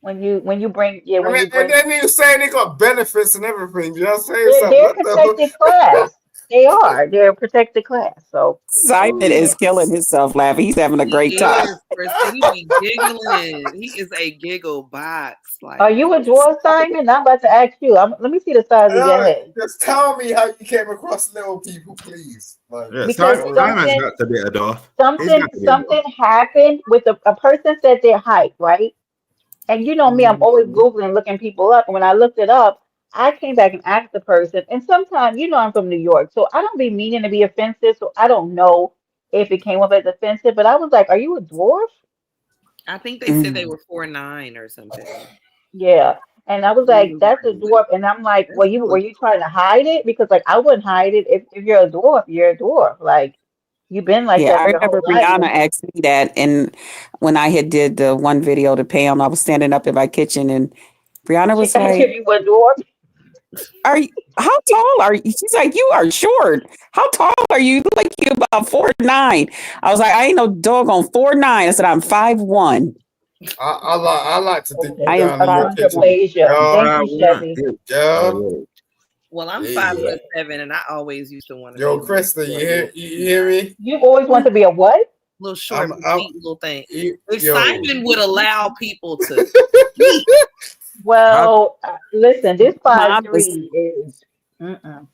Speaker 2: when you
Speaker 6: And
Speaker 2: bring
Speaker 6: then you saying they got benefits and everything. You know what I'm saying?
Speaker 2: they're,
Speaker 6: So
Speaker 2: they're
Speaker 6: what the
Speaker 2: protected class. They are. They're a protected class. So
Speaker 8: Simon
Speaker 6: oh,
Speaker 8: is killing himself laughing. He's having a
Speaker 7: He
Speaker 8: great time.
Speaker 7: is, Krista. He be giggling. He is a giggle box.
Speaker 2: are
Speaker 7: Like,
Speaker 2: you a dwarf, Simon? I'm about to ask you. Let me see the size of your head.
Speaker 6: just tell me how you came across little people, please. Like,
Speaker 9: Yeah,
Speaker 2: Because
Speaker 9: Simon's got to be a dwarf. He's got to be a dwarf.
Speaker 2: something happened with a person said their height, right? And you know me, I'm always
Speaker 6: mhm.
Speaker 2: Googling, looking people up. And when I looked it up, I came back and asked the person. And sometimes, I'm from New York, so I don't be meaning to be offensive. So I don't know if it came up as offensive. But I was like, "Are you a dwarf?"
Speaker 7: I think they said they
Speaker 8: Mm.
Speaker 7: were 4'9" or something.
Speaker 2: Yeah. And I was
Speaker 7: He
Speaker 2: like,
Speaker 7: was
Speaker 2: "That's a
Speaker 7: like,
Speaker 2: dwarf." And I'm like,
Speaker 7: that's
Speaker 2: were
Speaker 7: hella
Speaker 2: you trying to hide it? Because like I wouldn't hide it. If you're a dwarf, you're a dwarf. Like you've been like
Speaker 8: Yeah,
Speaker 2: that
Speaker 8: I
Speaker 2: your
Speaker 8: remember
Speaker 2: whole life.
Speaker 8: Brianna asked me that, and when I had did the one video to Pam, I was standing up in my kitchen, and Brianna
Speaker 2: She
Speaker 8: was
Speaker 2: asked
Speaker 8: like,
Speaker 2: if you were a dwarf.
Speaker 8: "Are you? How tall are you?" She's like, "You are short. How tall are you? You look like you about 4'9". I was like, "I ain't no dog on 4'9". I said, "I'm 5'1".
Speaker 6: I like to dig you
Speaker 2: Okay.
Speaker 8: I am
Speaker 6: down in your kitchen,
Speaker 8: 5'1".
Speaker 2: Achondroplasia.
Speaker 9: I'm
Speaker 6: girl.
Speaker 2: Thank you,
Speaker 9: 5'1".
Speaker 2: Chevy.
Speaker 9: Oh
Speaker 6: Girl.
Speaker 9: yeah.
Speaker 7: well, I'm five
Speaker 6: Yeah.
Speaker 7: foot
Speaker 2: Yeah.
Speaker 7: seven, and I always used to want to be
Speaker 6: Yo,
Speaker 7: a little
Speaker 6: Krista, you
Speaker 7: short,
Speaker 6: hear
Speaker 7: little
Speaker 6: you
Speaker 7: petite
Speaker 6: hear
Speaker 7: thing.
Speaker 6: me?
Speaker 2: You always want to be a what?
Speaker 7: Little short,
Speaker 6: I'm
Speaker 7: petite little thing. If
Speaker 6: yo.
Speaker 7: Simon would allow people to speak,
Speaker 9: How
Speaker 2: Well, listen, this
Speaker 8: My
Speaker 2: 5'3" is, mm-mm.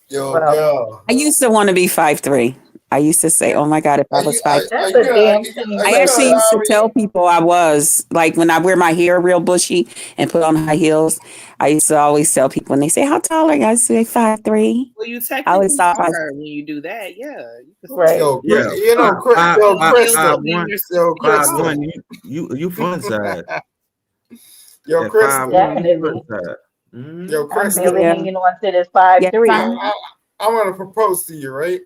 Speaker 6: Yo,
Speaker 2: Well,
Speaker 6: girl.
Speaker 8: I used to want to be 5'3". I used to say, "Oh my God, if I
Speaker 6: Are you
Speaker 8: was 5'3".
Speaker 6: are
Speaker 2: that's
Speaker 6: you
Speaker 2: a
Speaker 6: gonna
Speaker 2: damn
Speaker 6: are
Speaker 2: shame,
Speaker 8: I
Speaker 6: you gonna
Speaker 8: actually
Speaker 2: Krista.
Speaker 8: used
Speaker 6: allow
Speaker 8: to
Speaker 6: me?
Speaker 8: tell people I was like when I wear my hair real bushy and put on high heels. I used to always tell people, and they say, "How tall are you?" I say 5'3".
Speaker 7: well, you
Speaker 8: I always
Speaker 7: technically
Speaker 8: thought I was
Speaker 7: are when you do that. Yeah, you can say
Speaker 2: Right.
Speaker 6: Yo,
Speaker 9: Yeah,
Speaker 6: You know, yo,
Speaker 7: high heels
Speaker 6: Krista,
Speaker 7: 5'1", you're
Speaker 6: yo, Krista,
Speaker 9: 5'1". You fun size.
Speaker 6: yo,
Speaker 9: At
Speaker 6: Krista,
Speaker 9: 5'1", you fun
Speaker 2: Definitely.
Speaker 9: size. Mm-hmm.
Speaker 6: yo,
Speaker 2: I'm barely
Speaker 6: Krista.
Speaker 8: yeah,
Speaker 2: hanging on to this
Speaker 8: yes,
Speaker 2: 5'3".
Speaker 8: Simon.
Speaker 6: I'm gonna propose to you, right?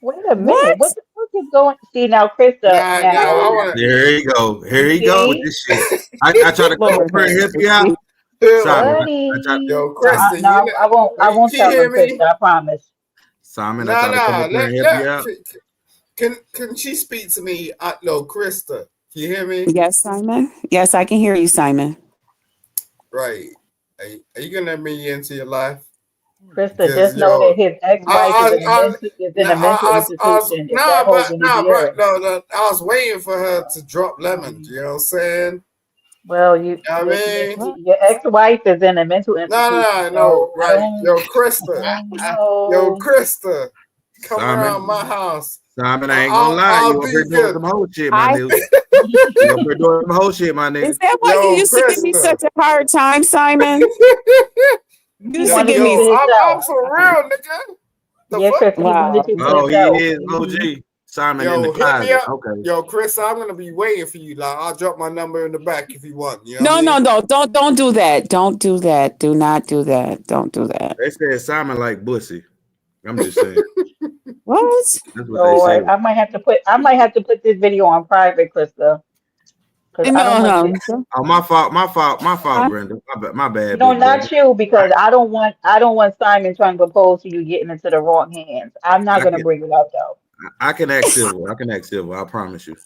Speaker 2: Wait a minute.
Speaker 8: What?
Speaker 2: What the fuck is going? See now, Krista.
Speaker 6: Nah,
Speaker 2: Now
Speaker 6: I
Speaker 2: you
Speaker 6: wanna.
Speaker 9: Here he go. Here
Speaker 2: you
Speaker 9: he go with
Speaker 2: see,
Speaker 9: this shit. I try to come
Speaker 8: Lord
Speaker 9: over
Speaker 8: have
Speaker 9: and help you out,
Speaker 8: mercy.
Speaker 6: Yo,
Speaker 9: Simon. I try.
Speaker 2: buddy.
Speaker 6: Krista, you
Speaker 2: No,
Speaker 6: know,
Speaker 2: I won't
Speaker 6: can you
Speaker 2: tell
Speaker 6: hear
Speaker 2: them,
Speaker 6: me?
Speaker 2: Krista. I promise.
Speaker 9: Simon, I
Speaker 6: Nah,
Speaker 9: try to come
Speaker 6: nah.
Speaker 9: over here and help you out.
Speaker 6: Can she speak to me? No, Krista. Can you hear me?
Speaker 8: Yes, Simon. Yes, I can hear you, Simon.
Speaker 6: Right. Are you gonna let me into your life?
Speaker 2: Krista,
Speaker 6: Because
Speaker 2: just know that his ex-wife is in a mental institution. If that hoe gonna be
Speaker 6: but
Speaker 2: hers.
Speaker 6: no, I was waiting for her to drop lemon. You know what I'm saying?
Speaker 2: Well,
Speaker 6: You know what I mean?
Speaker 2: your ex-wife is in a mental institution,
Speaker 6: No,
Speaker 2: so
Speaker 6: right.
Speaker 2: I
Speaker 6: Krista.
Speaker 2: don't
Speaker 6: Yo,
Speaker 2: know.
Speaker 6: Krista, come around
Speaker 9: Simon,
Speaker 6: my house.
Speaker 9: Simon, I ain't gonna lie.
Speaker 6: I'll
Speaker 9: You up
Speaker 6: be
Speaker 9: here doing
Speaker 6: good.
Speaker 9: some whole shit, my
Speaker 8: I
Speaker 9: nigga. You up here doing some whole shit, my
Speaker 8: is
Speaker 9: nigga.
Speaker 8: that why you
Speaker 6: Yo,
Speaker 8: used to give me
Speaker 6: Krista.
Speaker 8: such a hard time, Simon? You
Speaker 2: He
Speaker 8: used to
Speaker 2: wanted
Speaker 8: give
Speaker 2: you
Speaker 8: me
Speaker 2: to
Speaker 6: I'm
Speaker 2: himself.
Speaker 6: for real, nigga. The
Speaker 2: Yeah,
Speaker 6: fuck?
Speaker 2: Krista, he wanted
Speaker 8: wow.
Speaker 2: you to
Speaker 9: Oh, he
Speaker 2: himself.
Speaker 9: is
Speaker 2: Hmm.
Speaker 9: OG. Simon in the
Speaker 6: Yo, hit me
Speaker 9: closet.
Speaker 6: up.
Speaker 9: Okay.
Speaker 6: Yo, Chris, I'm gonna be waiting for you. Like, I'll drop my number in the back if you want. You know what I
Speaker 8: No, no,
Speaker 6: mean?
Speaker 8: no. Don't do that. Don't do that. Do not do that. Don't do that.
Speaker 9: They said Simon like bussy. I'm just saying.
Speaker 8: What?
Speaker 9: That's what they
Speaker 2: Lord,
Speaker 9: said.
Speaker 2: I might have to put this video on private, Krista. Because I don't want to.
Speaker 8: No.
Speaker 9: Oh, my fault, Brenda. My bad,
Speaker 2: No,
Speaker 9: big Brenda.
Speaker 2: not you, because I don't want Simon trying to propose to you getting into the wrong hands. I'm not
Speaker 9: I
Speaker 2: gonna
Speaker 9: can
Speaker 2: bring it up though.
Speaker 9: I can act civil. I can act civil. I promise you.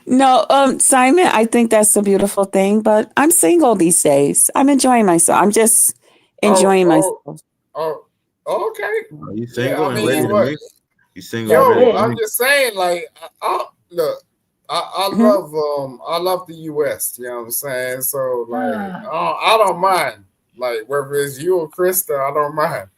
Speaker 8: No, Simon, I think that's a beautiful thing, but I'm single these days. I'm enjoying myself. I'm just
Speaker 6: Oh,
Speaker 8: enjoying
Speaker 6: oh,
Speaker 8: myself.
Speaker 6: oh, okay.
Speaker 9: Are you
Speaker 6: Yeah,
Speaker 9: single
Speaker 6: I
Speaker 9: and
Speaker 6: mean,
Speaker 8: Yeah,
Speaker 9: ready to
Speaker 6: what?
Speaker 9: mingle? You single and
Speaker 2: That's
Speaker 9: ready
Speaker 6: Yo,
Speaker 9: to
Speaker 2: it.
Speaker 6: I'm
Speaker 9: mingle?
Speaker 6: just saying, like, look,
Speaker 8: Mhm.
Speaker 6: I love the U.S. You know what I'm saying? So, like, I don't mind, like, whether it's you or Krista, I don't mind.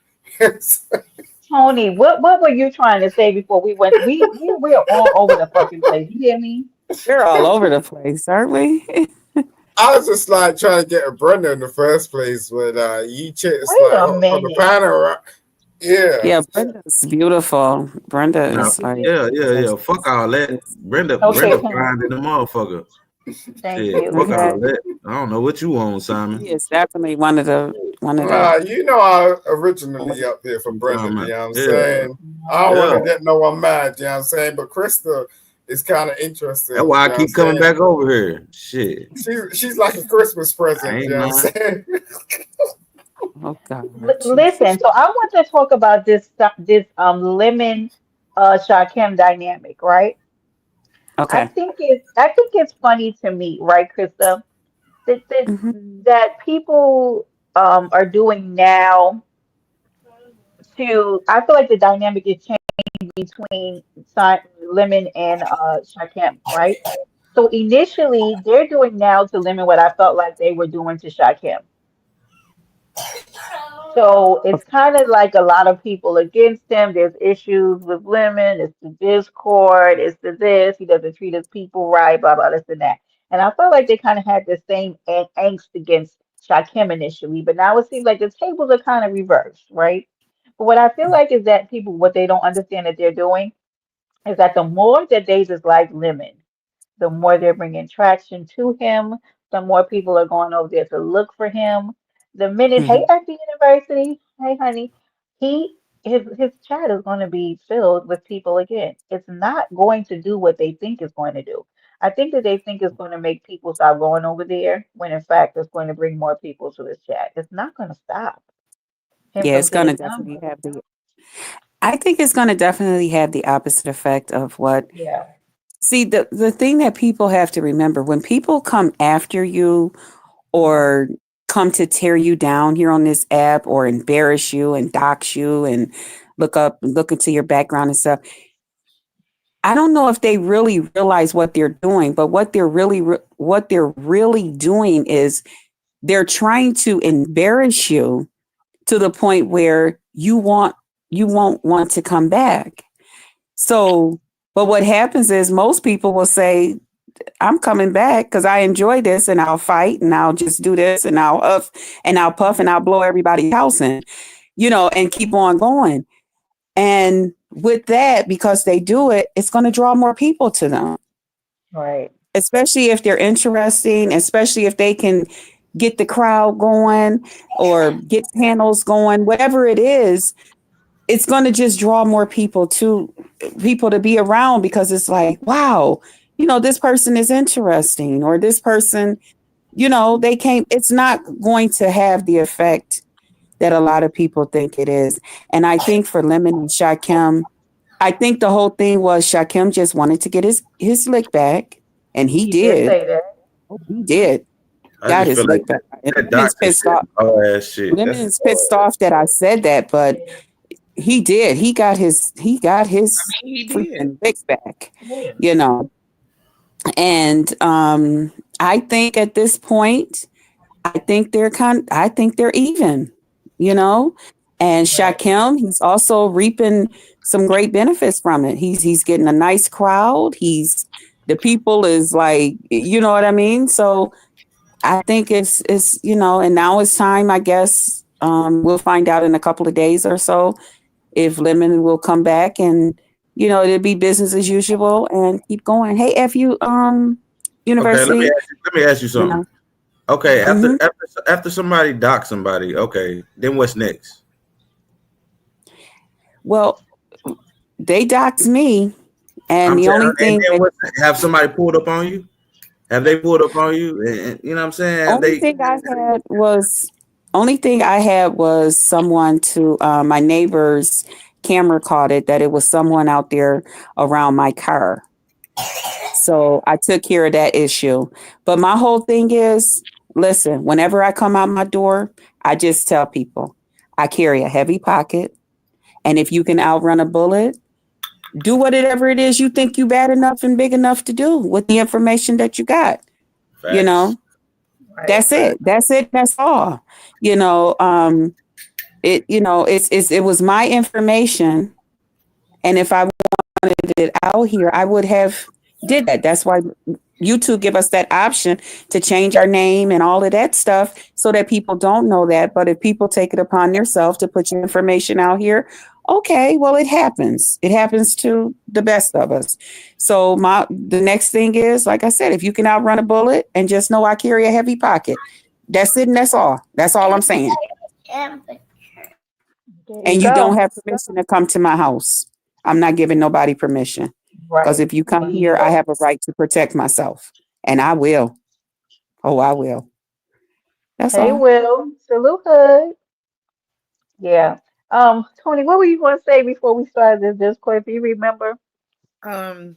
Speaker 2: Tony, what were you trying to say before we went? We're all over the fucking place. You hear me?
Speaker 8: we're all over the place, aren't we?
Speaker 6: I was just like trying to get a Brenda in the first place, but you chicks
Speaker 2: Wait
Speaker 6: like
Speaker 2: a
Speaker 6: on the
Speaker 2: minute.
Speaker 6: panel, right? Yeah.
Speaker 8: Yeah, Brenda's beautiful. Brenda
Speaker 9: No,
Speaker 8: is like,
Speaker 9: yeah. Fuck all that.
Speaker 2: Okay,
Speaker 9: Brenda
Speaker 2: thank
Speaker 9: fine than
Speaker 2: you.
Speaker 9: the motherfucker.
Speaker 2: Thank
Speaker 9: Shit,
Speaker 2: you.
Speaker 9: fuck
Speaker 8: okay.
Speaker 9: all that. I don't know what you want, Simon.
Speaker 8: He is definitely one of the.
Speaker 6: Nah, you know I originally up here for Brenda, you
Speaker 9: Simon.
Speaker 6: know what I'm
Speaker 9: Yeah,
Speaker 6: saying? I don't want
Speaker 9: yeah.
Speaker 6: to get no one mad, you know what I'm saying? But Krista is kind of
Speaker 9: That's
Speaker 6: interesting,
Speaker 9: why I
Speaker 6: you know what I'm
Speaker 9: keep coming
Speaker 6: saying?
Speaker 9: back over here. Shit,
Speaker 6: She's like a Christmas
Speaker 9: I
Speaker 6: present, you
Speaker 9: ain't
Speaker 6: know what I'm
Speaker 9: lying.
Speaker 6: saying?
Speaker 8: Oh God,
Speaker 2: Listen,
Speaker 8: Jesus.
Speaker 2: so I want to talk about this Lemon Shakim dynamic, right? I
Speaker 8: Okay.
Speaker 2: think it's funny to me, right, Krista, that that,
Speaker 8: Hmm.
Speaker 2: that people are doing now to I feel like the dynamic is changing between Lemon and Shakim, right? So initially they're doing now to Lemon what I felt like they were doing to Shakim. So it's kind of like a lot of people against him. There's issues with Lemon. It's the discord. It's the this. He doesn't treat his people right. Blah blah this and that. And I felt like they kind of had the same angst against Shakim initially, but now it seems like the tables are kind of reversed, right? But what I feel like is that people, what they don't understand that they're doing is that the more that they just like Lemon, the more they're bringing traction to him, the more people are going over there to look for him. The minute, hey,
Speaker 8: Hmm.
Speaker 2: at the university, hey, honey, his chat is going to be filled with people again. It's not going to do what they think it's going to do. I think that they think it's going to make people stop going over there, when in fact it's going to bring more people to his chat. It's not going to stop him
Speaker 8: Yeah,
Speaker 2: from
Speaker 8: it's gonna
Speaker 2: getting
Speaker 8: definitely
Speaker 2: numbers.
Speaker 8: have the. I think it's gonna definitely have the opposite effect of what.
Speaker 2: Yeah,
Speaker 8: See, the thing that people have to remember when people come after you
Speaker 2: hmm,
Speaker 8: or come to tear you down here on this app or embarrass you and dox you and look into your background and stuff. I don't know if they really realize what they're doing, but what they're really doing is they're trying to embarrass you to the point where you won't want to come back. So, but what happens is most people will say, I'm coming back because I enjoy this and I'll fight and I'll just do this and I'll huff and I'll puff and I'll blow everybody's house in, and keep on going. And with that, because they do it, it's going to draw more people to them,
Speaker 2: right,
Speaker 8: especially if they're interesting, especially if they can get the crowd going or get panels going, whatever it is, it's going to just draw more people to be around because it's like, wow, this person is interesting or this person, they can't, it's not going to have the effect that a lot of people think it is. And I think for Lemon and Shakim, I think the whole thing was Shakim just wanted to get his lick back, and he
Speaker 2: he did
Speaker 8: did.
Speaker 2: say that.
Speaker 8: He did.
Speaker 9: I
Speaker 8: Got
Speaker 9: just
Speaker 8: his
Speaker 9: feel like
Speaker 8: lick back. And
Speaker 9: that
Speaker 8: Lemon is
Speaker 9: doctor
Speaker 8: pissed
Speaker 9: shit,
Speaker 8: off.
Speaker 9: oh ass shit.
Speaker 8: Lemon
Speaker 9: That's
Speaker 8: is pissed off that I said that, but he did. He got his
Speaker 7: He did.
Speaker 8: freaking lick back, you know. And I think at this point, I think they're even, you know. And
Speaker 2: Right.
Speaker 8: Shakim, he's also reaping some great benefits from it. He's getting a nice crowd. The people is like, you know what I mean? So I think it's and now it's time, I guess. We'll find out in a couple of days or so if Lemon will come back and it'll be business as usual and keep going. Hey, FU
Speaker 9: okay.
Speaker 8: University,
Speaker 9: Let me ask you
Speaker 8: you
Speaker 9: something.
Speaker 8: know.
Speaker 9: Okay,
Speaker 2: Hmm.
Speaker 9: after somebody docks somebody, okay, then what's next?
Speaker 8: Well, they doxed me, and
Speaker 9: I'm
Speaker 8: the
Speaker 9: saying,
Speaker 8: only
Speaker 9: and
Speaker 8: thing
Speaker 9: then
Speaker 8: that
Speaker 9: what? Have somebody pulled up on you? Have they pulled up on you? And you know what I'm saying? Have
Speaker 8: Only
Speaker 9: they?
Speaker 8: thing I had was someone to my neighbor's camera caught it that it was someone out there around my car. So I took care of that issue. But my whole thing is, listen, whenever I come out my door, I just tell people I carry a heavy pocket. And if you can outrun a bullet, do whatever it is you think you bad enough and big enough to do with the information that you got. You
Speaker 9: Facts.
Speaker 8: know, that's it. That's it. That's all. You know, it was my information. And if I wanted it out here, I would have did that. That's why YouTube give us that option to change our name and all of that stuff so that people don't know that. But if people take it upon themselves to put your information out here, okay, well, it happens. It happens to the best of us. So the next thing is, like I said, if you can outrun a bullet and just know I carry a heavy pocket, that's it and that's all. That's all I'm saying.
Speaker 2: There you
Speaker 8: And you don't
Speaker 2: go.
Speaker 8: have permission to come to my house. I'm not giving nobody permission. Because
Speaker 2: Right.
Speaker 8: if you come here, I have a right to protect myself. And I will. Oh, I will. That's
Speaker 2: Hey,
Speaker 8: all.
Speaker 2: Will. Salute, hood. Yeah. Tony, what were you going to say before we started this Discord? Do you remember?
Speaker 7: Um,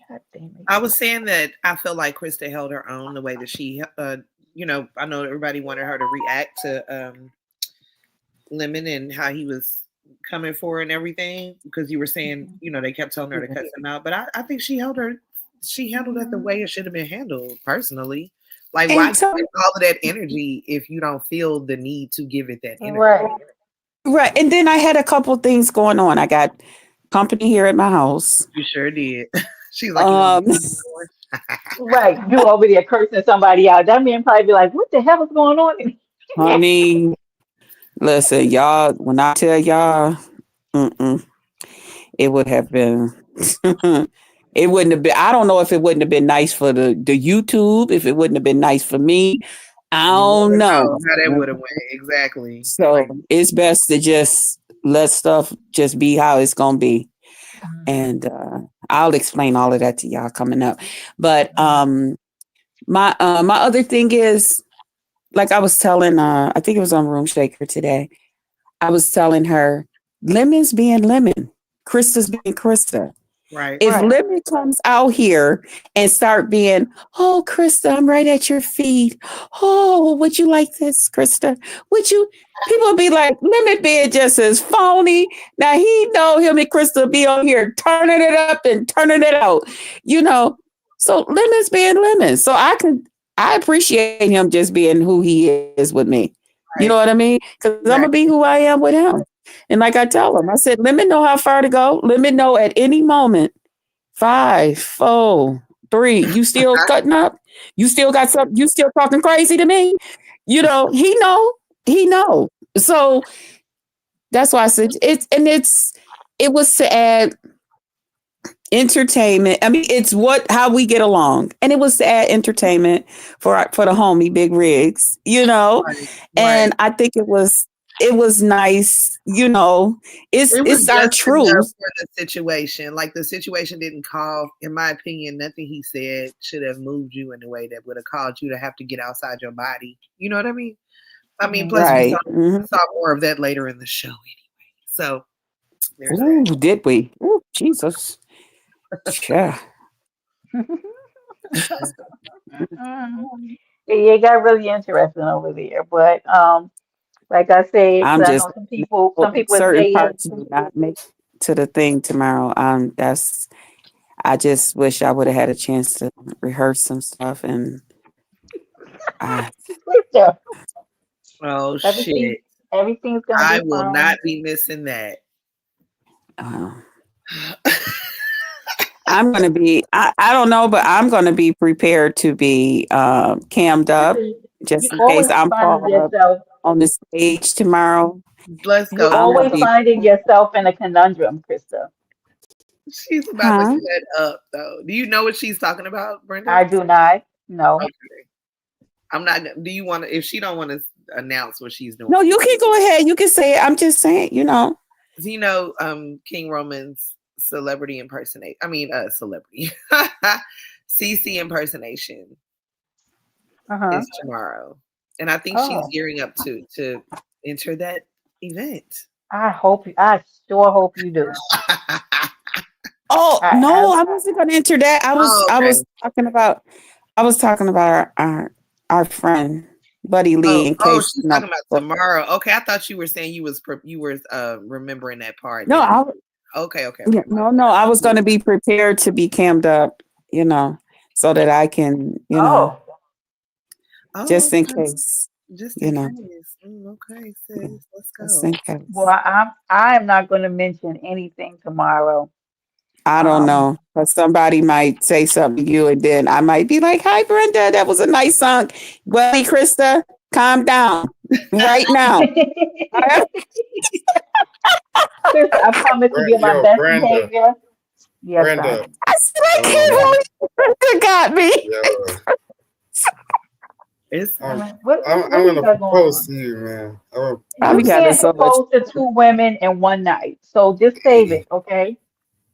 Speaker 2: God damn it.
Speaker 7: I was saying that I feel like Krista held her own the way that she, I know everybody wanted her to react to Lemon and how he was coming for her and everything because you were saying, they kept telling her to cut him out. But I think she handled it the way it should have been handled personally. Like, why
Speaker 8: And
Speaker 7: give
Speaker 8: so,
Speaker 7: it all of that energy if you don't feel the need to give it that energy?
Speaker 2: Right.
Speaker 8: right. And then I had a couple things going on. I got company here at my house.
Speaker 7: You sure did. She's like,
Speaker 8: Um,
Speaker 2: Right. You over there cursing somebody out. That man probably be like, what the hell is going on?
Speaker 8: honey, listen, y'all, when I tell y'all, mm-mm, it would have been, it wouldn't have been, I don't know if it wouldn't have been nice for the YouTube, if it wouldn't have been nice for me. I
Speaker 7: you
Speaker 8: don't
Speaker 7: never know
Speaker 8: know.
Speaker 7: how that would have went. Exactly.
Speaker 8: So
Speaker 7: Like,
Speaker 8: it's best to just let stuff just be how it's gonna be. And I'll explain all of that to y'all coming up. But my other thing is, like I was telling I think it was on Room Shaker today. I was telling her, Lemon's being Lemon, Krista's being Krista.
Speaker 7: right.
Speaker 8: If Lemon comes out here and start being, oh, Krista, I'm right at your feet. Oh, would you like this, Krista? Would you? People be like, Lemon being just as phony. Now he know him and Krista be on here turning it up and turning it out, you know. So Lemon's being Lemon. So I appreciate him just being who he is with me. You know what I mean? Because I'm gonna be who I am with him. And like I tell him, I said, Lemon know how far to go. Lemon know at any moment. 5, 4, 3. You still cutting up? You still got something? You still talking crazy to me? He know. He know. So that's why I said it was to add entertainment. I mean, it's how we get along, and it was to add entertainment for the homie Big Rigs, And I think it was nice,
Speaker 7: It was
Speaker 8: It's our
Speaker 7: just enough
Speaker 8: truth.
Speaker 7: for the situation. Like the situation didn't call, in my opinion, nothing he said should have moved you in a way that would have caused you to have to get outside your body. You know what I mean? Plus we
Speaker 8: Right.
Speaker 7: saw more of that later in the show anyway. So there's
Speaker 8: Ooh,
Speaker 7: that.
Speaker 8: did we? Ooh, Jesus. Yeah.
Speaker 2: It got really interesting over there. But like I said,
Speaker 8: I'm
Speaker 2: 'cause I
Speaker 8: just
Speaker 2: know some people would
Speaker 8: certain
Speaker 2: say
Speaker 8: parts do not make to the thing tomorrow. I just wish I would have had a chance to rehearse some stuff and I
Speaker 2: yeah,
Speaker 7: Oh
Speaker 2: everything
Speaker 7: shit.
Speaker 2: everything's gonna
Speaker 7: I
Speaker 2: be
Speaker 7: will not
Speaker 2: fine.
Speaker 7: be missing that.
Speaker 8: uh, I'm gonna be I don't know, but I'm gonna be prepared to be cammed up
Speaker 2: Listen,
Speaker 8: just
Speaker 2: you
Speaker 8: in case
Speaker 2: always
Speaker 8: I'm
Speaker 2: finding
Speaker 8: called up
Speaker 2: yourself.
Speaker 8: on the stage tomorrow.
Speaker 7: Let's
Speaker 2: You're
Speaker 7: go.
Speaker 8: I'm gonna
Speaker 2: always
Speaker 8: be
Speaker 2: finding yourself in a conundrum, Krista.
Speaker 7: She's about to
Speaker 8: huh?
Speaker 7: cut up though. Do you know what she's talking about, Brenda?
Speaker 2: I do not know.
Speaker 7: Okay. I'm not. Do you want to? If she don't want to announce what she's doing,
Speaker 8: No, you can go ahead. You can say it. I'm just saying.
Speaker 7: King Roman's celebrity impersonate. I mean, celebrity CC impersonation
Speaker 2: Uh-huh.
Speaker 7: is tomorrow, and I think she's
Speaker 2: Oh,
Speaker 7: gearing up to enter that event.
Speaker 2: I sure hope you do.
Speaker 8: Oh
Speaker 2: I
Speaker 8: no, I wasn't going to enter that.
Speaker 7: Oh, okay.
Speaker 8: I was talking about our friend Buddy
Speaker 7: Oh,
Speaker 8: Lee. In
Speaker 7: oh,
Speaker 8: case
Speaker 7: she's
Speaker 8: you know.
Speaker 7: talking about tomorrow. Okay, I thought you were saying you were remembering that part.
Speaker 8: No,
Speaker 7: That
Speaker 8: I
Speaker 7: okay, okay,
Speaker 8: yeah,
Speaker 7: okay.
Speaker 8: no. I was going to be prepared to be cammed up. You know, so that I can. You know,
Speaker 2: oh,
Speaker 7: Oh,
Speaker 8: just in
Speaker 7: okay.
Speaker 8: case.
Speaker 7: Just
Speaker 8: You
Speaker 7: in
Speaker 8: know,
Speaker 7: case. Okay, sis, let's
Speaker 8: just
Speaker 7: go.
Speaker 8: in
Speaker 2: well,
Speaker 8: case.
Speaker 2: I'm not going to mention anything tomorrow.
Speaker 8: I don't
Speaker 2: Um,
Speaker 8: know, but somebody might say something to you, and then I might be like, "Hi, Brenda, that was a nice song." Well, Krista, calm down right now. I
Speaker 2: Chris, I promise to be on my
Speaker 6: Yo,
Speaker 2: best
Speaker 6: Brenda,
Speaker 2: behavior. Yes,
Speaker 6: Brenda.
Speaker 2: Simon.
Speaker 8: said, I can't
Speaker 6: Um,
Speaker 8: believe Krista got me.
Speaker 6: yo,
Speaker 7: It's
Speaker 6: um,
Speaker 2: Simon, what
Speaker 6: I'm
Speaker 2: do you
Speaker 6: gonna
Speaker 2: got going
Speaker 6: propose
Speaker 2: on?
Speaker 6: to you, man.
Speaker 8: I
Speaker 2: You
Speaker 8: be having
Speaker 2: can't
Speaker 8: so much.
Speaker 2: propose to two women in one night, so just save it, okay?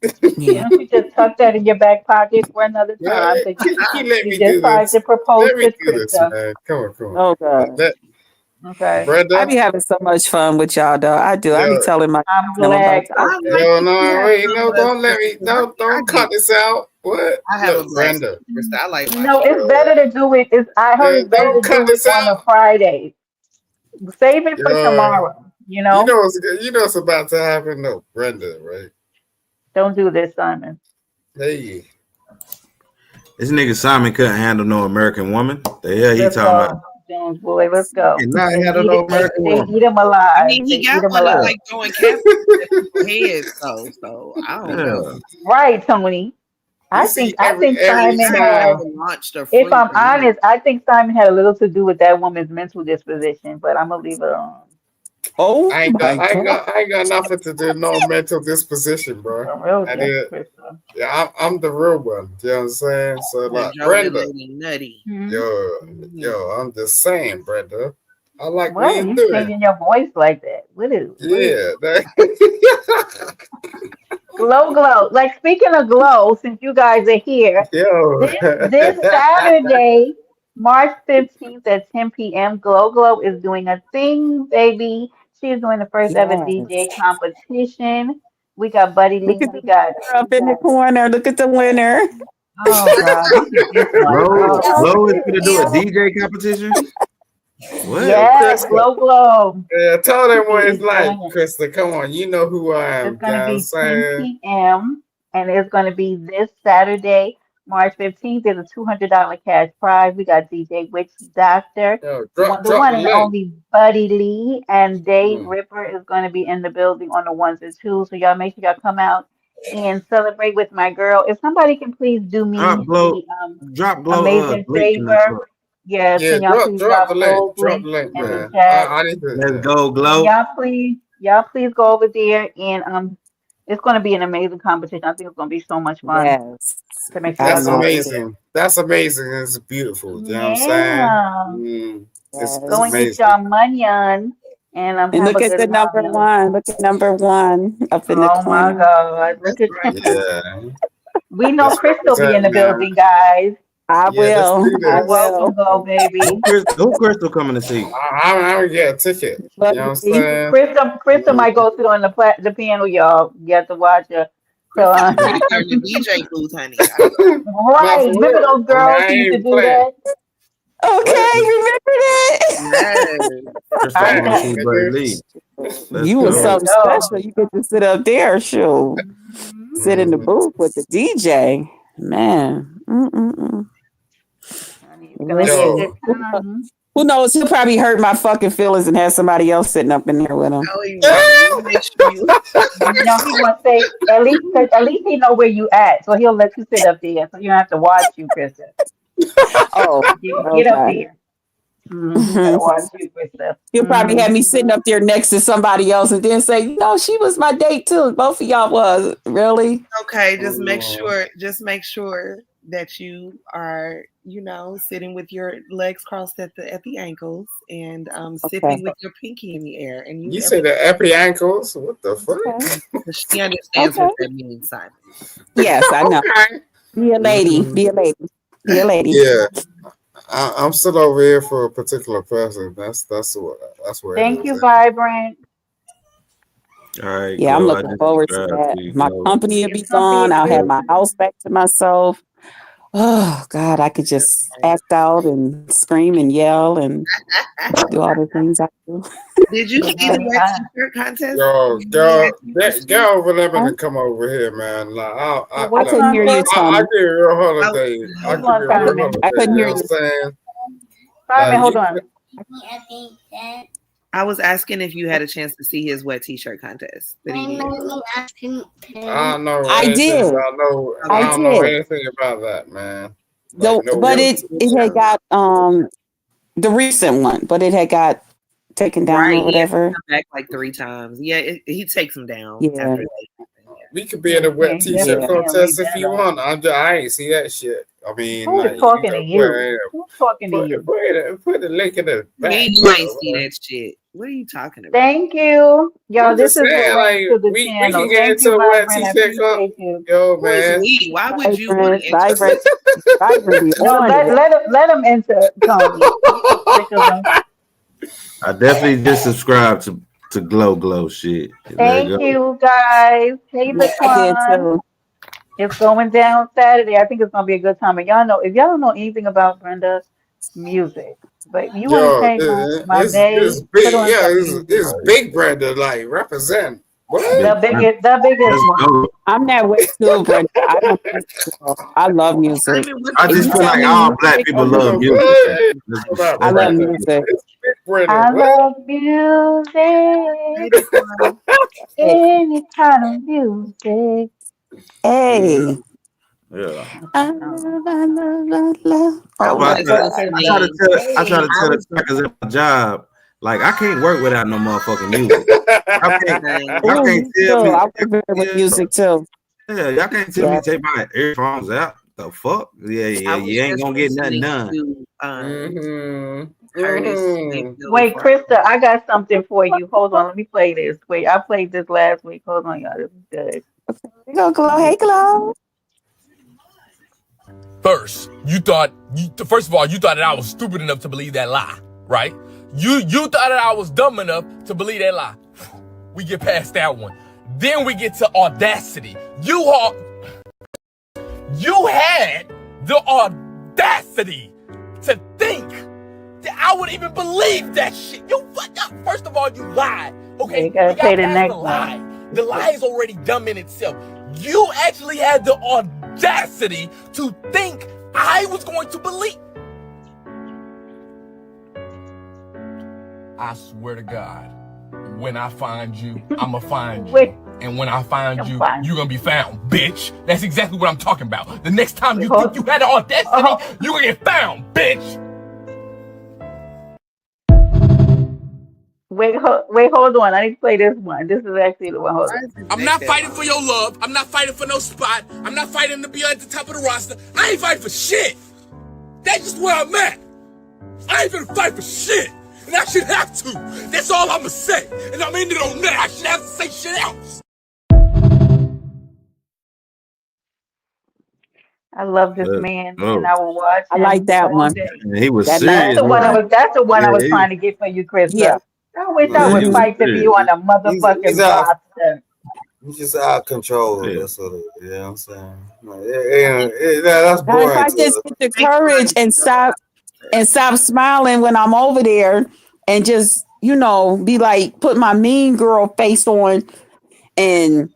Speaker 2: Why
Speaker 8: Yeah.
Speaker 2: don't you just tuck that in your back pocket for another time? Because
Speaker 6: He let
Speaker 2: you
Speaker 6: me
Speaker 2: just
Speaker 6: do
Speaker 2: tried
Speaker 6: this.
Speaker 2: to propose
Speaker 6: Let me
Speaker 2: to
Speaker 6: do this,
Speaker 2: Krista,
Speaker 6: man. Come on, come on.
Speaker 8: Oh God.
Speaker 6: Let
Speaker 2: okay?
Speaker 8: I
Speaker 6: Brenda.
Speaker 8: be having so much fun with y'all, though. I do. I be
Speaker 6: Yo,
Speaker 8: telling my
Speaker 2: I'm
Speaker 8: them about
Speaker 2: glad,
Speaker 8: y'all.
Speaker 7: I
Speaker 2: Krista.
Speaker 7: like
Speaker 6: yo,
Speaker 7: that you
Speaker 6: no,
Speaker 7: have
Speaker 6: wait,
Speaker 7: fun
Speaker 6: no,
Speaker 7: with us,
Speaker 6: don't let me,
Speaker 7: Krista. I
Speaker 6: don't
Speaker 7: get
Speaker 6: cut this out. What?
Speaker 7: I have a
Speaker 6: Look,
Speaker 7: blast
Speaker 6: Brenda.
Speaker 7: with Krista. I like
Speaker 2: No,
Speaker 7: watching.
Speaker 2: it's better to do it. I heard it's better
Speaker 6: Don't
Speaker 2: to
Speaker 6: cut
Speaker 2: do it
Speaker 6: this
Speaker 2: on a
Speaker 6: out.
Speaker 2: Friday. Save it for
Speaker 6: Yo,
Speaker 2: tomorrow, you know?
Speaker 6: you know what's about to happen. No, Brenda, right?
Speaker 2: Don't do this, Simon.
Speaker 6: Hey,
Speaker 9: This nigga Simon couldn't handle no American woman. The hell he
Speaker 2: Let's
Speaker 9: talking about?
Speaker 2: go, Jones boy. Let's go.
Speaker 9: Cannot
Speaker 2: They
Speaker 9: handle
Speaker 2: eat
Speaker 9: no
Speaker 2: it.
Speaker 9: American
Speaker 2: They
Speaker 9: woman.
Speaker 2: eat them
Speaker 7: I
Speaker 2: alive.
Speaker 7: mean,
Speaker 2: They
Speaker 7: he
Speaker 2: eat
Speaker 7: got
Speaker 2: them
Speaker 7: one that's
Speaker 2: alive.
Speaker 7: like throwing catfish at people's heads, so I don't know.
Speaker 9: Yeah.
Speaker 2: Right, Tony.
Speaker 6: you
Speaker 2: I
Speaker 6: see
Speaker 2: think I think
Speaker 6: every
Speaker 2: Simon
Speaker 7: That ain't
Speaker 2: had.
Speaker 6: time.
Speaker 7: never launched a
Speaker 2: If
Speaker 7: fruit
Speaker 2: I'm
Speaker 7: to me.
Speaker 2: honest, I think Simon had a little to do with that woman's mental disposition. But I'm gonna leave it alone.
Speaker 8: Oh my God.
Speaker 6: I ain't got nothing to do. No mental disposition, bro.
Speaker 2: For real,
Speaker 6: I
Speaker 2: yes,
Speaker 6: did.
Speaker 2: Krista.
Speaker 6: Yeah, I'm the real one. You know what I'm saying? So
Speaker 7: The
Speaker 6: like,
Speaker 7: Jody
Speaker 6: Brenda,
Speaker 7: lady nutty.
Speaker 2: Hmm.
Speaker 6: yo,
Speaker 7: Mhm.
Speaker 6: yo, I'm just saying, Brenda. I like what
Speaker 2: What are
Speaker 6: you
Speaker 2: you
Speaker 6: doing.
Speaker 2: changing your voice like that? What is
Speaker 6: Yeah,
Speaker 2: it? Glow, glow. Like speaking of glow, since you guys are here,
Speaker 6: yo.
Speaker 2: this Saturday, March 15th at 10 p.m., Glow Glow is doing a thing, baby. She is doing the first ever
Speaker 8: Yes.
Speaker 2: DJ competition. We got Buddy
Speaker 8: Look
Speaker 2: Lee.
Speaker 8: at
Speaker 2: We
Speaker 8: the
Speaker 2: got
Speaker 8: winner up in the corner. Look at the winner.
Speaker 2: oh God, look at this one.
Speaker 9: Glow,
Speaker 2: Oh,
Speaker 9: Glow is gonna do a DJ competition. What?
Speaker 6: Yo,
Speaker 2: yes,
Speaker 6: Krista.
Speaker 2: Glow Glow.
Speaker 6: Yeah, tell them
Speaker 2: She
Speaker 6: what it's
Speaker 2: is
Speaker 6: like,
Speaker 2: doing it.
Speaker 6: Krista. Come on, you know who I
Speaker 2: It's
Speaker 6: am. You
Speaker 2: going to
Speaker 6: know what I'm
Speaker 2: be 10
Speaker 6: saying?
Speaker 2: p.m. and it's going to be this Saturday, March 15th. There's a $200 cash prize. We got DJ Witch Doctor,
Speaker 6: Yo,
Speaker 2: the
Speaker 6: drop
Speaker 2: one
Speaker 6: the
Speaker 2: and
Speaker 6: link.
Speaker 2: only Buddy Lee, and Dave
Speaker 6: Mm.
Speaker 2: Ripper is going to be in the building on the ones and twos. So y'all make sure y'all come out and celebrate with my girl. If somebody can please do
Speaker 9: Drop
Speaker 2: me
Speaker 9: Glow,
Speaker 2: the
Speaker 9: drop Glow.
Speaker 2: amazing
Speaker 9: Link in the
Speaker 2: favor.
Speaker 9: chat.
Speaker 2: Yes,
Speaker 6: Yeah,
Speaker 2: can y'all please drop Glow's
Speaker 6: drop
Speaker 2: link
Speaker 6: the link,
Speaker 2: in the
Speaker 6: man.
Speaker 2: chat?
Speaker 6: I need to.
Speaker 9: Let's
Speaker 6: Yeah.
Speaker 9: go,
Speaker 2: And
Speaker 9: Glow.
Speaker 2: y'all please go over there and it's gonna be an amazing competition. I think it's gonna be so much fun.
Speaker 8: Yes.
Speaker 2: So make sure
Speaker 8: I
Speaker 2: y'all
Speaker 6: That's
Speaker 2: go
Speaker 8: know
Speaker 2: over
Speaker 8: it.
Speaker 2: there.
Speaker 6: amazing. That's amazing. It's beautiful. You know what I'm saying?
Speaker 2: Yeah.
Speaker 6: Mm, it's
Speaker 2: Go and
Speaker 8: Yes.
Speaker 2: get
Speaker 6: amazing.
Speaker 2: y'all money on and
Speaker 8: And
Speaker 2: have
Speaker 8: look
Speaker 2: a
Speaker 8: at
Speaker 2: good
Speaker 8: the number
Speaker 2: time.
Speaker 8: one. Look at number one up in the
Speaker 2: Oh my
Speaker 8: corner.
Speaker 2: God. Look
Speaker 7: That's
Speaker 2: at
Speaker 7: right.
Speaker 6: Yeah.
Speaker 2: we know
Speaker 6: Let's
Speaker 2: Crystal be in
Speaker 6: represent,
Speaker 2: the
Speaker 6: man.
Speaker 2: building, guys.
Speaker 8: I
Speaker 6: Yeah, let's
Speaker 8: will.
Speaker 6: do
Speaker 8: I
Speaker 2: You're
Speaker 6: this.
Speaker 2: welcome,
Speaker 8: will.
Speaker 2: go baby.
Speaker 9: Who Crystal coming to see?
Speaker 6: I'm gonna get a ticket. You know what I'm
Speaker 8: Buddy.
Speaker 6: saying?
Speaker 2: Crystal might go sit on the piano, y'all. You have to watch her. So
Speaker 7: Krista be back there in the DJ booth, honey.
Speaker 6: Not
Speaker 2: right.
Speaker 6: for
Speaker 2: Remember
Speaker 6: real.
Speaker 2: those
Speaker 6: I mean,
Speaker 2: girls
Speaker 6: I
Speaker 2: who used to
Speaker 6: ain't
Speaker 2: do
Speaker 6: playing.
Speaker 2: that?
Speaker 6: What?
Speaker 8: Okay, remember that?
Speaker 7: Yes.
Speaker 9: Crystal
Speaker 2: I
Speaker 9: going to
Speaker 6: Facts,
Speaker 9: see
Speaker 2: know.
Speaker 9: Buddy
Speaker 6: nigga.
Speaker 9: Lee. Let's
Speaker 8: You was
Speaker 2: There
Speaker 9: go.
Speaker 2: you
Speaker 8: something
Speaker 2: go.
Speaker 8: special. You get to sit up there, shoot.
Speaker 2: Mhm.
Speaker 8: Sit in the
Speaker 6: Mm.
Speaker 8: booth with the DJ. Man. Mm-mm-mm.
Speaker 2: Honey, it's gonna be a
Speaker 8: Listen.
Speaker 2: good
Speaker 6: Yo.
Speaker 2: time.
Speaker 8: Who knows? He'll probably hurt my fucking feelings and have somebody else sitting up in there with him.
Speaker 7: No, he won't. You make sure you.
Speaker 2: No, he gonna say at least he know where you at, so he'll let you sit up there, so you don't have to watch you, Krista.
Speaker 8: Oh,
Speaker 2: Get up
Speaker 8: okay.
Speaker 2: there. Gotta watch you, Krista.
Speaker 8: He'll probably have me sitting up there next to somebody else and then say, no, she was my date too. Both of y'all was. Really?
Speaker 7: Okay,
Speaker 6: Oh,
Speaker 7: just make sure that you are, sitting with your legs crossed at the ankles and
Speaker 8: Okay.
Speaker 7: sipping with your pinky in the air, and
Speaker 6: you say the epi ankles? What the fuck?
Speaker 8: Okay.
Speaker 7: she understands
Speaker 8: Okay.
Speaker 7: what that means, Simon.
Speaker 8: Yes, I know.
Speaker 6: Okay.
Speaker 8: Be a lady. Be a lady. Be a lady.
Speaker 6: Yeah, I'm still over here for a particular person. That's where it
Speaker 2: Thank
Speaker 6: is.
Speaker 2: you, Vibrant.
Speaker 9: All right,
Speaker 8: Yeah, I'm
Speaker 9: Glow. I
Speaker 8: looking
Speaker 9: just
Speaker 8: forward to
Speaker 9: subscribed
Speaker 8: that.
Speaker 9: to you,
Speaker 8: My
Speaker 9: Glow.
Speaker 8: company will
Speaker 2: It's
Speaker 8: be
Speaker 2: gonna be
Speaker 8: gone.
Speaker 2: a
Speaker 8: I'll have
Speaker 2: good
Speaker 8: my house back to myself. Oh God, I could just act out and scream and yell and do all the things I do.
Speaker 7: Did you
Speaker 2: good
Speaker 7: see the wet
Speaker 2: time.
Speaker 7: t-shirt contest?
Speaker 6: Yo,
Speaker 7: We asked you questions?
Speaker 6: go over there
Speaker 8: Huh?
Speaker 6: and come over here, man. Like,
Speaker 8: I
Speaker 2: What
Speaker 6: look,
Speaker 8: couldn't hear you,
Speaker 2: contest?
Speaker 6: I
Speaker 8: Tony.
Speaker 6: give you a
Speaker 7: Oh,
Speaker 6: holiday. I
Speaker 2: Hold
Speaker 6: give
Speaker 2: on,
Speaker 6: you a real
Speaker 2: Simon.
Speaker 8: I
Speaker 6: holiday.
Speaker 8: couldn't
Speaker 6: You
Speaker 8: hear
Speaker 6: know
Speaker 8: you.
Speaker 6: what I'm saying?
Speaker 2: Simon,
Speaker 6: Like,
Speaker 2: hold on.
Speaker 7: I was asking if you had a chance to see his wet t-shirt contest that he did.
Speaker 6: I don't know
Speaker 8: I
Speaker 6: anything
Speaker 8: did.
Speaker 6: about no. I
Speaker 8: I
Speaker 7: Okay.
Speaker 6: don't know
Speaker 8: did.
Speaker 6: anything about that, man. Like
Speaker 8: Though,
Speaker 6: no
Speaker 8: but
Speaker 6: wet
Speaker 8: it had
Speaker 6: t-shirt.
Speaker 8: got the recent one, but it had got taken down
Speaker 7: Right.
Speaker 8: or
Speaker 7: He had to
Speaker 8: whatever.
Speaker 7: come back like 3 times. Yeah, he takes them down
Speaker 8: Yeah,
Speaker 7: after that.
Speaker 6: We could be in
Speaker 2: Yeah,
Speaker 6: a wet t-shirt
Speaker 8: yeah.
Speaker 2: can't leave
Speaker 6: contest if
Speaker 2: that
Speaker 6: you
Speaker 2: up.
Speaker 6: want. I ain't see that shit. I mean,
Speaker 2: Who is
Speaker 6: like you
Speaker 2: talking to
Speaker 6: know,
Speaker 2: you? Who's talking to
Speaker 6: put
Speaker 2: you?
Speaker 6: put the link in the
Speaker 7: Yeah,
Speaker 6: back.
Speaker 7: you ain't see that shit. What are you talking about?
Speaker 2: Thank you. Y'all,
Speaker 6: I'm
Speaker 2: this
Speaker 6: just
Speaker 2: is the
Speaker 6: saying,
Speaker 2: link
Speaker 6: like
Speaker 2: to the
Speaker 6: we can
Speaker 2: channel.
Speaker 6: get
Speaker 2: Thank
Speaker 6: into
Speaker 2: you,
Speaker 6: a wet
Speaker 2: Vibrant. I
Speaker 6: t-shirt con.
Speaker 2: appreciate you.
Speaker 6: Yo,
Speaker 7: Who is
Speaker 6: man.
Speaker 7: we? Why would you want
Speaker 8: Vibrant,
Speaker 7: to enter?
Speaker 8: vibrant, vibrant be
Speaker 2: No,
Speaker 8: on it.
Speaker 2: let him enter, Tony. I'm so sick of him.
Speaker 9: I definitely just subscribed to Glow shit. There you
Speaker 2: Thank
Speaker 9: go.
Speaker 2: you, guys. Hey,
Speaker 8: Yeah, I did
Speaker 2: Daquan.
Speaker 8: too.
Speaker 2: It's going down Saturday. I think it's gonna be a good time. And y'all know, if y'all don't know anything about Brenda music, but if you want to
Speaker 6: Yo,
Speaker 2: change my day,
Speaker 6: it's
Speaker 2: put
Speaker 6: big.
Speaker 2: on
Speaker 6: Yeah,
Speaker 2: some music.
Speaker 6: it's big Brenda like represent.
Speaker 9: Big
Speaker 6: What?
Speaker 9: Brother.
Speaker 2: The biggest
Speaker 9: Let's
Speaker 2: one.
Speaker 9: go.
Speaker 8: I'm that way too, Brenda. I love music. Girl. I love music.
Speaker 7: Simon, what
Speaker 9: I
Speaker 7: you
Speaker 8: If
Speaker 9: just
Speaker 8: you
Speaker 9: feel
Speaker 8: tell
Speaker 9: like
Speaker 8: me
Speaker 7: doing?
Speaker 9: all black
Speaker 8: music,
Speaker 9: people
Speaker 6: I don't
Speaker 9: love
Speaker 6: know
Speaker 9: music.
Speaker 6: what
Speaker 9: So let's just,
Speaker 6: about
Speaker 8: I
Speaker 9: let's
Speaker 8: love
Speaker 9: just
Speaker 6: Brenda.
Speaker 9: keep it.
Speaker 8: music.
Speaker 6: It's big Brenda.
Speaker 2: I
Speaker 6: What?
Speaker 2: love music,
Speaker 7: Hey, Daquan.
Speaker 8: Hey,
Speaker 2: any kind of music.
Speaker 6: Yeah,
Speaker 8: hey.
Speaker 9: Yeah.
Speaker 8: I
Speaker 2: Oh,
Speaker 8: love, I love, I love.
Speaker 7: I
Speaker 8: Oh
Speaker 7: would
Speaker 9: But
Speaker 8: my
Speaker 7: like to
Speaker 8: God.
Speaker 9: I try to
Speaker 7: say
Speaker 9: tell
Speaker 2: hey.
Speaker 7: I
Speaker 9: the
Speaker 7: was
Speaker 9: crackers at my job, like I can't work without no motherfucking music. Y'all
Speaker 8: Oh,
Speaker 9: can't
Speaker 8: me
Speaker 9: tell
Speaker 8: too.
Speaker 9: me,
Speaker 8: I work better with
Speaker 9: yeah,
Speaker 8: music too.
Speaker 9: y'all can't tell me
Speaker 8: Yeah.
Speaker 9: to take my earphones out. The fuck?
Speaker 7: I
Speaker 9: You
Speaker 7: was
Speaker 9: ain't
Speaker 7: just
Speaker 9: gonna get nothing
Speaker 7: listening
Speaker 9: done.
Speaker 7: to
Speaker 6: mm-hmm.
Speaker 7: Curtis
Speaker 6: Mm-hmm.
Speaker 7: Mayfield
Speaker 2: Wait,
Speaker 7: before I
Speaker 2: Krista,
Speaker 7: came.
Speaker 2: I got something for you. Hold on, let me play this. Wait, I played this last week. Hold on, y'all. This is good.
Speaker 8: There you go, Glow.
Speaker 2: Let me
Speaker 8: Hey, Glow.
Speaker 10: First of all, you thought that I was stupid enough to believe that lie, right? You thought that I was dumb enough to believe that lie. We get past that one. Then we get to audacity. You had the audacity to think that I would even believe that shit. First of all, you lied.
Speaker 2: Yeah,
Speaker 10: Okay,
Speaker 2: you gotta
Speaker 10: we
Speaker 2: play
Speaker 10: got
Speaker 2: the
Speaker 10: past the
Speaker 2: next one.
Speaker 10: lie. The lie is already dumb in itself. You actually had the audacity to think I was going to believe. I swear to God, when I find you, I'ma find you.
Speaker 2: Wait,
Speaker 10: And when I find
Speaker 2: I'm
Speaker 10: you,
Speaker 2: fine.
Speaker 10: you're gonna be found, bitch. That's exactly what I'm talking about. The next time
Speaker 2: Wait,
Speaker 10: you think
Speaker 2: hold.
Speaker 10: you had the audacity,
Speaker 2: Oh,
Speaker 10: you're gonna get found, bitch.
Speaker 2: wait, hold on. I need to play this one. This is actually the one. Hold
Speaker 7: Why
Speaker 2: on.
Speaker 7: is his
Speaker 10: I'm
Speaker 7: neck
Speaker 10: not
Speaker 7: that
Speaker 10: fighting
Speaker 7: long?
Speaker 10: for your love. I'm not fighting for no spot. I'm not fighting to be at the top of the roster. I ain't fighting for shit. That's just where I'm at. I ain't gonna fight for shit. And I should have to. That's all I'ma say. And I'm ending on that. I should have to say shit else.
Speaker 2: I love this
Speaker 9: Let's
Speaker 2: man, and
Speaker 9: go.
Speaker 2: I will watch
Speaker 8: I like
Speaker 2: him
Speaker 8: that
Speaker 2: all
Speaker 8: one.
Speaker 2: day.
Speaker 9: And he was
Speaker 8: That
Speaker 2: That's
Speaker 9: serious.
Speaker 8: last
Speaker 2: the one I
Speaker 8: one.
Speaker 2: was. That's the one I
Speaker 9: Yeah,
Speaker 2: was trying to get for you,
Speaker 8: Yeah.
Speaker 2: Krista. I wish I
Speaker 9: yeah,
Speaker 2: was
Speaker 9: he was
Speaker 2: fight to be
Speaker 9: serious.
Speaker 2: on a
Speaker 6: He's
Speaker 2: motherfucking
Speaker 6: out.
Speaker 2: roster.
Speaker 6: He's just out of control.
Speaker 9: Yeah.
Speaker 6: That's what it is. You know what I'm saying? Like, that's
Speaker 8: Now, if
Speaker 6: boring
Speaker 8: I
Speaker 6: to
Speaker 8: just
Speaker 6: us.
Speaker 8: get the
Speaker 7: Make
Speaker 8: courage
Speaker 7: fun.
Speaker 8: and stop smiling when I'm over there and just, be like, put my mean girl face on and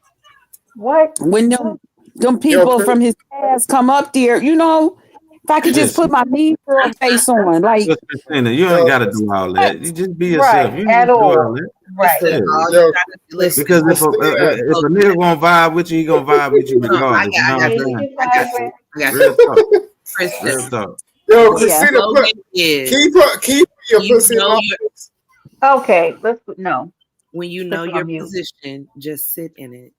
Speaker 2: What?
Speaker 8: when them
Speaker 6: Yo,
Speaker 8: people from his past come up there, if I could just put
Speaker 9: Listen,
Speaker 8: my mean girl face on, like,
Speaker 9: just Christina, you ain't
Speaker 6: yo,
Speaker 9: got to do all
Speaker 8: what?
Speaker 9: that. You just be yourself.
Speaker 2: Right?
Speaker 9: You ain't got
Speaker 2: At
Speaker 9: to do all
Speaker 2: all?
Speaker 9: that.
Speaker 2: Right?
Speaker 7: Listen,
Speaker 9: Yeah.
Speaker 7: all you
Speaker 6: yo,
Speaker 7: gotta listen.
Speaker 9: Because
Speaker 6: Christina.
Speaker 9: if a nigga gonna vibe with you, he gonna vibe with you
Speaker 7: Hold on,
Speaker 9: regardless. You know what I'm
Speaker 2: Thank
Speaker 9: saying?
Speaker 2: you,
Speaker 7: I got you.
Speaker 2: Vibrant.
Speaker 7: I got
Speaker 9: Real
Speaker 7: you.
Speaker 9: talk. Real
Speaker 7: Kristen,
Speaker 9: talk.
Speaker 6: Yo,
Speaker 7: the
Speaker 8: Yeah.
Speaker 6: Christina,
Speaker 7: slogan is
Speaker 6: keep
Speaker 7: when
Speaker 6: your
Speaker 7: you
Speaker 6: pussy
Speaker 7: know
Speaker 6: on.
Speaker 7: your
Speaker 2: Okay, let's no.
Speaker 7: when you
Speaker 2: Put
Speaker 7: know
Speaker 2: you
Speaker 7: your
Speaker 2: on mute.
Speaker 7: position, just sit in it.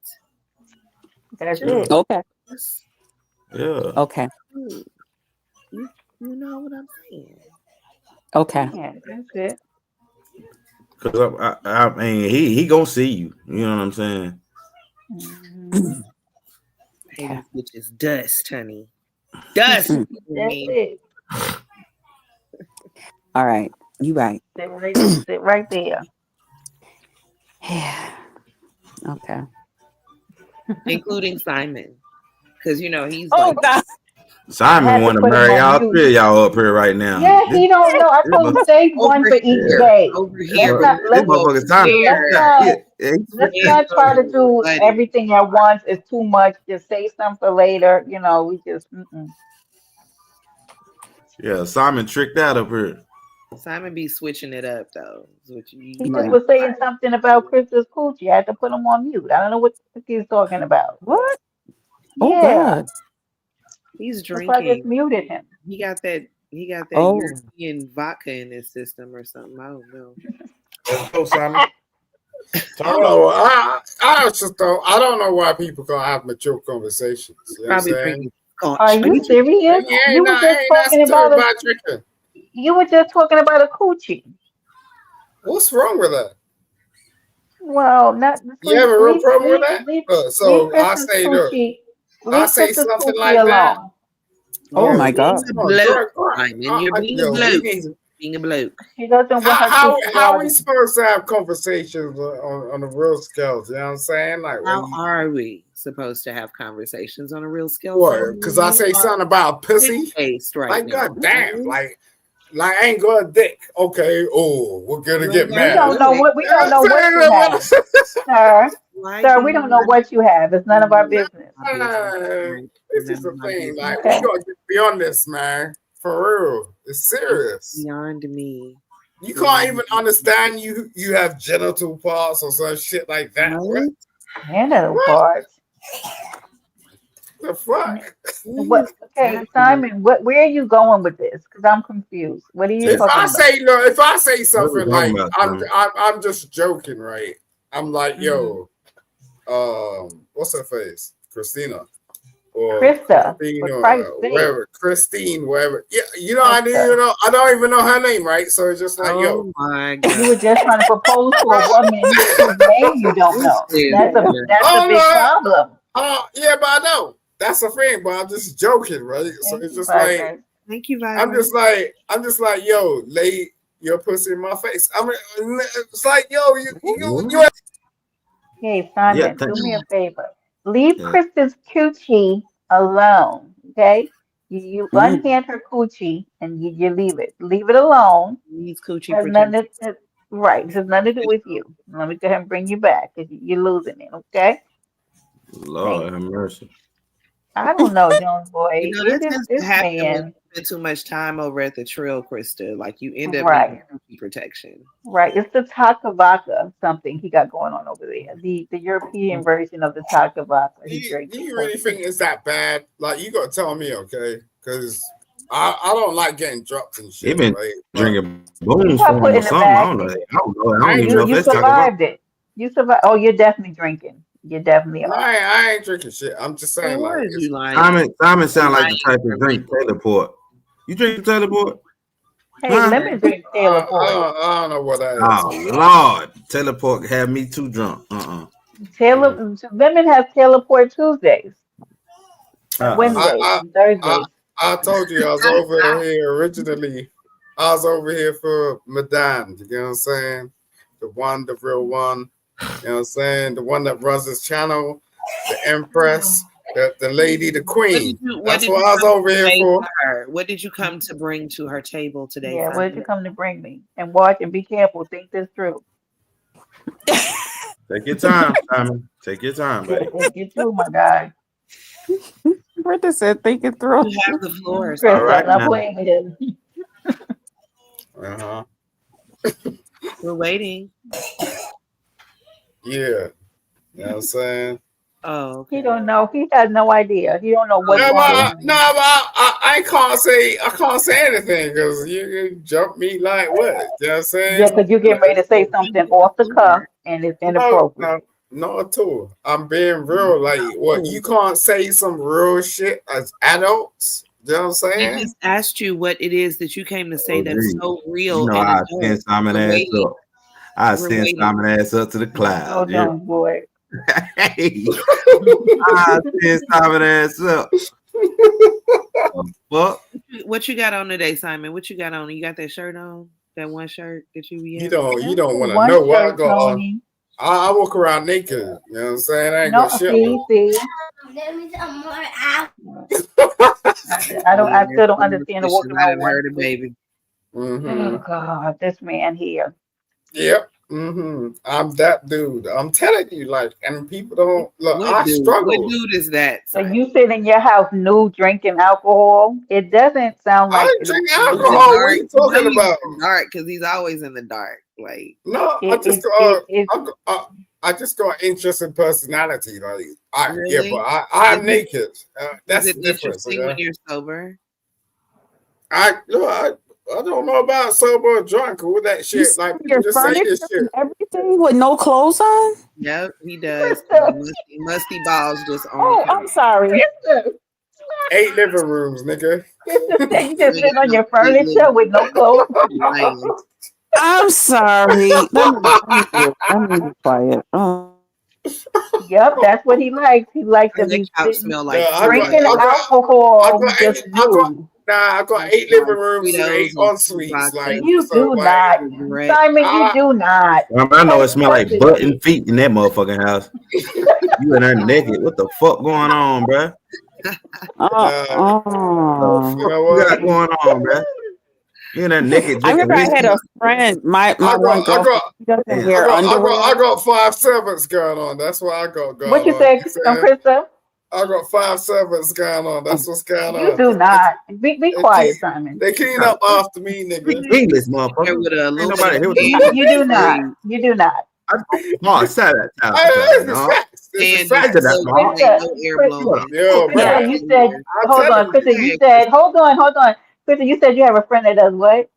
Speaker 2: That's
Speaker 7: Just
Speaker 6: Yeah,
Speaker 2: it.
Speaker 8: Okay.
Speaker 9: Yeah.
Speaker 8: Okay.
Speaker 7: you, you know what I'm saying.
Speaker 8: Okay.
Speaker 2: Yeah, that's it.
Speaker 9: Cause I mean, he gonna see you. You know what I'm saying?
Speaker 2: Hmm.
Speaker 7: Hating bitches dust, honey. Dust.
Speaker 8: Mm-mm.
Speaker 2: That's it.
Speaker 8: All right. You right.
Speaker 2: Sit right there.
Speaker 8: Yeah. Okay.
Speaker 7: Including Simon. Because he's
Speaker 8: Oh
Speaker 7: like
Speaker 8: God.
Speaker 2: I
Speaker 9: Simon
Speaker 2: had to
Speaker 9: want to
Speaker 2: put him
Speaker 9: marry
Speaker 2: on
Speaker 9: all
Speaker 2: mute.
Speaker 9: three of y'all up here right now.
Speaker 2: Yeah,
Speaker 9: This,
Speaker 2: he don't know. I told him save one
Speaker 7: over
Speaker 2: for each
Speaker 7: here.
Speaker 2: day.
Speaker 7: Over
Speaker 9: this,
Speaker 7: here.
Speaker 2: Let's
Speaker 7: But
Speaker 2: not
Speaker 7: you
Speaker 9: this
Speaker 2: let's
Speaker 7: go over
Speaker 9: motherfucker's Simon.
Speaker 2: let's
Speaker 7: there.
Speaker 2: not let's
Speaker 7: It's
Speaker 2: not try to do
Speaker 7: buddy.
Speaker 2: everything at once. It's too much. Just say something for later. We just
Speaker 9: Yeah, Simon tricked out up here.
Speaker 7: Simon be switching it up though. Is what
Speaker 2: he
Speaker 7: you
Speaker 2: just
Speaker 7: like.
Speaker 2: was saying something about Crystal's coochie. I had to put him on mute. I don't know what he's talking about.
Speaker 8: What? Oh
Speaker 2: Yeah,
Speaker 8: God.
Speaker 7: He's
Speaker 2: that's why I just
Speaker 7: drinking.
Speaker 2: muted him.
Speaker 7: He got that
Speaker 8: Oh.
Speaker 7: European vodka in his system or something. I don't know.
Speaker 9: Let's go, Simon.
Speaker 6: I don't know. I don't know why people can't have mature conversations. You know what I'm
Speaker 7: Probably
Speaker 6: saying?
Speaker 7: drinking
Speaker 2: Are
Speaker 7: scotch.
Speaker 2: you serious? You were just
Speaker 6: Ain't
Speaker 2: talking
Speaker 6: nothing to
Speaker 2: about
Speaker 6: about drinking.
Speaker 2: you were just talking about a coochie.
Speaker 6: What's wrong with that?
Speaker 2: Well, not
Speaker 6: You have a real problem with that?
Speaker 2: leave
Speaker 6: So
Speaker 2: Kristen's coochie,
Speaker 6: I
Speaker 2: leave
Speaker 6: say
Speaker 2: Kristen's
Speaker 6: something
Speaker 2: coochie
Speaker 6: like that.
Speaker 2: alone.
Speaker 8: Oh
Speaker 7: You're
Speaker 8: my
Speaker 6: Oh,
Speaker 8: God.
Speaker 7: being a
Speaker 6: come on,
Speaker 7: bloke,
Speaker 6: girl.
Speaker 7: Simon. You're being a
Speaker 6: Yo, we
Speaker 7: bloke.
Speaker 6: need.
Speaker 7: Being a bloke.
Speaker 2: She doesn't want her coochie
Speaker 6: How we
Speaker 2: bothered.
Speaker 6: supposed to have conversations on the real scales? You know what I'm saying? Like when
Speaker 7: How
Speaker 6: you
Speaker 7: are we supposed to have conversations on a real scale?
Speaker 6: what?
Speaker 7: Simon?
Speaker 6: Because I
Speaker 7: You
Speaker 6: say
Speaker 7: are
Speaker 6: something about pussy.
Speaker 7: shit-faced right
Speaker 6: Like
Speaker 7: now.
Speaker 6: goddamn, like I ain't got a dick. Okay, oh, we're gonna
Speaker 7: You
Speaker 6: get
Speaker 7: ain't got
Speaker 2: We
Speaker 6: mad.
Speaker 2: don't know what we
Speaker 6: You know
Speaker 2: don't know
Speaker 6: what
Speaker 2: what you
Speaker 6: I'm
Speaker 2: have,
Speaker 6: saying?
Speaker 2: sir.
Speaker 7: Why
Speaker 2: Sir,
Speaker 7: do
Speaker 2: we
Speaker 7: you
Speaker 2: don't know
Speaker 7: not
Speaker 2: what you have. It's none of our business.
Speaker 7: my business? Right?
Speaker 6: This is
Speaker 7: None
Speaker 6: the
Speaker 7: of my
Speaker 6: thing.
Speaker 7: business.
Speaker 6: Like we
Speaker 2: Okay.
Speaker 6: gotta get beyond this, man. For real, it's
Speaker 7: It's
Speaker 6: serious.
Speaker 7: beyond me.
Speaker 6: You can't
Speaker 7: Beyond
Speaker 6: even
Speaker 7: me.
Speaker 6: understand you have genital parts or some shit like that.
Speaker 7: What?
Speaker 2: Genital
Speaker 6: What
Speaker 2: parts.
Speaker 6: the fuck?
Speaker 7: What is
Speaker 2: Okay,
Speaker 7: happening?
Speaker 2: Simon, where are you going with this? Because I'm confused. What are you
Speaker 9: Yeah.
Speaker 2: talking about?
Speaker 6: If I say
Speaker 9: What we
Speaker 6: something
Speaker 9: talking
Speaker 6: like
Speaker 9: about, Simon?
Speaker 6: I'm just joking, right? I'm like,
Speaker 2: Hmm.
Speaker 6: yo, what's her face? Christina. Or
Speaker 2: Krista,
Speaker 6: Christine
Speaker 2: for
Speaker 6: or
Speaker 2: Christ's sake,
Speaker 6: wherever, Christine, wherever. Yeah,
Speaker 2: Krista.
Speaker 6: I don't even know her name, right? So it's just like, yo,
Speaker 7: Oh my
Speaker 2: You
Speaker 7: God.
Speaker 2: were just trying to propose to a woman whose name you don't
Speaker 7: This
Speaker 2: know.
Speaker 7: is
Speaker 2: That's a
Speaker 6: oh
Speaker 2: big problem.
Speaker 6: no, yeah, but I know that's a thing, but I'm just joking, right? So
Speaker 2: Thank
Speaker 6: it's
Speaker 2: you,
Speaker 6: just like,
Speaker 2: Vibrant.
Speaker 7: thank you,
Speaker 6: I'm
Speaker 7: Vibrant.
Speaker 6: just like, yo, lay your pussy in my face. I mean, it's like, yo, you
Speaker 2: Hey,
Speaker 9: Yeah,
Speaker 2: Simon,
Speaker 9: thank
Speaker 2: do me a
Speaker 9: you.
Speaker 2: favor. Leave
Speaker 9: Yeah.
Speaker 2: Krista's coochie alone, okay? You
Speaker 8: Mm.
Speaker 2: unhand her coochie and you leave it. Leave it alone.
Speaker 7: Needs coochie
Speaker 2: Has nothing
Speaker 7: protection.
Speaker 2: right. It has nothing to do with you. Let me go ahead and bring you back because you're losing it, okay? Thank
Speaker 9: Lord have
Speaker 2: you.
Speaker 9: mercy.
Speaker 2: I don't know, Jones boy.
Speaker 7: That tends to
Speaker 2: This
Speaker 7: happen when you
Speaker 2: man,
Speaker 7: spend too much time over at the trail, Krista. Like you end up needing
Speaker 2: right,
Speaker 7: coochie protection.
Speaker 2: right. It's the Takavaka something he got going on over there. The European version of the Takavaka he
Speaker 6: do
Speaker 2: drinking.
Speaker 6: you
Speaker 2: So
Speaker 6: really think it's that bad? Like, you gotta tell me, okay? Because I don't like getting dropped and
Speaker 9: He
Speaker 6: shit,
Speaker 9: been
Speaker 6: right? But
Speaker 9: drinking
Speaker 2: you
Speaker 9: booze
Speaker 2: got
Speaker 9: for
Speaker 2: put
Speaker 9: him or
Speaker 2: in the
Speaker 9: something. I
Speaker 2: back.
Speaker 9: don't know. I
Speaker 6: I
Speaker 9: don't
Speaker 6: ain't
Speaker 9: even know if
Speaker 2: You
Speaker 6: drinking
Speaker 9: that's
Speaker 6: shit.
Speaker 9: talking about.
Speaker 2: survived it. You survived. Oh, you're definitely drinking. You definitely
Speaker 6: No,
Speaker 2: are.
Speaker 6: I ain't drinking shit. I'm just
Speaker 7: So
Speaker 6: saying,
Speaker 7: why
Speaker 6: like,
Speaker 7: is you lying?
Speaker 9: Simon sound like
Speaker 7: Lying
Speaker 9: the type
Speaker 7: for
Speaker 9: of drink
Speaker 7: people.
Speaker 9: Taylor Port. You drink Taylor Port?
Speaker 2: Hey,
Speaker 9: Huh?
Speaker 2: lemon drink Taylor Port.
Speaker 6: I don't know what that is.
Speaker 9: Oh Lord, Taylor Port had me too drunk.
Speaker 2: Lemon has Taylor Port Tuesdays and
Speaker 9: Uh-uh.
Speaker 2: Wednesdays
Speaker 6: I,
Speaker 2: and
Speaker 6: I,
Speaker 2: Thursdays.
Speaker 6: I told you I was over here originally. I was over here for Madame. You know what I'm saying? The one, the real one. You know what I'm saying? The one that runs this channel, the Empress, the lady, the Queen.
Speaker 7: What
Speaker 6: That's
Speaker 7: did
Speaker 6: what
Speaker 7: you
Speaker 6: I was
Speaker 7: come
Speaker 6: over
Speaker 7: to
Speaker 6: here
Speaker 7: say
Speaker 6: for.
Speaker 7: to her? What did you come to bring to her table today,
Speaker 2: Yeah, what did
Speaker 7: Simon?
Speaker 2: you come to bring me? And watch and be careful. Think this through.
Speaker 9: Take your time, Simon. Take your time,
Speaker 2: Yeah,
Speaker 9: buddy.
Speaker 2: think it through, my guy.
Speaker 8: Britta said, think it through.
Speaker 7: You have the floor,
Speaker 9: All
Speaker 2: Chris,
Speaker 7: Simon.
Speaker 2: I'm
Speaker 9: right
Speaker 2: not
Speaker 9: now.
Speaker 2: playing with him.
Speaker 6: Uh-huh.
Speaker 7: We're waiting.
Speaker 6: Yeah. You know what I'm saying?
Speaker 7: Oh,
Speaker 2: He
Speaker 7: okay.
Speaker 2: don't know. He has no idea. He don't know what's
Speaker 6: No, but
Speaker 2: going
Speaker 7: Okay.
Speaker 2: on.
Speaker 6: I can't say anything because you jump me like what? You know what I'm
Speaker 2: Yeah,
Speaker 6: saying?
Speaker 2: because you're getting ready to say something off the cuff and it's
Speaker 6: No,
Speaker 2: inappropriate.
Speaker 6: not at all. I'm being real. Like, what? You can't say some real shit as adults. You know what I'm
Speaker 7: We
Speaker 6: saying?
Speaker 7: just asked you what it is that you came to say
Speaker 9: Oh,
Speaker 7: that's
Speaker 9: gee.
Speaker 7: so
Speaker 9: You
Speaker 7: real
Speaker 9: know
Speaker 7: and
Speaker 9: I
Speaker 7: adult.
Speaker 9: send Simon
Speaker 7: We're
Speaker 9: ass
Speaker 7: waiting.
Speaker 9: up. I
Speaker 7: We're
Speaker 9: send
Speaker 7: waiting.
Speaker 9: Simon ass up to the
Speaker 2: Let's go,
Speaker 9: clouds. Yeah.
Speaker 2: Jones boy.
Speaker 9: Hey, stop it ass up. Fuck.
Speaker 7: What you got on today, Simon? What you got on? You got that shirt on? That one shirt that you be
Speaker 6: You
Speaker 7: having?
Speaker 6: don't want to
Speaker 2: One
Speaker 6: know what I
Speaker 2: shirt,
Speaker 6: got on.
Speaker 2: Tony.
Speaker 6: I walk around naked. You know what I'm saying? I ain't
Speaker 2: No,
Speaker 6: got shit on.
Speaker 2: see. I still don't understand the walking
Speaker 7: I
Speaker 2: around
Speaker 7: done
Speaker 2: one
Speaker 7: heard a
Speaker 2: foot.
Speaker 7: baby.
Speaker 2: Oh God, this man here.
Speaker 6: Yep. I'm that dude. I'm telling you, like, and people don't look. I
Speaker 7: What
Speaker 6: struggle.
Speaker 7: dude is that?
Speaker 2: So
Speaker 7: Simon?
Speaker 2: you sit in your house nude drinking alcohol. It doesn't sound
Speaker 6: I
Speaker 2: like
Speaker 6: ain't
Speaker 2: it'll
Speaker 6: drinking
Speaker 2: be
Speaker 7: In the
Speaker 6: alcohol. What are
Speaker 7: dark.
Speaker 6: you talking about?
Speaker 7: Dark because he's always in the dark. Like
Speaker 6: No, I
Speaker 2: it
Speaker 6: just
Speaker 2: it it,
Speaker 6: I just got interesting personality. Like,
Speaker 7: really?
Speaker 6: but I'm
Speaker 7: Is
Speaker 6: naked. That's
Speaker 7: it
Speaker 6: the difference.
Speaker 7: interesting when
Speaker 6: Okay?
Speaker 7: you're sober?
Speaker 6: I don't know about sober or drunk or that
Speaker 8: You
Speaker 6: shit.
Speaker 8: see
Speaker 6: Like people
Speaker 8: your
Speaker 6: just say
Speaker 8: furniture
Speaker 6: this shit.
Speaker 8: and everything with no clothes on?
Speaker 7: Yep, he does.
Speaker 2: Krista,
Speaker 7: Musty balls just on
Speaker 8: Oh, I'm sorry.
Speaker 2: Krista,
Speaker 6: 8 living rooms, nigga.
Speaker 2: Krista said you
Speaker 7: You
Speaker 2: just
Speaker 7: ain't
Speaker 2: sit
Speaker 7: got
Speaker 2: on
Speaker 7: no
Speaker 2: your
Speaker 7: sleep
Speaker 2: furniture with no clothes.
Speaker 7: lying.
Speaker 8: I'm sorry. Let me be quiet. Oh.
Speaker 2: Yep, that's what he likes. He likes to
Speaker 7: And that
Speaker 2: be
Speaker 7: couch
Speaker 2: sitting
Speaker 7: smell
Speaker 6: Yeah,
Speaker 7: like Fritos.
Speaker 2: drinking
Speaker 6: I
Speaker 2: alcohol,
Speaker 6: got
Speaker 2: just
Speaker 6: 8
Speaker 2: nude.
Speaker 6: I got
Speaker 7: That
Speaker 6: 8
Speaker 7: smell
Speaker 6: living
Speaker 7: like
Speaker 6: rooms and 8
Speaker 7: Fritos and
Speaker 6: en suites. Like,
Speaker 7: vodka,
Speaker 2: You
Speaker 6: so
Speaker 2: do
Speaker 6: like
Speaker 2: not,
Speaker 7: cigarette.
Speaker 2: Simon. You
Speaker 6: I
Speaker 2: do not.
Speaker 9: I know it smell
Speaker 2: What
Speaker 9: like
Speaker 2: is
Speaker 9: butt
Speaker 2: this?
Speaker 9: and feet in that motherfucking house. You in there naked. What the fuck going on, bruh?
Speaker 6: nah, you know
Speaker 9: You
Speaker 6: what?
Speaker 9: got going on, bruh? You in there naked
Speaker 8: I
Speaker 9: drinking
Speaker 8: remember I had
Speaker 9: whiskey?
Speaker 8: a friend, my
Speaker 6: I
Speaker 8: one
Speaker 6: got I
Speaker 8: girlfriend,
Speaker 6: got
Speaker 8: she doesn't
Speaker 9: Damn.
Speaker 8: wear underwear.
Speaker 6: I got 5/7s going on. That's what I got
Speaker 2: What
Speaker 6: going
Speaker 2: you
Speaker 6: on.
Speaker 2: say,
Speaker 6: You saying?
Speaker 2: Krista?
Speaker 6: I got 5/7s going on. That's what's going
Speaker 2: You
Speaker 6: on.
Speaker 2: do not. Be
Speaker 6: They keep
Speaker 2: quiet, Simon.
Speaker 6: they clean up after me,
Speaker 9: Speak
Speaker 6: nigga.
Speaker 9: English,
Speaker 7: There
Speaker 9: motherfucker.
Speaker 7: with an
Speaker 9: Ain't nobody
Speaker 7: aluminum
Speaker 9: here with the
Speaker 2: You do not.
Speaker 7: breeze.
Speaker 2: You do not.
Speaker 9: Oh, say that
Speaker 6: This
Speaker 9: time,
Speaker 6: is
Speaker 9: no.
Speaker 6: facts. This is
Speaker 7: And just
Speaker 9: Say
Speaker 6: facts.
Speaker 9: that,
Speaker 7: closed.
Speaker 9: no.
Speaker 7: Ain't
Speaker 2: Krista,
Speaker 7: no air
Speaker 2: Krista,
Speaker 7: blowing.
Speaker 6: Yo, bro.
Speaker 2: Krista, you said,
Speaker 6: I'm
Speaker 2: hold
Speaker 6: telling
Speaker 2: on,
Speaker 6: you,
Speaker 2: Krista, you
Speaker 7: Yeah,
Speaker 2: said, hold on. Krista, you said you have a friend that does what?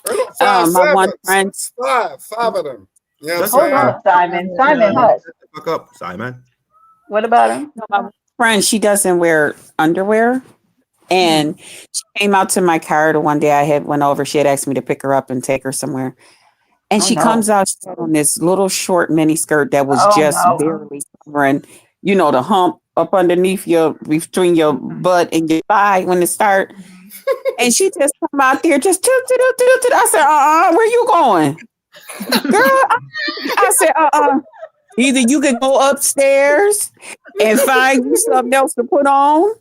Speaker 6: I got five
Speaker 8: My one
Speaker 6: sevens.
Speaker 8: friend,
Speaker 6: Five of them. You know what I'm
Speaker 9: Shut the
Speaker 2: Hold
Speaker 6: saying?
Speaker 2: on, Simon. Simon, hush.
Speaker 9: fuck up, Simon.
Speaker 2: What about him?
Speaker 8: my one friend, she doesn't wear underwear.
Speaker 2: Hmm.
Speaker 8: And she came out to my car the one day I had went over. She had asked me to pick her up and take her somewhere. And
Speaker 2: Oh
Speaker 8: she comes
Speaker 2: no.
Speaker 8: out she had on this little short mini skirt that was
Speaker 2: Oh
Speaker 8: just
Speaker 2: no.
Speaker 8: barely covering, the hump up underneath between your butt and your thigh when it start. And she just come out there just I said, where you going? Girl, I said, either you could go upstairs and find you something else to put on,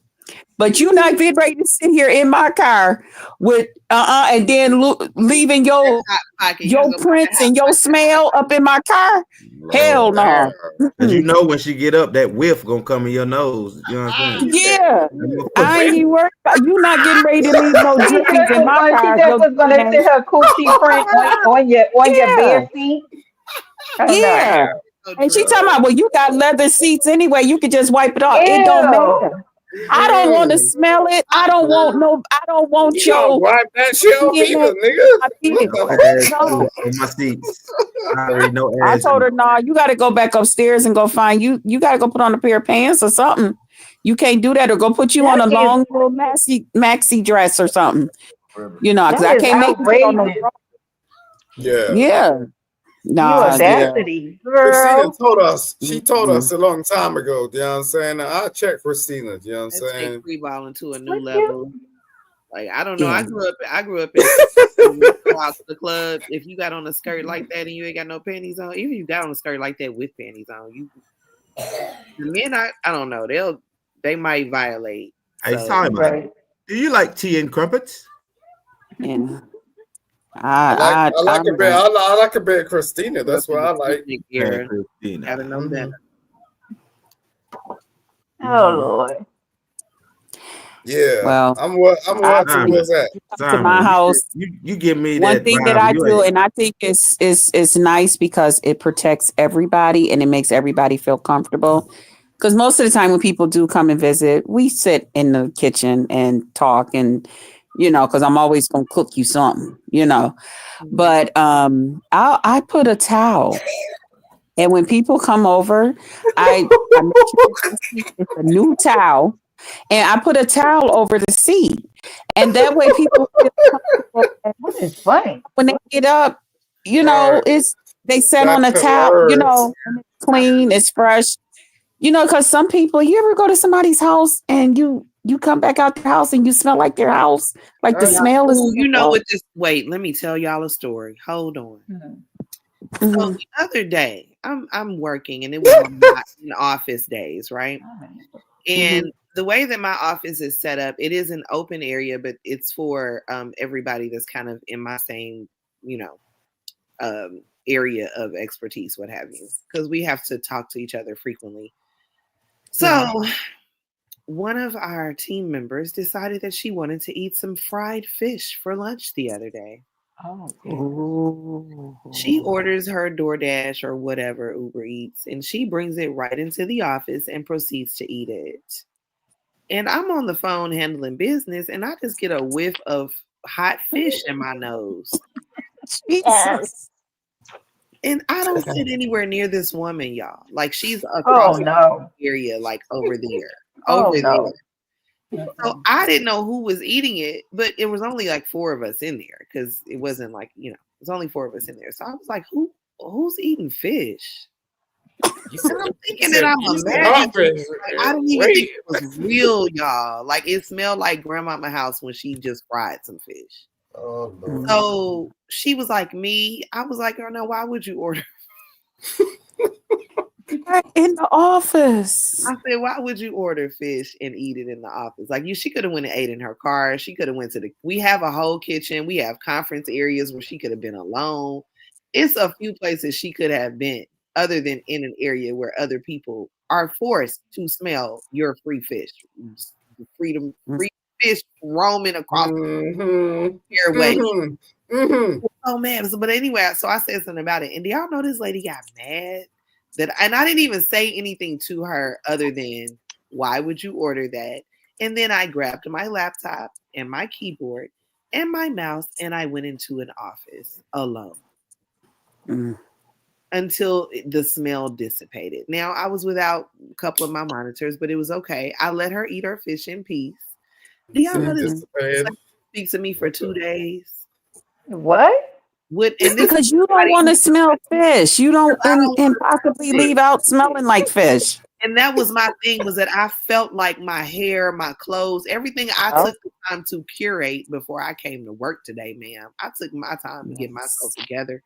Speaker 8: but you not getting ready to sit here in my car with and then leaving
Speaker 7: hot pocket. You was
Speaker 8: your
Speaker 7: gonna put
Speaker 8: prints and your smell up in my car.
Speaker 9: Lord.
Speaker 8: Hell
Speaker 6: Damn.
Speaker 8: no.
Speaker 9: Cause you
Speaker 8: Mm-mm.
Speaker 9: know when she get up, that whiff gonna come in your nose. You know what I'm saying?
Speaker 6: You said
Speaker 8: Yeah, I ain't
Speaker 6: whip.
Speaker 8: even worried about you not getting ready to leave no
Speaker 2: She
Speaker 8: drippies
Speaker 2: just
Speaker 8: in
Speaker 2: was
Speaker 8: my
Speaker 2: gonna. She
Speaker 8: car.
Speaker 2: just
Speaker 8: Your
Speaker 2: was
Speaker 8: dirty
Speaker 2: gonna sit
Speaker 8: ass.
Speaker 2: her coochie print on your
Speaker 8: Yeah,
Speaker 2: bare feet. Oh no.
Speaker 8: yeah.
Speaker 7: no
Speaker 8: And she
Speaker 7: drip.
Speaker 8: talking about, well, you got leather seats anyway. You could just wipe it off. It don't
Speaker 2: Ew.
Speaker 8: matter. I don't want to smell it. I don't want no. I don't want
Speaker 6: You gotta
Speaker 8: your
Speaker 6: wipe that shit off
Speaker 8: in
Speaker 6: either,
Speaker 8: that
Speaker 6: nigga.
Speaker 8: my
Speaker 6: What
Speaker 9: No
Speaker 6: the
Speaker 8: vehicle.
Speaker 6: fuck?
Speaker 9: ass
Speaker 8: No,
Speaker 9: on my seats. I already know
Speaker 8: I
Speaker 9: ass.
Speaker 8: told her, no, you got to go back upstairs and go find you. You got to go put on a pair of pants or something. You can't do that or go put you on
Speaker 2: That
Speaker 8: a
Speaker 2: is
Speaker 8: long little maxi dress or something. Because
Speaker 2: that
Speaker 8: I
Speaker 2: is
Speaker 8: can't make you put on no.
Speaker 2: outrageous.
Speaker 6: Yeah.
Speaker 8: Yeah,
Speaker 2: You
Speaker 8: nah,
Speaker 6: Christina,
Speaker 8: yeah.
Speaker 2: audacity,
Speaker 6: Christina
Speaker 2: girl.
Speaker 6: told us, she told
Speaker 8: Mm-mm.
Speaker 6: us a long time ago, you know what I'm saying? I check Christina, you know what I'm
Speaker 7: Let's take
Speaker 6: saying?
Speaker 7: free balling to a new
Speaker 2: What you?
Speaker 7: level. Like I don't know.
Speaker 8: Yeah.
Speaker 7: I grew up in when we go out to the club. If you got on a skirt like that and you ain't got no panties on, even if you got on a skirt like that with panties on, the men I don't know. They might violate.
Speaker 9: Hey
Speaker 7: So
Speaker 9: Simon,
Speaker 2: Right.
Speaker 9: do you like tea and crumpets?
Speaker 8: Yeah.
Speaker 6: I
Speaker 8: I
Speaker 6: like a
Speaker 8: don't
Speaker 6: bit,
Speaker 8: know.
Speaker 6: I like a bit of Christina.
Speaker 7: grew up
Speaker 6: That's
Speaker 7: in
Speaker 6: what
Speaker 7: the
Speaker 6: I like.
Speaker 7: picnic
Speaker 9: Yeah,
Speaker 7: era. Gotta
Speaker 9: Christina.
Speaker 7: know better.
Speaker 2: Oh
Speaker 9: Mhm.
Speaker 2: Lord.
Speaker 6: Yeah.
Speaker 8: Well,
Speaker 6: I'm
Speaker 8: I
Speaker 6: working
Speaker 8: tell you,
Speaker 6: towards
Speaker 9: Simon,
Speaker 6: that.
Speaker 8: you come to my
Speaker 9: Simon,
Speaker 8: house.
Speaker 9: you give me
Speaker 8: One
Speaker 9: that
Speaker 8: thing that
Speaker 9: vibe.
Speaker 8: I
Speaker 9: You
Speaker 8: do,
Speaker 9: ain't
Speaker 8: and I think is nice because it protects everybody and it makes everybody feel comfortable. Because most of the time when people do come and visit, we sit in the kitchen and talk and because I'm always gonna cook you something.
Speaker 7: Mhm.
Speaker 8: But I put a towel, and when people come over, I make sure it's a new towel, and I put a towel over the seat, and that way people feel comfortable. And
Speaker 2: What is funny?
Speaker 8: when they get up,
Speaker 6: Right.
Speaker 8: it's they sit on
Speaker 6: Back
Speaker 8: a
Speaker 6: to the
Speaker 8: towel,
Speaker 6: words.
Speaker 8: and it's clean, it's fresh. You know, because some people, you ever go to somebody's house and you come back out their house and you smell like their house, like the
Speaker 6: Oh, yeah.
Speaker 8: smell is
Speaker 7: Ooh, you
Speaker 8: still
Speaker 7: know
Speaker 8: up.
Speaker 7: what this? Wait, let me tell y'all a story. Hold on.
Speaker 2: Mhm.
Speaker 7: So
Speaker 8: Mhm.
Speaker 7: the other day, I'm working, and it was on my office days, right?
Speaker 2: All right.
Speaker 7: And
Speaker 8: Mhm.
Speaker 7: the way that my office is set up, it is an open area, but it's for everybody that's kind of in my same, you know, area of expertise, what have you, because we have to talk to each other frequently.
Speaker 8: Yeah.
Speaker 7: So one of our team members decided that she wanted to eat some fried fish for lunch the other day.
Speaker 2: Oh goodness.
Speaker 7: She
Speaker 8: Ooh.
Speaker 7: orders her DoorDash or whatever Uber Eats, and she brings it right into the office and proceeds to eat it. And I'm on the phone handling business, and I just get a whiff of hot fish in my nose.
Speaker 2: Yes.
Speaker 8: Jesus.
Speaker 7: And I don't sit anywhere near this woman, y'all. Like she's
Speaker 2: Oh
Speaker 7: across
Speaker 2: no.
Speaker 7: the area, like over there, over
Speaker 2: Oh
Speaker 7: there.
Speaker 2: no.
Speaker 7: So
Speaker 2: Mm-mm.
Speaker 7: I didn't know who was eating it, but it was only like four of us in there because it wasn't like, it was only four of us in there. So I was like, who's eating fish?
Speaker 6: You
Speaker 7: And
Speaker 6: said,
Speaker 7: I'm
Speaker 6: you
Speaker 7: thinking that
Speaker 6: said,
Speaker 7: I'm
Speaker 6: you said
Speaker 7: imagining,
Speaker 6: office.
Speaker 7: like, I didn't even think
Speaker 6: Wait.
Speaker 7: it was real, y'all. Like it smelled like grandmama house when she just fried some fish.
Speaker 6: Oh, Lord.
Speaker 8: Mm.
Speaker 7: So she was like, me. I was like, oh no, why would you order?
Speaker 8: Right in the office.
Speaker 7: I said, why would you order fish and eat it in the office? Like she could have went and ate in her car. She could have went we have a whole kitchen. We have conference areas where she could have been alone. It's a few places she could have been other than in an area where other people are forced to smell your free fish. Freedom,
Speaker 8: Mm.
Speaker 7: free fish roaming across
Speaker 6: Mm-hmm.
Speaker 7: the airway.
Speaker 6: Mm-hmm. Mm-hmm.
Speaker 7: Oh man. But anyway, so I said something about it. And do y'all know this lady got mad? And I didn't even say anything to her other than why would you order that? And then I grabbed my laptop and my keyboard and my mouse and I went into an office alone
Speaker 8: Mm.
Speaker 7: until the smell dissipated. Now I was without a couple of my monitors, but it was okay. I let her eat her fish in peace. Do y'all know this
Speaker 8: Mhm.
Speaker 6: Dissipated.
Speaker 7: speaks to me for 2 days?
Speaker 2: What?
Speaker 7: And this is
Speaker 8: Because you don't
Speaker 7: somebody
Speaker 8: want
Speaker 7: who
Speaker 8: to smell fish. You don't
Speaker 7: I don't
Speaker 8: and
Speaker 7: want
Speaker 8: possibly
Speaker 7: to.
Speaker 8: leave out smelling like fish.
Speaker 7: And that was my thing, was that I felt like my hair, my clothes, everything I
Speaker 8: Oh,
Speaker 7: took the time to curate before I came to work today, ma'am. I took my time to get myself
Speaker 8: yes.
Speaker 7: together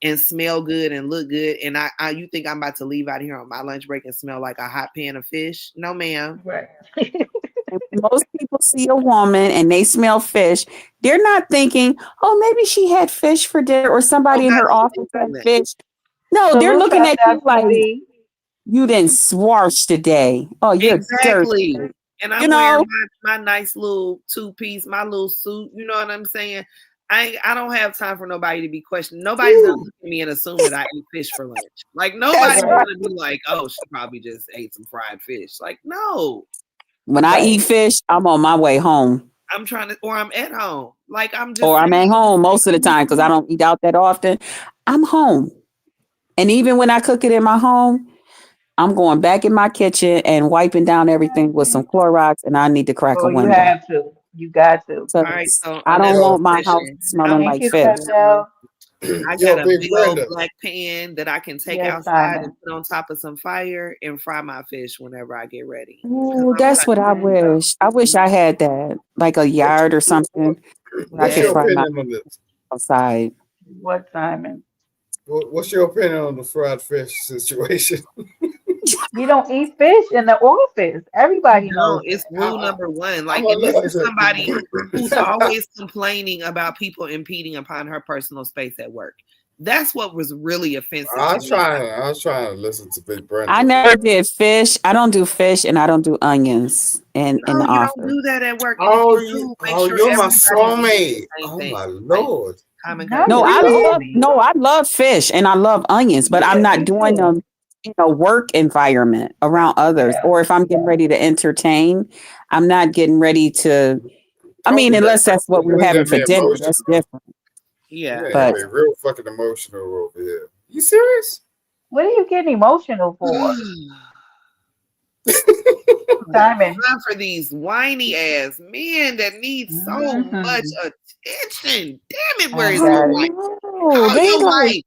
Speaker 7: and smell good and look good. And you think I'm about to leave out here on my lunch break and smell like a hot pan of fish? No, ma'am.
Speaker 2: Right.
Speaker 8: And when most people see a woman and they smell fish, they're not thinking, oh, maybe she had fish for dinner or
Speaker 7: Oh,
Speaker 8: somebody in
Speaker 7: God,
Speaker 8: her office had
Speaker 7: nothing.
Speaker 8: fish. No, they're
Speaker 2: Salute
Speaker 8: looking at you
Speaker 2: yourself,
Speaker 8: like
Speaker 2: sweetie.
Speaker 8: you didn't swash today. Oh, you're dirty.
Speaker 7: Exactly. And
Speaker 8: You
Speaker 7: I'm wearing
Speaker 8: know?
Speaker 7: my nice little two-piece, my little suit. You know what I'm saying? I don't have time for nobody to be questioned. Nobody's gonna
Speaker 8: Ooh,
Speaker 7: look at me and assume that I eat fish for lunch. Like
Speaker 8: that's
Speaker 7: nobody's
Speaker 2: Right.
Speaker 8: right.
Speaker 7: gonna be like, oh, she probably just ate some fried fish. Like, no,
Speaker 8: When I eat
Speaker 2: Right.
Speaker 8: fish, I'm on my way home.
Speaker 7: I'm trying to, or I'm at home. Like I'm
Speaker 8: Or
Speaker 7: just
Speaker 8: I'm
Speaker 7: saying.
Speaker 8: at home most of the time because I don't eat out that often. I'm home. And even when I cook it in my home, I'm going back in my kitchen and wiping down everything with some Clorox, and I need to crack
Speaker 2: Oh,
Speaker 8: a
Speaker 2: you
Speaker 8: window.
Speaker 2: have to. You got to.
Speaker 7: All right,
Speaker 8: Because
Speaker 7: so
Speaker 8: I don't
Speaker 7: another
Speaker 6: Yo,
Speaker 8: want my house
Speaker 7: confession.
Speaker 8: smelling
Speaker 7: I'm
Speaker 2: Thank
Speaker 8: like
Speaker 2: you,
Speaker 8: fish.
Speaker 2: Coco.
Speaker 7: I got
Speaker 6: yo,
Speaker 7: a
Speaker 6: Big
Speaker 7: big old
Speaker 6: Brenda.
Speaker 7: black pan that I can take
Speaker 2: Yes,
Speaker 7: outside and
Speaker 2: Simon.
Speaker 7: put on top of some fire and fry my fish whenever I get ready. Because
Speaker 8: Ooh,
Speaker 7: I'm
Speaker 8: that's what I
Speaker 2: Amen.
Speaker 8: wish. I wish I had that, like a
Speaker 6: What,
Speaker 8: yard or something where I
Speaker 6: what's
Speaker 8: could
Speaker 6: your
Speaker 7: yes.
Speaker 8: fry my
Speaker 6: opinion on this?
Speaker 8: outside.
Speaker 2: What, Simon?
Speaker 6: What's your opinion on the fried fish situation?
Speaker 2: You don't eat fish in the office.
Speaker 7: You
Speaker 2: Everybody knows
Speaker 7: don't. It's
Speaker 2: that.
Speaker 7: rule number one.
Speaker 6: I'm
Speaker 7: Like, and this is
Speaker 6: allergic.
Speaker 7: somebody who's always complaining about people impeding upon her personal space at work. That's what was really offensive to me.
Speaker 6: I was trying to listen to Big
Speaker 8: I
Speaker 6: Brenda,
Speaker 8: never
Speaker 6: man.
Speaker 8: did fish. I don't do fish, and I don't do onions in
Speaker 7: No,
Speaker 8: the
Speaker 7: you don't
Speaker 8: office.
Speaker 7: do that at work. And if you do, make sure
Speaker 6: You're my
Speaker 7: everybody's doing
Speaker 6: soulmate.
Speaker 7: the same
Speaker 6: Oh
Speaker 7: thing.
Speaker 6: my
Speaker 7: Like
Speaker 6: Lord.
Speaker 7: common
Speaker 2: Not
Speaker 8: No,
Speaker 7: courtesy.
Speaker 2: really.
Speaker 8: I love fish and I love onions, but I'm
Speaker 2: Yeah,
Speaker 8: not
Speaker 2: me
Speaker 8: doing
Speaker 2: too.
Speaker 8: them in a work environment around others.
Speaker 2: Yeah.
Speaker 8: Or if I'm getting ready to entertain, I'm not getting ready to. I
Speaker 6: Oh,
Speaker 8: mean, unless that's what we're
Speaker 6: you
Speaker 8: having
Speaker 6: got
Speaker 8: for
Speaker 6: me
Speaker 8: dinner, that's
Speaker 6: emotional.
Speaker 8: different.
Speaker 6: You
Speaker 7: Yeah.
Speaker 6: got
Speaker 8: But
Speaker 6: me real fucking emotional over here. You serious?
Speaker 2: What are you getting emotional for, Simon?
Speaker 7: Time for these whiny ass men that need so much
Speaker 2: Hmm.
Speaker 7: attention. Damn it, where
Speaker 2: I
Speaker 7: is your
Speaker 2: got
Speaker 8: oh
Speaker 2: it.
Speaker 7: wife?
Speaker 8: no,
Speaker 7: Call
Speaker 8: they
Speaker 7: your
Speaker 8: don't.
Speaker 7: wife.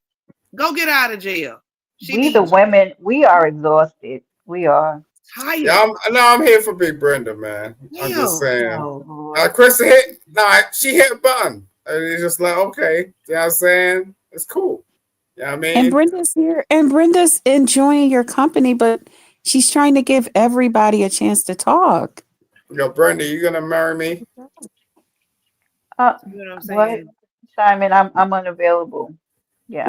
Speaker 7: Go get out of jail. She
Speaker 2: We the
Speaker 7: needs
Speaker 2: women, we are exhausted. We are.
Speaker 7: tired.
Speaker 6: Yeah, I'm here for Big Brenda, man. I'm just
Speaker 7: Damn.
Speaker 6: saying.
Speaker 2: Oh Lord.
Speaker 6: Krista hit. Nah, she hit a button. And it's just like, okay, you know what I'm saying? It's cool. You know what I
Speaker 8: And
Speaker 6: mean?
Speaker 8: Brenda's here, and Brenda's enjoying your company, but she's trying to give everybody a chance to talk.
Speaker 6: Yo, Brenda, you gonna marry me?
Speaker 2: Uh,
Speaker 7: You know what I'm
Speaker 2: what?
Speaker 7: saying?
Speaker 2: Simon, I'm unavailable. Yeah,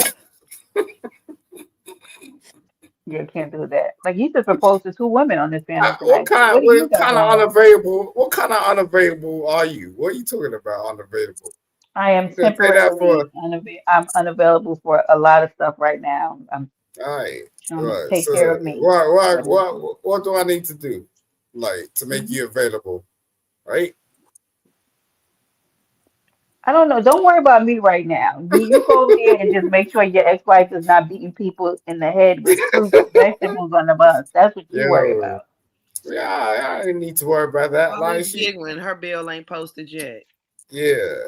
Speaker 2: you can't do that. Like you just proposed to two women on this panel
Speaker 6: What
Speaker 2: tonight. So
Speaker 6: kind?
Speaker 2: what do you
Speaker 6: What
Speaker 2: got
Speaker 6: kind of
Speaker 2: going on?
Speaker 6: unavailable? What kind of unavailable are you? What are you talking about? Unavailable?
Speaker 2: I am
Speaker 6: You gonna take that for?
Speaker 2: I'm unavailable for a lot of stuff right now. I'm
Speaker 6: All right.
Speaker 2: trying to
Speaker 6: Right.
Speaker 2: take
Speaker 6: So,
Speaker 2: care of me.
Speaker 6: what do I need to do, like, to make you available? Right.
Speaker 2: I don't know. Don't worry about me right now. You go over there and just make sure your ex-wife is not beating people in the head with fruits and vegetables on the bus. That's what you worry
Speaker 6: Yo.
Speaker 2: about.
Speaker 6: Yeah, I didn't need to worry about that.
Speaker 7: All
Speaker 6: Like
Speaker 7: this
Speaker 6: she,
Speaker 7: giggling, her bill ain't posted yet.
Speaker 6: yeah,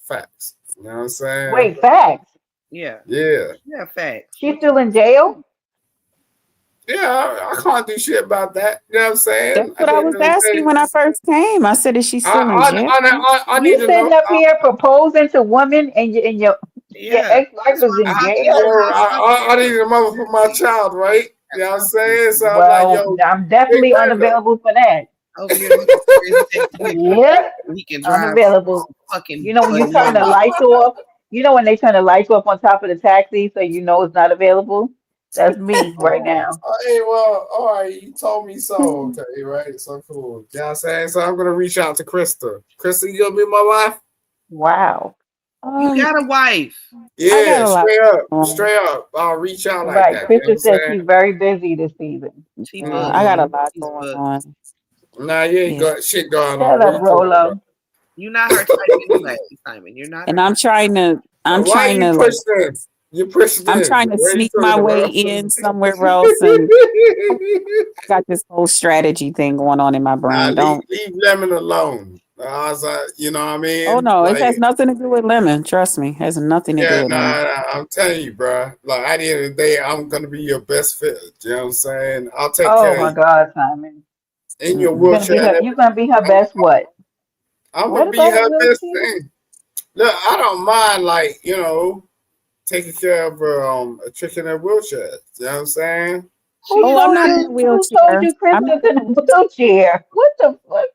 Speaker 6: facts. You know what I'm saying?
Speaker 2: Wait, facts.
Speaker 7: Yeah.
Speaker 6: Yeah,
Speaker 7: Yeah, facts.
Speaker 2: She's still in jail?
Speaker 6: yeah. I can't do shit about that. You know what I'm
Speaker 8: That's
Speaker 6: saying?
Speaker 8: what
Speaker 6: At the
Speaker 8: I
Speaker 6: end
Speaker 8: was
Speaker 6: of the
Speaker 8: asking
Speaker 6: day,
Speaker 8: when I first came. I said, "Is she still in jail?"
Speaker 6: I need
Speaker 2: You
Speaker 6: to
Speaker 2: sitting
Speaker 6: know.
Speaker 2: up here proposing to women and your
Speaker 7: Yeah.
Speaker 2: ex-wife
Speaker 7: That's
Speaker 2: is
Speaker 7: why
Speaker 2: in
Speaker 7: I'm
Speaker 6: I,
Speaker 7: asking you
Speaker 2: jail?
Speaker 7: how
Speaker 6: I need a mother for my child, right? You know what I'm saying? So I'm like,
Speaker 2: Well,
Speaker 6: yo,
Speaker 2: I'm
Speaker 6: Big
Speaker 2: definitely
Speaker 6: Brenda.
Speaker 2: unavailable for that.
Speaker 7: over here looking for his next vehicle
Speaker 2: Yep,
Speaker 7: so he can drive
Speaker 2: unavailable.
Speaker 7: fucking
Speaker 2: You know when you turn the
Speaker 7: bananas.
Speaker 2: lights off, you know when they turn the lights off on top of the taxi so you know it's not available? That's me right now.
Speaker 6: Hey, well, all right, you told me so. Okay, right? So cool. You know what I'm saying? So I'm gonna reach out to Krista. Krista, you gonna be my wife?
Speaker 2: Wow.
Speaker 7: You
Speaker 8: Um,
Speaker 7: got a wife.
Speaker 8: I got
Speaker 6: Yeah,
Speaker 8: a lot.
Speaker 6: straight up. I'll reach out like
Speaker 2: Right.
Speaker 6: that. You know what I'm
Speaker 2: Krista says she's
Speaker 6: saying?
Speaker 2: very busy this season.
Speaker 7: She
Speaker 8: I got a
Speaker 7: busy.
Speaker 8: lot
Speaker 7: She's
Speaker 8: going
Speaker 7: booked.
Speaker 8: on.
Speaker 6: Nah, you ain't
Speaker 8: Yeah,
Speaker 6: got shit going on.
Speaker 2: Shut
Speaker 6: What
Speaker 2: up,
Speaker 6: you talking about?
Speaker 2: Rolo.
Speaker 7: You're not her type anyway, Simon. You're not her
Speaker 8: and
Speaker 7: type.
Speaker 8: I'm
Speaker 6: Why
Speaker 8: trying
Speaker 6: you
Speaker 8: to like,
Speaker 6: pushing? You pushing
Speaker 8: I'm
Speaker 6: in.
Speaker 8: trying to
Speaker 6: What are you
Speaker 8: sneak my
Speaker 6: talking
Speaker 8: way
Speaker 6: about?
Speaker 8: in somewhere else, and I got this whole strategy thing going on in my
Speaker 6: Nah,
Speaker 8: brain. Don't.
Speaker 6: leave Lemon alone. I was you know what I
Speaker 8: Oh
Speaker 6: mean?
Speaker 8: no, it
Speaker 6: Like,
Speaker 8: has nothing to do with lemon. Trust me, it has nothing to do
Speaker 6: yeah,
Speaker 8: with lemon.
Speaker 6: nah, I'm telling you, bro. Like, at the end of the day, I'm gonna be your best fit. You know what I'm saying? I'll take
Speaker 2: Oh
Speaker 6: care of
Speaker 2: my
Speaker 6: you
Speaker 2: God, Simon.
Speaker 6: in your
Speaker 2: You're gonna
Speaker 8: Mm-mm.
Speaker 2: be
Speaker 6: wheelchair and
Speaker 2: her you're gonna be her
Speaker 6: everything.
Speaker 2: best what?
Speaker 6: I'm
Speaker 2: What
Speaker 6: gonna be
Speaker 2: about a
Speaker 6: her best
Speaker 2: wheelchair?
Speaker 6: thing. Look, I don't mind, like, taking care of a chick in a wheelchair. You know what I'm saying?
Speaker 2: Who
Speaker 8: Oh, I'm
Speaker 2: told
Speaker 8: not in
Speaker 2: you
Speaker 8: a
Speaker 2: who told
Speaker 8: wheelchair.
Speaker 2: you
Speaker 8: I'm not.
Speaker 2: Krista's in a wheelchair? What the fuck?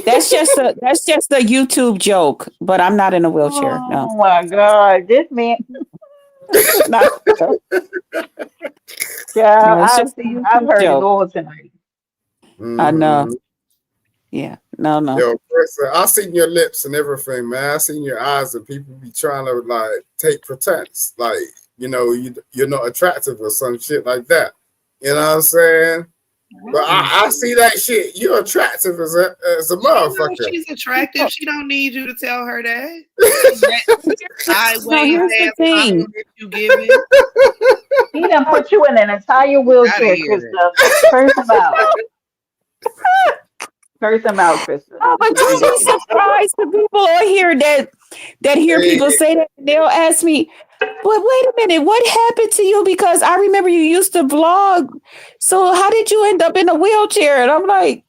Speaker 8: That's just a YouTube joke. But I'm not in a wheelchair. No,
Speaker 2: Oh my God. This man,
Speaker 8: not.
Speaker 2: child,
Speaker 8: No, it's just a
Speaker 2: I've
Speaker 8: YouTube
Speaker 2: heard it
Speaker 8: joke.
Speaker 2: all tonight.
Speaker 8: I know.
Speaker 6: Mm-hmm.
Speaker 8: Yeah. No. No.
Speaker 6: Yo, Chris, I seen your lips and everything, man. I seen your eyes, and people be trying to like take pretense, like you're not attractive or some shit like that. You know what I'm saying? But I see that shit. You're attractive as a
Speaker 7: She knows
Speaker 6: motherfucker.
Speaker 7: she's attractive. She don't need you to tell her that.
Speaker 8: No.
Speaker 7: Sideways
Speaker 8: Here's the
Speaker 7: ass
Speaker 8: thing.
Speaker 7: compliment you giving.
Speaker 2: He done put you in an entire
Speaker 7: Gotta
Speaker 2: wheelchair,
Speaker 7: hear that.
Speaker 2: Krista. Curse him out. Curse him out, Krista.
Speaker 8: Oh,
Speaker 2: This
Speaker 8: but
Speaker 2: is
Speaker 8: you'd be
Speaker 2: ridiculous.
Speaker 8: surprised the people on here that hear
Speaker 6: Hey,
Speaker 8: people say that. And they'll ask me, "But wait a minute, what happened to you? Because I remember you used to vlog. So how did you end up in a wheelchair?" And I'm like,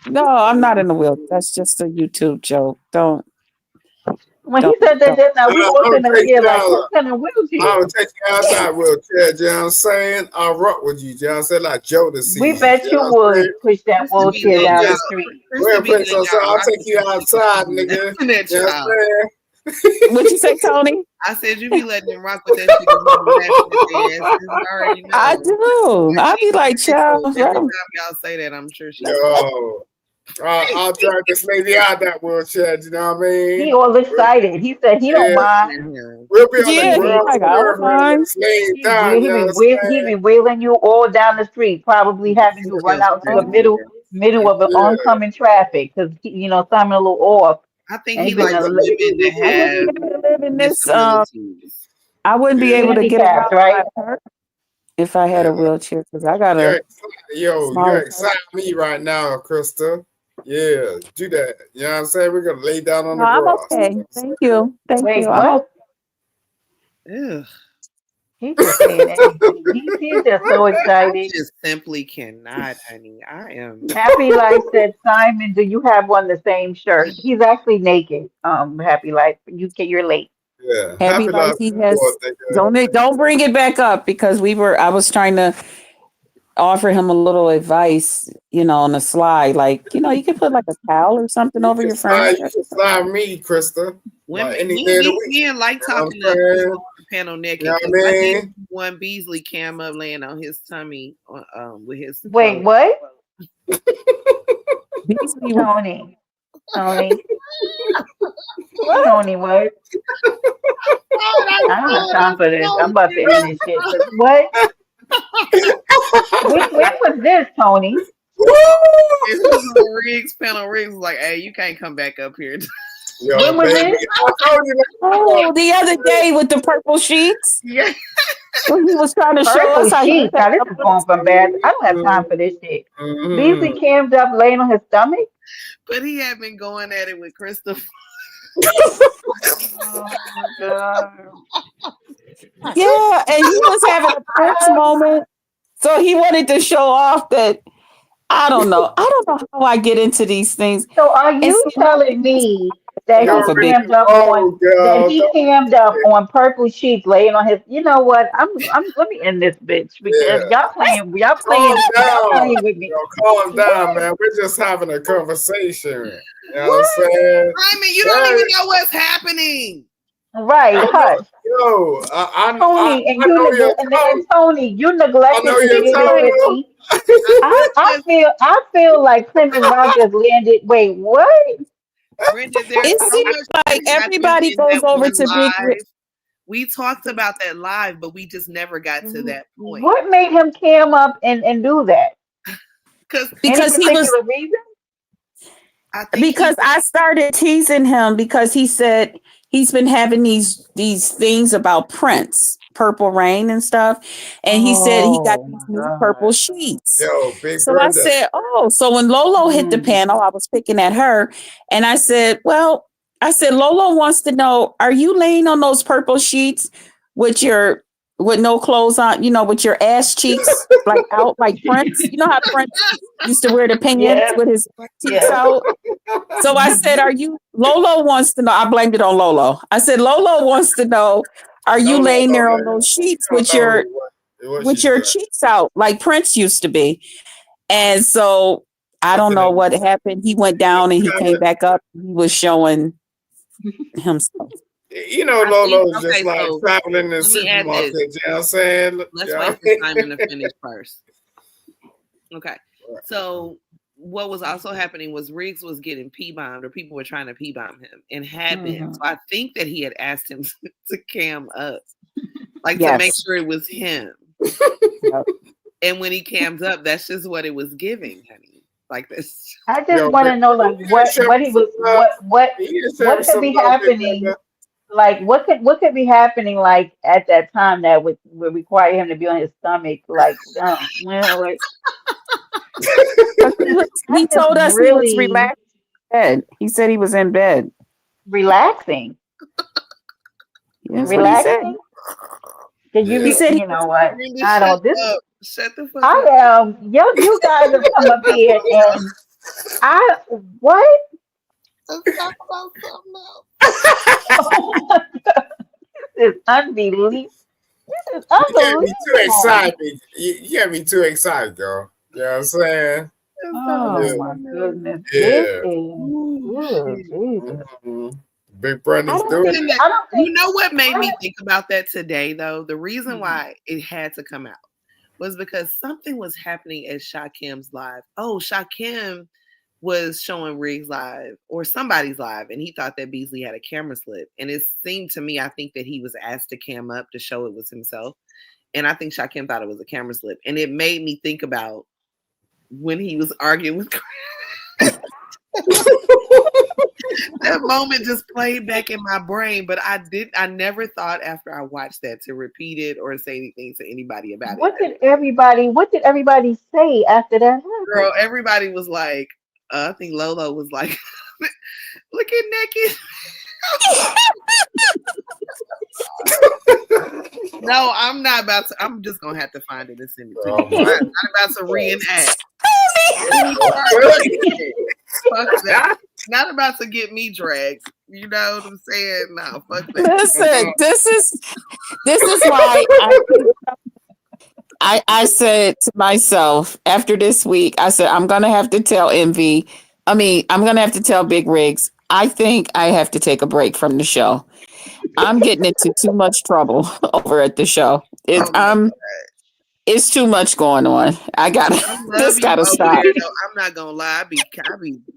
Speaker 8: "No, I'm not in a wheelchair. That's just a YouTube joke. Don't,
Speaker 2: When he
Speaker 8: don't,
Speaker 2: said that
Speaker 8: don't."
Speaker 2: just now, we
Speaker 6: I'm
Speaker 2: all
Speaker 6: gonna
Speaker 2: sitting up
Speaker 6: take
Speaker 2: here
Speaker 6: you
Speaker 2: like,
Speaker 6: out.
Speaker 2: who's in a
Speaker 6: I'm
Speaker 2: wheelchair?
Speaker 6: gonna take you out that wheelchair. You know what I'm saying? I'll rock with you. You know what I'm saying? Like Joe the
Speaker 2: We
Speaker 6: seed.
Speaker 2: bet
Speaker 6: You know
Speaker 2: you
Speaker 6: what I'm saying?
Speaker 2: would push that
Speaker 7: Krista be
Speaker 2: wheelchair
Speaker 6: We'll
Speaker 7: letting
Speaker 2: down the
Speaker 6: put,
Speaker 7: y'all.
Speaker 2: street.
Speaker 6: we'll
Speaker 7: Krista be
Speaker 6: put
Speaker 7: letting
Speaker 6: so
Speaker 7: y'all
Speaker 6: I'll
Speaker 7: rock
Speaker 6: take
Speaker 7: with
Speaker 6: you
Speaker 7: that shit because she
Speaker 6: outside,
Speaker 7: be
Speaker 6: nigga.
Speaker 7: laughing at
Speaker 6: You know what
Speaker 7: y'all.
Speaker 6: I'm saying?
Speaker 8: What you say, Tony?
Speaker 7: I said you be letting them rock with that shit because you be laughing at their asses. I already
Speaker 8: I
Speaker 7: know.
Speaker 8: do.
Speaker 7: Like
Speaker 8: I
Speaker 7: she
Speaker 8: be
Speaker 7: be
Speaker 8: like,
Speaker 7: tickled
Speaker 8: child,
Speaker 7: every
Speaker 8: bro.
Speaker 7: time y'all say that. I'm sure she is.
Speaker 6: Yo, I'll drag this lady out that wheelchair. You know what I
Speaker 2: He
Speaker 6: mean?
Speaker 2: all excited. He said he don't
Speaker 6: Yeah,
Speaker 2: mind.
Speaker 6: we'll be on the
Speaker 8: Yeah, he's
Speaker 2: He
Speaker 6: ground
Speaker 8: like, I
Speaker 6: floor,
Speaker 8: don't
Speaker 6: man.
Speaker 8: mind.
Speaker 6: Just laying down. You know what I'm
Speaker 2: he
Speaker 6: saying?
Speaker 2: be wheeling you all down the street, probably having you run
Speaker 7: Feels
Speaker 2: out to the
Speaker 7: crazy.
Speaker 8: Oh,
Speaker 2: middle of the
Speaker 6: Yeah.
Speaker 2: oncoming traffic because Simon a little off
Speaker 7: I think
Speaker 2: and
Speaker 7: he
Speaker 2: he been
Speaker 7: likes women that
Speaker 8: I wouldn't
Speaker 7: have
Speaker 8: be able to live in this.
Speaker 7: disabilities.
Speaker 8: I wouldn't be able
Speaker 6: Yeah.
Speaker 8: to get
Speaker 2: handicapped,
Speaker 8: around
Speaker 2: right?
Speaker 8: my hurt if I had
Speaker 6: Yeah.
Speaker 8: a wheelchair because I got
Speaker 6: You're
Speaker 8: a
Speaker 6: excited. Yo,
Speaker 8: small
Speaker 6: you're
Speaker 8: intestine.
Speaker 6: exciting me right now, Krista. Yeah, do that. You know what I'm saying? We're gonna lay down on
Speaker 8: No,
Speaker 6: the
Speaker 8: I'm
Speaker 6: grass. You know
Speaker 8: okay.
Speaker 6: what I'm
Speaker 8: Thank
Speaker 6: saying?
Speaker 8: you. Thank
Speaker 2: Wait,
Speaker 8: you. I'm
Speaker 2: what?
Speaker 8: okay.
Speaker 7: Ugh.
Speaker 2: He's just saying anything. He's just so
Speaker 7: I
Speaker 2: excited.
Speaker 7: just simply cannot, honey. I am.
Speaker 2: Happy Life said, Simon, do you have on the same shirt? He's actually naked. Happy Life, you're late.
Speaker 6: Yeah,
Speaker 8: Happy
Speaker 6: happy
Speaker 8: life
Speaker 6: life
Speaker 8: he
Speaker 6: support,
Speaker 8: has.
Speaker 6: nigga.
Speaker 8: Don't bring it back up because I was trying to offer him a little advice, on the slide. Like, you can put like a towel or something over your
Speaker 6: You
Speaker 8: furniture.
Speaker 6: can slide me, Krista,
Speaker 7: Women,
Speaker 6: like any
Speaker 7: me,
Speaker 6: day of the
Speaker 7: me,
Speaker 6: week.
Speaker 7: me and like
Speaker 6: You know
Speaker 7: talking
Speaker 6: what I'm
Speaker 7: to
Speaker 6: saying?
Speaker 7: people on the panel naked.
Speaker 6: You know what
Speaker 7: 'Cause
Speaker 6: I
Speaker 7: I did
Speaker 6: mean?
Speaker 7: one Beasley cam up laying on his tummy with his
Speaker 2: Wait,
Speaker 7: clothes.
Speaker 2: what?
Speaker 8: Beasley was
Speaker 2: Tony. Tony.
Speaker 7: What?
Speaker 2: Tony, what?
Speaker 7: Oh,
Speaker 2: I don't have
Speaker 7: that's
Speaker 2: time for this. I'm
Speaker 7: so
Speaker 2: about to end this shit. 'Cause what? When was this, Tony?
Speaker 6: Woo!
Speaker 7: It was on Riggs panel. Riggs was like, "Hey, you can't come back up here."
Speaker 6: Yo,
Speaker 2: When was
Speaker 6: baby,
Speaker 2: this?
Speaker 6: I told you.
Speaker 8: the other day with the purple sheets
Speaker 7: Yeah,
Speaker 8: when he was trying to show
Speaker 2: Purple
Speaker 8: us how he was
Speaker 2: sheets. Now this is going from bad. I don't have time for this shit. Beasley
Speaker 6: Mm-hmm.
Speaker 2: cammed up laying on his stomach.
Speaker 7: but he had been going at it with Christopher.
Speaker 2: Oh my god.
Speaker 8: Yeah, and he was having a Prince moment. So he wanted to show off that I don't know. I don't know how I get into these things.
Speaker 2: So are
Speaker 8: And
Speaker 2: you
Speaker 8: see,
Speaker 2: telling me
Speaker 8: get
Speaker 2: that
Speaker 6: You
Speaker 2: he
Speaker 8: off a big
Speaker 6: already
Speaker 2: cammed up on
Speaker 6: know, girl.
Speaker 2: purple sheets laying on his, you know what? I'm let me end this bitch because
Speaker 6: Yeah. Calm
Speaker 2: y'all
Speaker 6: down.
Speaker 2: playing with me.
Speaker 6: Yo, calm down,
Speaker 2: What?
Speaker 6: man. We're just having a conversation. You know what I'm
Speaker 7: What?
Speaker 6: saying?
Speaker 7: Simon, you don't
Speaker 6: Yeah,
Speaker 7: even know what's happening.
Speaker 2: Right,
Speaker 6: I know,
Speaker 2: hush.
Speaker 6: yo,
Speaker 2: Tony, and
Speaker 6: I
Speaker 2: you
Speaker 6: know your
Speaker 2: and
Speaker 6: tone.
Speaker 2: Tony, you
Speaker 6: I
Speaker 2: neglected
Speaker 6: know
Speaker 2: to
Speaker 6: your
Speaker 2: share this with
Speaker 6: tone.
Speaker 2: me.
Speaker 7: I
Speaker 2: I feel like Plymouth Rock just landed. Wait, what?
Speaker 7: Brenda, there's
Speaker 8: It
Speaker 7: so
Speaker 8: seems
Speaker 7: much
Speaker 8: like
Speaker 7: that happened
Speaker 8: everybody
Speaker 7: in
Speaker 8: goes
Speaker 7: that
Speaker 8: over
Speaker 7: one
Speaker 8: to Big Rich.
Speaker 7: live. We talked about that live, but we just never got to that point.
Speaker 2: What made him cam up and do that?
Speaker 7: Because
Speaker 2: Any
Speaker 8: because he was
Speaker 2: particular reason?
Speaker 7: I think
Speaker 8: because
Speaker 7: he
Speaker 8: I started teasing him because he said he's been having these things about Prince, Purple Rain and stuff, and he said he got
Speaker 2: Oh
Speaker 8: these
Speaker 2: my
Speaker 8: new
Speaker 2: God.
Speaker 8: purple sheets.
Speaker 6: Yo, Big
Speaker 8: So I
Speaker 6: Brenda.
Speaker 8: said, "Oh." So when Lolo hit the
Speaker 2: Mm.
Speaker 8: panel, I was picking at her, and I said, "Well," I said, "Lolo wants to know: Are you laying on those purple sheets with your with no clothes on? With your ass cheeks like out like Prince? You know how Prince used to wear the pants
Speaker 2: Yeah,
Speaker 8: with his cheeks
Speaker 2: yeah.
Speaker 8: out." So I said, "Are you?" Lolo wants to know. I blamed it on Lolo. I said, "Lolo wants to know: Are you
Speaker 6: Lolo
Speaker 8: laying
Speaker 6: don't
Speaker 8: there on
Speaker 6: know.
Speaker 8: those sheets
Speaker 6: You don't know what
Speaker 8: with
Speaker 6: she's
Speaker 8: your
Speaker 6: doing.
Speaker 8: cheeks out like Prince used to be?" And so I don't
Speaker 6: Nothing
Speaker 8: know
Speaker 6: in
Speaker 8: what happened. He went down and he came back up. He was showing himself.
Speaker 6: You know,
Speaker 7: I think
Speaker 6: Lolo's just
Speaker 7: okay,
Speaker 6: like
Speaker 7: so
Speaker 6: traveling in the
Speaker 7: let me add
Speaker 6: supermarket.
Speaker 7: this.
Speaker 6: You know what I'm saying?
Speaker 7: Let's
Speaker 6: Yeah.
Speaker 7: wait for Simon to finish first. Okay. So what was also happening was Riggs was getting P-bombed, or people were trying to P-bomb him and had been.
Speaker 2: Mhm.
Speaker 7: So I think that he had asked him to cam up, like to make
Speaker 8: Yes.
Speaker 7: sure it was him.
Speaker 8: Yep.
Speaker 7: And when he cams up, that's just what it was giving, honey. Like this.
Speaker 2: I just
Speaker 6: Yo,
Speaker 2: want
Speaker 6: Big
Speaker 2: to know
Speaker 6: Brenda,
Speaker 2: like
Speaker 6: you didn't show
Speaker 2: what
Speaker 6: me
Speaker 2: he
Speaker 6: some
Speaker 2: was
Speaker 6: love.
Speaker 2: what
Speaker 6: You didn't show me
Speaker 2: what could
Speaker 6: some
Speaker 2: be
Speaker 6: love, Big
Speaker 2: happening.
Speaker 6: Brenda.
Speaker 2: Like what could be happening like at that time that would require him to be on his stomach like like
Speaker 8: But he
Speaker 2: that's just
Speaker 8: told us he was
Speaker 2: really
Speaker 8: relaxed in bed. He said he was in bed.
Speaker 2: relaxing.
Speaker 8: That's what he said.
Speaker 2: Relaxing? Did you
Speaker 8: He
Speaker 6: Yeah.
Speaker 8: said he
Speaker 2: you know
Speaker 8: was.
Speaker 2: what?
Speaker 7: Brenda,
Speaker 2: I
Speaker 7: shut
Speaker 2: don't this
Speaker 7: up. Shut the fuck
Speaker 2: I
Speaker 7: up.
Speaker 2: am you guys have come up here and I what?
Speaker 7: Let's talk about something else.
Speaker 2: This is unbelievable. This is
Speaker 6: You can't be too
Speaker 2: unbelievable.
Speaker 6: excited. You can't be too excited, girl. You know what I'm saying?
Speaker 7: Let's talk
Speaker 2: Oh
Speaker 7: about
Speaker 6: Yeah.
Speaker 2: my
Speaker 7: something else.
Speaker 2: goodness. This
Speaker 6: Yeah.
Speaker 2: is
Speaker 7: Ooh,
Speaker 2: oh
Speaker 7: shit.
Speaker 2: Jesus.
Speaker 6: Big
Speaker 2: I
Speaker 6: Brenda's
Speaker 2: don't
Speaker 6: doing
Speaker 2: think
Speaker 7: Something
Speaker 6: it.
Speaker 7: that
Speaker 2: I don't
Speaker 7: you
Speaker 2: think
Speaker 7: know what made
Speaker 2: I
Speaker 7: me think about that today, though. The reason
Speaker 2: Mhm.
Speaker 7: why it had to come out was because something was happening at Shakim's live. Oh, Shakim was showing Riggs live or somebody's live, and he thought that Beasley had a camera slip. And it seemed to me, I think that he was asked to cam up to show it was himself. And I think Shakim thought it was a camera slip. And it made me think about when he was arguing with Chris. That moment just played back in my brain, but I never thought after I watched that to repeat it or say anything to anybody about it.
Speaker 2: what did everybody say after that
Speaker 7: Girl,
Speaker 2: happened?
Speaker 7: everybody was like, I think Lolo was like, looking naked. No, I'm not about to. I'm just gonna have to find it and send it to you.
Speaker 6: Oh,
Speaker 7: I'm
Speaker 6: my
Speaker 7: not about to reenact. Fuck that. Not about to get me dragged. You know what I'm saying? No, fuck that.
Speaker 8: Listen, this is why I said to myself after this week, I said, I'm gonna have to tell Envy. I'm gonna have to tell Big Rigs. I think I have to take a break from the show. I'm getting into too much trouble over at the show.
Speaker 7: Oh my God.
Speaker 8: It's too much going on.
Speaker 7: I
Speaker 8: This
Speaker 7: love you
Speaker 8: gotta
Speaker 7: over
Speaker 8: stop.
Speaker 7: there though. I'm not gonna lie.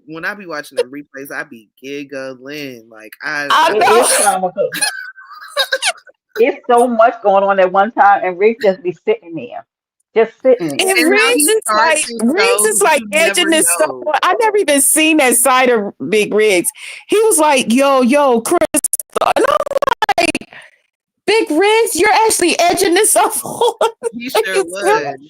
Speaker 7: When I be watching them replays, I be giggling. Like
Speaker 8: I
Speaker 2: It is
Speaker 8: know.
Speaker 2: comical. It's so much going on at one time, and Rick just be sitting there, just sitting there.
Speaker 8: And
Speaker 7: and how he starts his
Speaker 8: Riggs
Speaker 7: shows,
Speaker 8: is like
Speaker 7: you
Speaker 8: edging
Speaker 7: never
Speaker 8: this stuff
Speaker 7: know.
Speaker 8: on. I never even seen that side of Big Riggs. He was like, yo, Chris. And I'm like, Big Riggs, you're actually edging this stuff on.
Speaker 7: He sure would.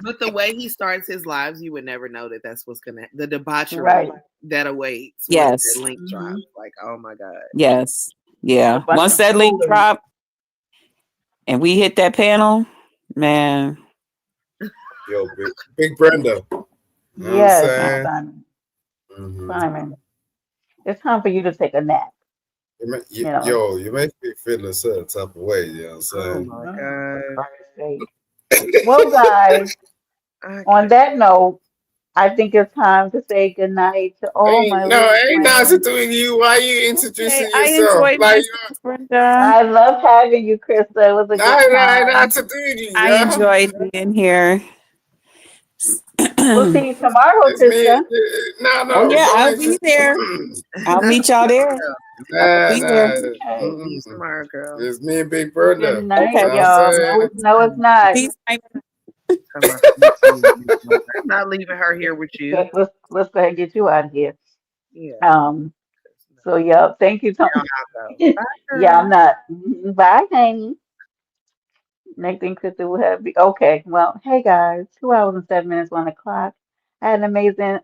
Speaker 7: But the way he starts his lives, you would never know that that's what's gonna the debauchery
Speaker 2: Right.
Speaker 7: that awaits once
Speaker 8: Yes.
Speaker 7: that link
Speaker 2: Hmm.
Speaker 7: drops. Like, oh my God.
Speaker 8: Yes.
Speaker 2: A
Speaker 8: Yeah.
Speaker 2: bunch
Speaker 8: Once
Speaker 2: of
Speaker 8: that link
Speaker 2: foolery.
Speaker 8: drop and we hit that panel, man.
Speaker 6: Yo, Big Brenda. You know what I'm
Speaker 2: Yes,
Speaker 6: saying?
Speaker 2: Simon.
Speaker 6: Mhm.
Speaker 2: Simon, it's time for you to take a nap. You know.
Speaker 6: Yo, you make me feel a certain type of way. You know what I'm
Speaker 7: Oh
Speaker 6: saying?
Speaker 7: my
Speaker 2: For
Speaker 7: God.
Speaker 2: Christ's sake. Well, guys,
Speaker 7: I
Speaker 2: on
Speaker 7: can't.
Speaker 2: that note, I think it's time to say goodnight to all my little
Speaker 6: Ain't nothing
Speaker 2: friends.
Speaker 6: doing you. Why you
Speaker 8: Okay,
Speaker 6: introducing
Speaker 8: I
Speaker 6: yourself?
Speaker 8: enjoyed
Speaker 6: Like,
Speaker 8: this, Brenda.
Speaker 2: I love having you, Krista. It was a good
Speaker 6: not
Speaker 2: time.
Speaker 6: to do you,
Speaker 8: I
Speaker 6: yeah.
Speaker 8: enjoyed being here.
Speaker 2: We'll see you tomorrow,
Speaker 6: It's me.
Speaker 2: Krista.
Speaker 8: Oh
Speaker 6: No,
Speaker 8: yeah,
Speaker 6: don't
Speaker 8: I'll be
Speaker 6: introduce.
Speaker 8: there. I'll meet y'all there. I'll be there.
Speaker 2: Okay.
Speaker 7: See you tomorrow, girl.
Speaker 6: It's me and Big
Speaker 2: Good
Speaker 6: Brenda. You know
Speaker 2: night,
Speaker 8: Okay.
Speaker 6: what I'm
Speaker 2: y'all.
Speaker 6: saying?
Speaker 2: No, it's not.
Speaker 8: Peace.
Speaker 7: Come on. I'm not leaving her here with you.
Speaker 2: Let's go ahead and get you out of here.
Speaker 7: Yeah.
Speaker 2: Um. So yeah, thank you, Tom.
Speaker 7: Now I'll go. Bye,
Speaker 2: Yeah, I'm
Speaker 7: girl.
Speaker 2: not. Bye, honey. Next thing Krista will have be okay. Well, hey guys, 2 hours and 7 minutes on the clock. I had an amazing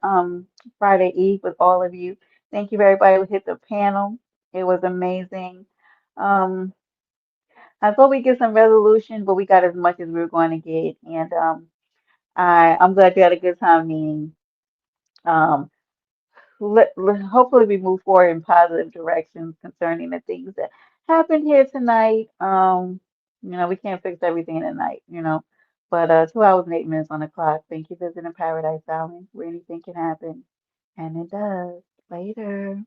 Speaker 2: Friday Eve with all of you. Thank you everybody who hit the panel. It was amazing. Um, I thought we'd get some resolution, but we got as much as we were going to get, and I'm glad you had a good time meeting. Um, hopefully we move forward in positive directions concerning the things that happened here tonight. We can't fix everything tonight, but 2 hours and 8 minutes on the clock. Thank you for visiting Paradise Island, where anything can happen, and it does. Later.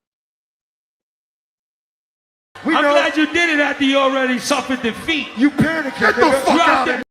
Speaker 10: I'm glad you did it after you already suffered defeat. You panicking. Get the fuck out of here.